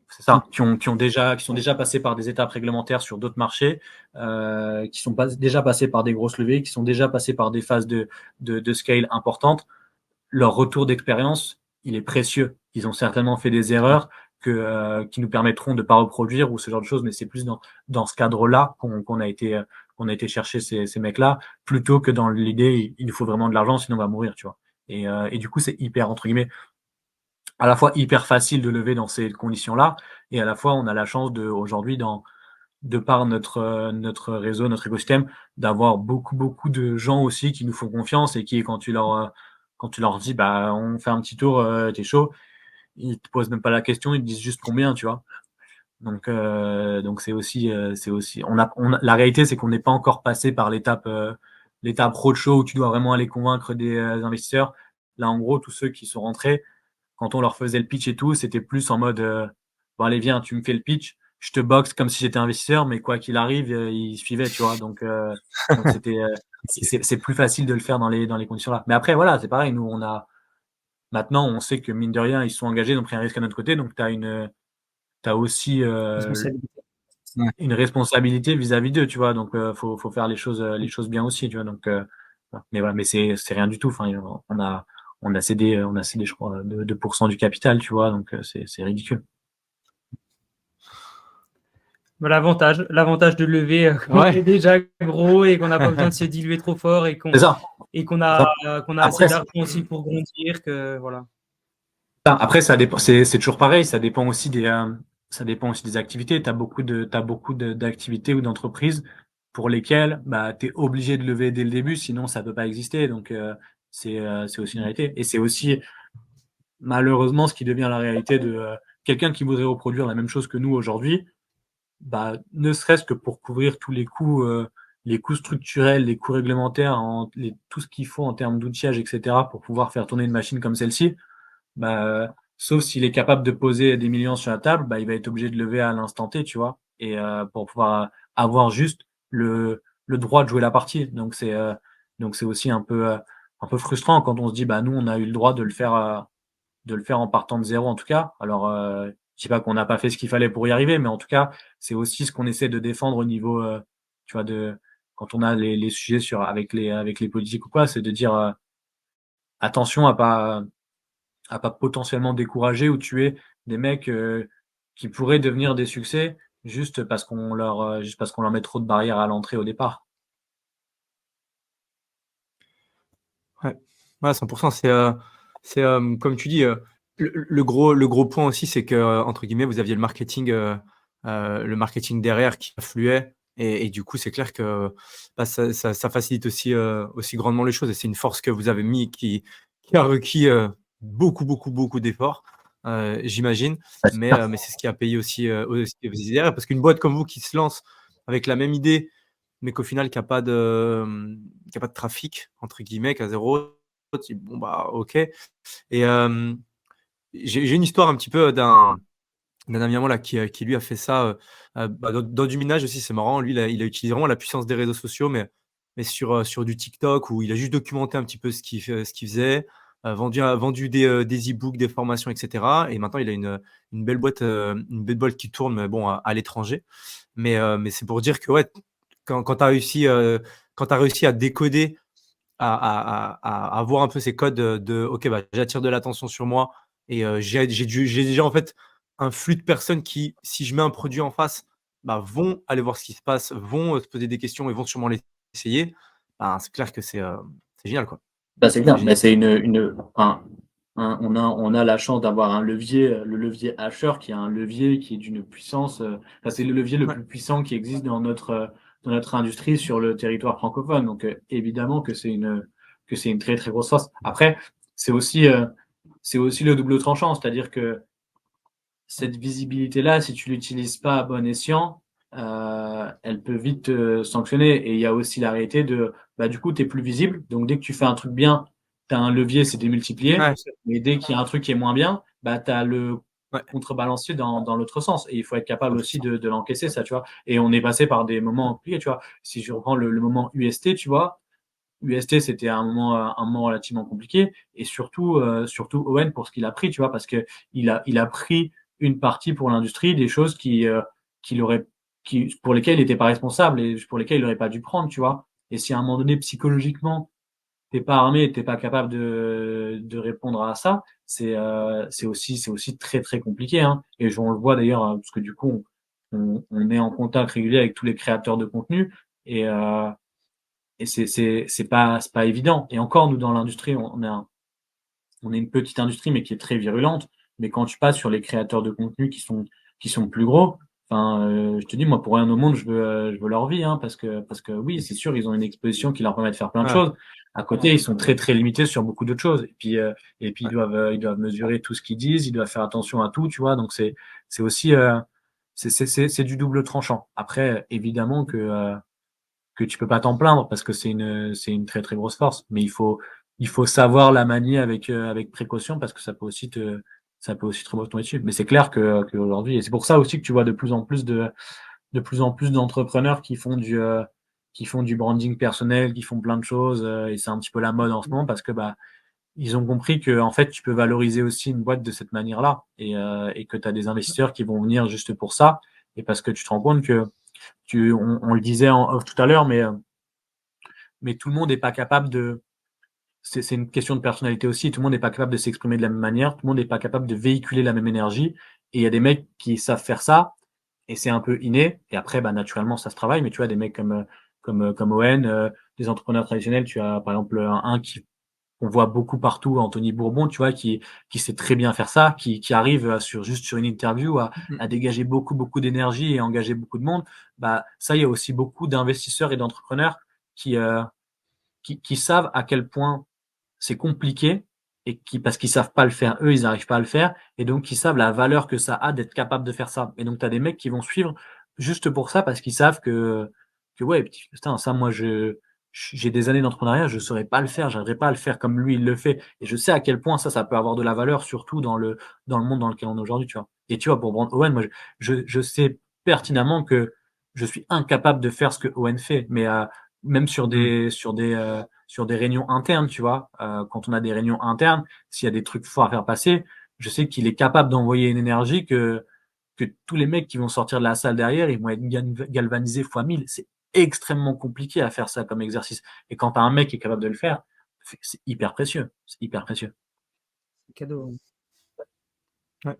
S2: C'est ça, qui sont déjà passés par des étapes réglementaires sur d'autres marchés, qui sont déjà passés par des grosses levées, qui sont déjà passés par des phases de scale importantes. Leur retour d'expérience, il est précieux. Ils ont certainement fait des erreurs qui nous permettront de ne pas reproduire ou ce genre de choses, mais c'est plus dans ce cadre-là qu'on a été chercher ces mecs-là, plutôt que dans l'idée il nous faut vraiment de l'argent, sinon on va mourir, tu vois. Et du coup, c'est hyper, entre guillemets, à la fois hyper facile de lever dans ces conditions-là, et à la fois on a la chance aujourd'hui, de par notre réseau, notre écosystème, d'avoir beaucoup de gens aussi qui nous font confiance et qui, quand tu leur dis, on fait un petit tour, t'es chaud, ils te posent même pas la question, ils te disent juste combien, tu vois. Donc c'est aussi, la réalité, c'est qu'on n'est pas encore passé par l'étape roadshow où tu dois vraiment aller convaincre des investisseurs. Là, en gros, tous ceux qui sont rentrés, quand on leur faisait le pitch et tout, c'était plus en mode bon, allez, viens, tu me fais le pitch, je te boxe comme si j'étais investisseur, mais quoi qu'il arrive, ils suivaient, tu vois. Donc c'était c'est plus facile de le faire dans les conditions là. Mais après, voilà, c'est pareil, nous maintenant on sait que mine de rien, ils sont engagés, ils ont pris un risque à notre côté, donc tu as aussi une responsabilité vis-à-vis d'eux, tu vois. Donc faut faire les choses bien aussi, tu vois. Donc mais voilà, mais c'est rien du tout. Enfin, on a cédé, je crois, 2% du capital, tu vois, donc c'est ridicule.
S3: L'avantage de lever quand on est déjà gros et qu'on n'a pas besoin de se diluer trop fort et qu'on a assez d'argent aussi pour grandir. Voilà.
S2: Après, ça dépend, c'est toujours pareil, ça dépend aussi des activités. Tu as beaucoup d'activités ou d'entreprises pour lesquelles tu es obligé de lever dès le début, sinon ça ne peut pas exister. Donc, c'est aussi une réalité. Et c'est aussi, malheureusement, ce qui devient la réalité de quelqu'un qui voudrait reproduire la même chose que nous aujourd'hui, ne serait-ce que pour couvrir tous les coûts structurels, les coûts réglementaires, tout ce qu'il faut en termes d'outillage, etc., pour pouvoir faire tourner une machine comme celle-ci, sauf s'il est capable de poser des millions sur la table, il va être obligé de lever à l'instant T, tu vois, et pour pouvoir avoir juste le droit de jouer la partie. Donc c'est aussi un peu frustrant quand on se dit nous on a eu le droit de le faire en partant de zéro en tout cas. Alors je sais pas qu'on n'a pas fait ce qu'il fallait pour y arriver, mais en tout cas c'est aussi ce qu'on essaie de défendre au niveau tu vois, quand on a les sujets avec les politiques ou quoi, c'est de dire attention à pas potentiellement décourager ou tuer des mecs qui pourraient devenir des succès juste parce qu'on leur met trop de barrières à l'entrée au départ.
S4: Ouais, 100%. C'est comme tu dis, le gros point aussi, c'est que entre guillemets, vous aviez le marketing derrière qui affluait Et du coup, c'est clair que ça facilite aussi grandement les choses. Et c'est une force que vous avez mis qui a requis beaucoup d'efforts, j'imagine.
S2: Ouais, c'est clair.
S4: Mais c'est ce qui a payé aussi vos idées. Parce qu'une boîte comme vous qui se lance avec la même idée, mais qu'au final, qui n'a pas qui a pas de trafic, entre guillemets, qui a zéro, tu dis, bon, bah, ok. Et j'ai une histoire un petit peu d'un ami à moi là, qui lui a fait ça bah, dans du minage aussi, c'est marrant. Lui, il a utilisé vraiment la puissance des réseaux sociaux, mais sur du TikTok où il a juste documenté un petit peu ce qu'il faisait, vendu des e-books, des formations, etc. Et maintenant, il a une belle boîte qui tourne, mais bon, à l'étranger. Mais c'est pour dire que ouais, quand tu as réussi à décoder, à voir un peu ces codes OK, bah, j'attire de l'attention sur moi et j'ai déjà en fait un flux de personnes qui, si je mets un produit en face, bah, vont aller voir ce qui se passe, vont se poser des questions et vont sûrement l'essayer. Ben, c'est clair que c'est génial, quoi.
S2: Bah, c'est
S4: C'est
S2: clair, mais
S4: génial.
S2: c'est on a la chance d'avoir un levier, le levier Asher qui est un levier qui est d'une puissance, enfin, c'est le levier le
S4: Ouais.
S2: plus puissant qui existe dans notre industrie sur le territoire francophone. Donc, évidemment que c'est une très, très grosse force. Après, c'est aussi, heu, c'est aussi le double tranchant, c'est-à-dire que cette visibilité-là, si tu l'utilises pas à bon escient, elle peut vite te sanctionner. Et il y a aussi la réalité de, bah, du coup, tu es plus visible. Donc, dès que tu fais un truc bien, tu as un levier, c'est démultiplié.
S4: Ouais,
S2: Mais dès qu'il y a un truc qui est moins bien, bah, tu as le
S4: ouais,
S2: contrebalancier dans l'autre sens. Et il faut être capable aussi
S4: 100%.
S2: de l'encaisser, ça, tu vois. Et on est passé par des moments compliqués, tu vois. Si je reprends le moment UST, tu vois, UST, c'était un moment relativement compliqué. Et surtout Owen pour ce qu'il a pris, tu vois, parce que il a pris une partie pour l'industrie des choses qu'il aurait, pour lesquelles il n'était pas responsable et pour lesquelles il n'aurait pas dû prendre, tu vois. Et si à un moment donné, psychologiquement, t'es pas armé, t'es pas capable de répondre à ça, c'est aussi très, très compliqué, hein. Et on le voit d'ailleurs, parce que du coup, on est en contact régulier avec tous les créateurs de contenu et, c'est pas évident. Et encore, nous, dans l'industrie, on est une petite industrie, mais qui est très virulente. Mais quand tu passes sur les créateurs de contenu qui sont plus gros, enfin, je te dis, moi, pour rien au monde, je veux leur vie, hein, parce que oui, c'est sûr, ils ont une exposition qui leur permet de faire plein de
S4: Ouais,
S2: choses. À côté, ils sont très, très limités sur beaucoup d'autres choses. Et puis
S4: ouais.
S2: ils doivent mesurer tout ce qu'ils disent, ils doivent faire attention à tout, tu vois. Donc, c'est aussi, c'est du double tranchant. Après, évidemment que tu peux pas t'en plaindre parce que c'est une très, très grosse force. Mais il faut savoir la manier avec précaution parce que ça peut aussi te retomber dessus. Mais c'est clair qu'aujourd'hui, et c'est pour ça aussi que tu vois de plus en plus d'entrepreneurs qui font du branding personnel, qui font plein de choses, et c'est un petit peu la mode en ce moment parce que, bah, ils ont compris que, en fait, tu peux valoriser aussi une boîte de cette manière-là et que tu as des investisseurs qui vont venir juste pour ça et parce que tu te rends compte que on le disait en off tout à l'heure, mais tout le monde n'est pas capable de. C'est une question de personnalité aussi. Tout le monde n'est pas capable de s'exprimer de la même manière. Tout le monde n'est pas capable de véhiculer la même énergie. Et il y a des mecs qui savent faire ça et c'est un peu inné. Et après, bah, naturellement, ça se travaille. Mais tu vois, des mecs comme Owen, des entrepreneurs traditionnels, tu as par exemple un qui on voit beaucoup partout, Anthony Bourbon, tu vois, qui sait très bien faire ça, qui arrive juste sur une interview
S4: Mhm.
S2: à dégager beaucoup d'énergie et engager beaucoup de monde. Bah, ça, il y a aussi beaucoup d'investisseurs et d'entrepreneurs qui, euh, qui savent à quel point c'est compliqué et parce qu'ils savent pas le faire, eux, ils n'arrivent pas à le faire et donc qui savent la valeur que ça a d'être capable de faire ça. Et donc tu as des mecs qui vont suivre juste pour ça parce qu'ils savent que ouais, putain, ça, moi, j'ai des années d'entrepreneuriat, je saurais pas le faire, j'arriverais pas à le faire comme lui, il le fait. Et je sais à quel point ça peut avoir de la valeur, surtout dans le monde dans lequel on est aujourd'hui, tu vois. Et tu vois, pour Brand Owen, moi, je sais pertinemment que je suis incapable de faire ce que Owen fait, mais même
S4: Mhm.
S2: sur des réunions internes, tu vois, quand on a des réunions internes, s'il y a des trucs forts à faire passer, je sais qu'il est capable d'envoyer une énergie que tous les mecs qui vont sortir de la salle derrière, ils vont être galvanisés fois 1000. C'est extrêmement compliqué à faire ça comme exercice. Et quand tu as un mec qui est capable de le faire, c'est hyper précieux. C'est hyper précieux.
S3: C'est cadeau.
S4: Ouais.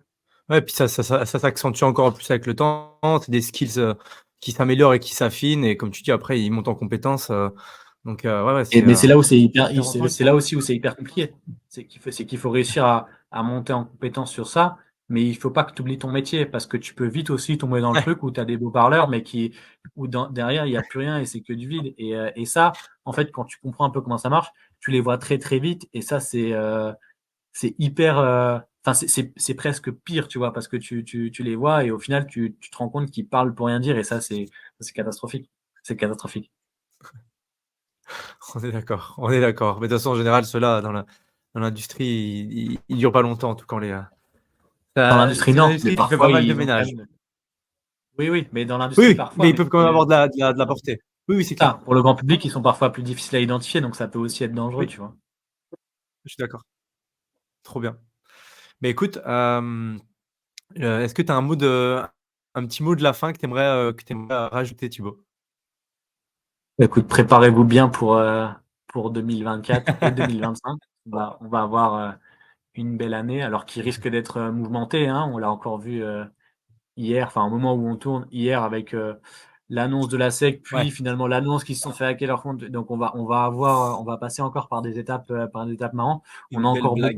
S4: Ouais, puis ça s'accentue encore plus avec le temps. C'est des skills qui s'améliorent et qui s'affinent. Et comme tu dis, après, ils montent en compétences. Donc, ouais,
S2: Mais c'est là où c'est hyper,
S4: hyper
S2: c'est
S4: intéressant.
S2: là aussi où c'est hyper compliqué. C'est qu'il faut réussir à monter en compétence sur ça mais il faut pas que tu oublies ton métier parce que tu peux vite aussi tomber dans le truc où tu as des beaux parleurs, mais où derrière, il n'y a plus rien et c'est que du vide. Et ça, en fait, quand tu comprends un peu comment ça marche, tu les vois très, très vite. Et ça, c'est hyper. Enfin, c'est presque pire, tu vois, parce que tu les vois et au final, tu te rends compte qu'ils parlent pour rien dire. Et ça, c'est catastrophique. C'est catastrophique.
S4: On est d'accord, on est d'accord. Mais de toute façon, en général, ceux-là, dans l'industrie, ils durent pas longtemps, en tout cas.
S2: Dans l'industrie,
S4: C'est une
S2: non, mais
S4: industrie qui fait pas
S2: parfois,
S4: mal de
S2: ils ont quand
S4: ménage.
S2: même. Oui, oui, mais dans
S4: Oui,
S2: l'industrie,
S4: oui, mais
S2: parfois,
S4: ils
S2: mais
S4: peuvent quand même avoir de la portée. Oui, oui, c'est clair.
S2: ça, pour le grand public, ils sont parfois plus difficiles à identifier, donc ça peut aussi être dangereux,
S4: Oui,
S2: tu vois.
S4: je suis d'accord. Trop bien. Mais écoute, est-ce que tu as un petit mot de la fin que tu aimerais rajouter, Thibaut?
S2: Écoute, préparez-vous bien pour 2024 et 2025. On va avoir une belle année, alors qui risque d'être mouvementée, hein. On l'a encore vu hier, enfin au moment où on tourne, hier avec l'annonce de la SEC,
S4: Ouais,
S2: puis finalement l'annonce qu'ils se sont fait hacker leur compte. Donc on va passer encore par des étapes marrantes. On
S4: une
S2: a
S4: belle
S2: encore
S4: blague.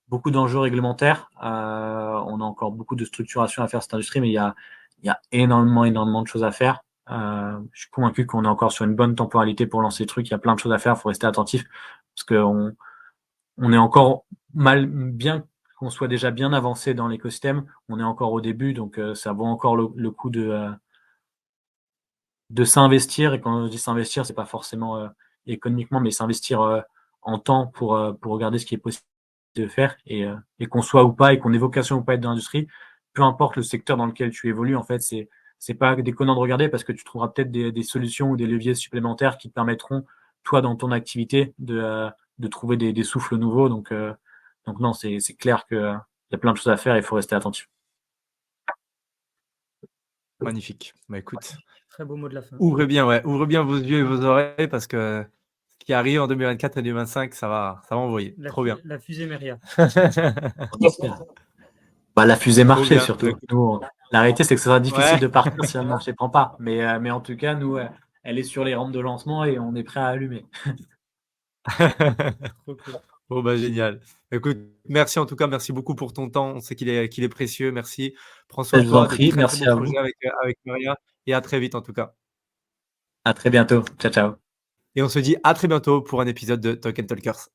S2: beaucoup d'enjeux réglementaires. On a encore beaucoup de structuration à faire cette industrie, mais il y a énormément de choses à faire. Je suis convaincu qu'on est encore sur une bonne temporalité pour lancer les trucs. Il y a plein de choses à faire. Il faut rester attentif parce on est encore bien qu'on soit déjà bien avancé dans l'écosystème. On est encore au début, donc ça vaut encore le coup de s'investir. Et quand je dis s'investir, c'est pas forcément économiquement, mais s'investir en temps pour regarder ce qui est possible de faire et qu'on soit ou pas et qu'on ait vocation ou pas à être dans l'industrie, peu importe le secteur dans lequel tu évolues, en fait, c'est pas déconnant de regarder parce que tu trouveras peut-être des solutions ou des leviers supplémentaires qui te permettront, toi, dans ton activité, de trouver des souffles nouveaux. Donc non, c'est clair que il y a plein de choses à faire et il faut rester attentif.
S4: Magnifique. Bah écoute,
S3: Très beau mot de la fin.
S4: ouvrez bien vos yeux et vos oreilles parce que ce qui arrive en 2024 et 2025, ça va envoyer. Trop bien.
S3: La fusée Meria.
S2: Bah, la fusée
S4: Trop
S2: marchait
S4: bien. Bah,
S2: surtout.
S4: écoute,
S2: Nous, la réalité, c'est que ça sera difficile
S4: ouais.
S2: de partir si le marché prend pas. Mais en tout cas, nous, elle est sur les rampes de lancement et on est prêt à allumer.
S3: Trop cool.
S4: Bon, bah, génial. Écoute, merci en tout cas, merci beaucoup pour ton temps. On sait qu'il est précieux. Merci. Prends soin
S2: Je
S4: de
S2: vous en
S4: toi, de
S2: prie,
S4: très très
S2: merci
S4: beaux
S2: à vous.
S4: projets avec Maria et à très vite en tout cas.
S2: À très bientôt. Ciao, ciao.
S4: Et on se dit à très bientôt pour un épisode de Talk and Talkers.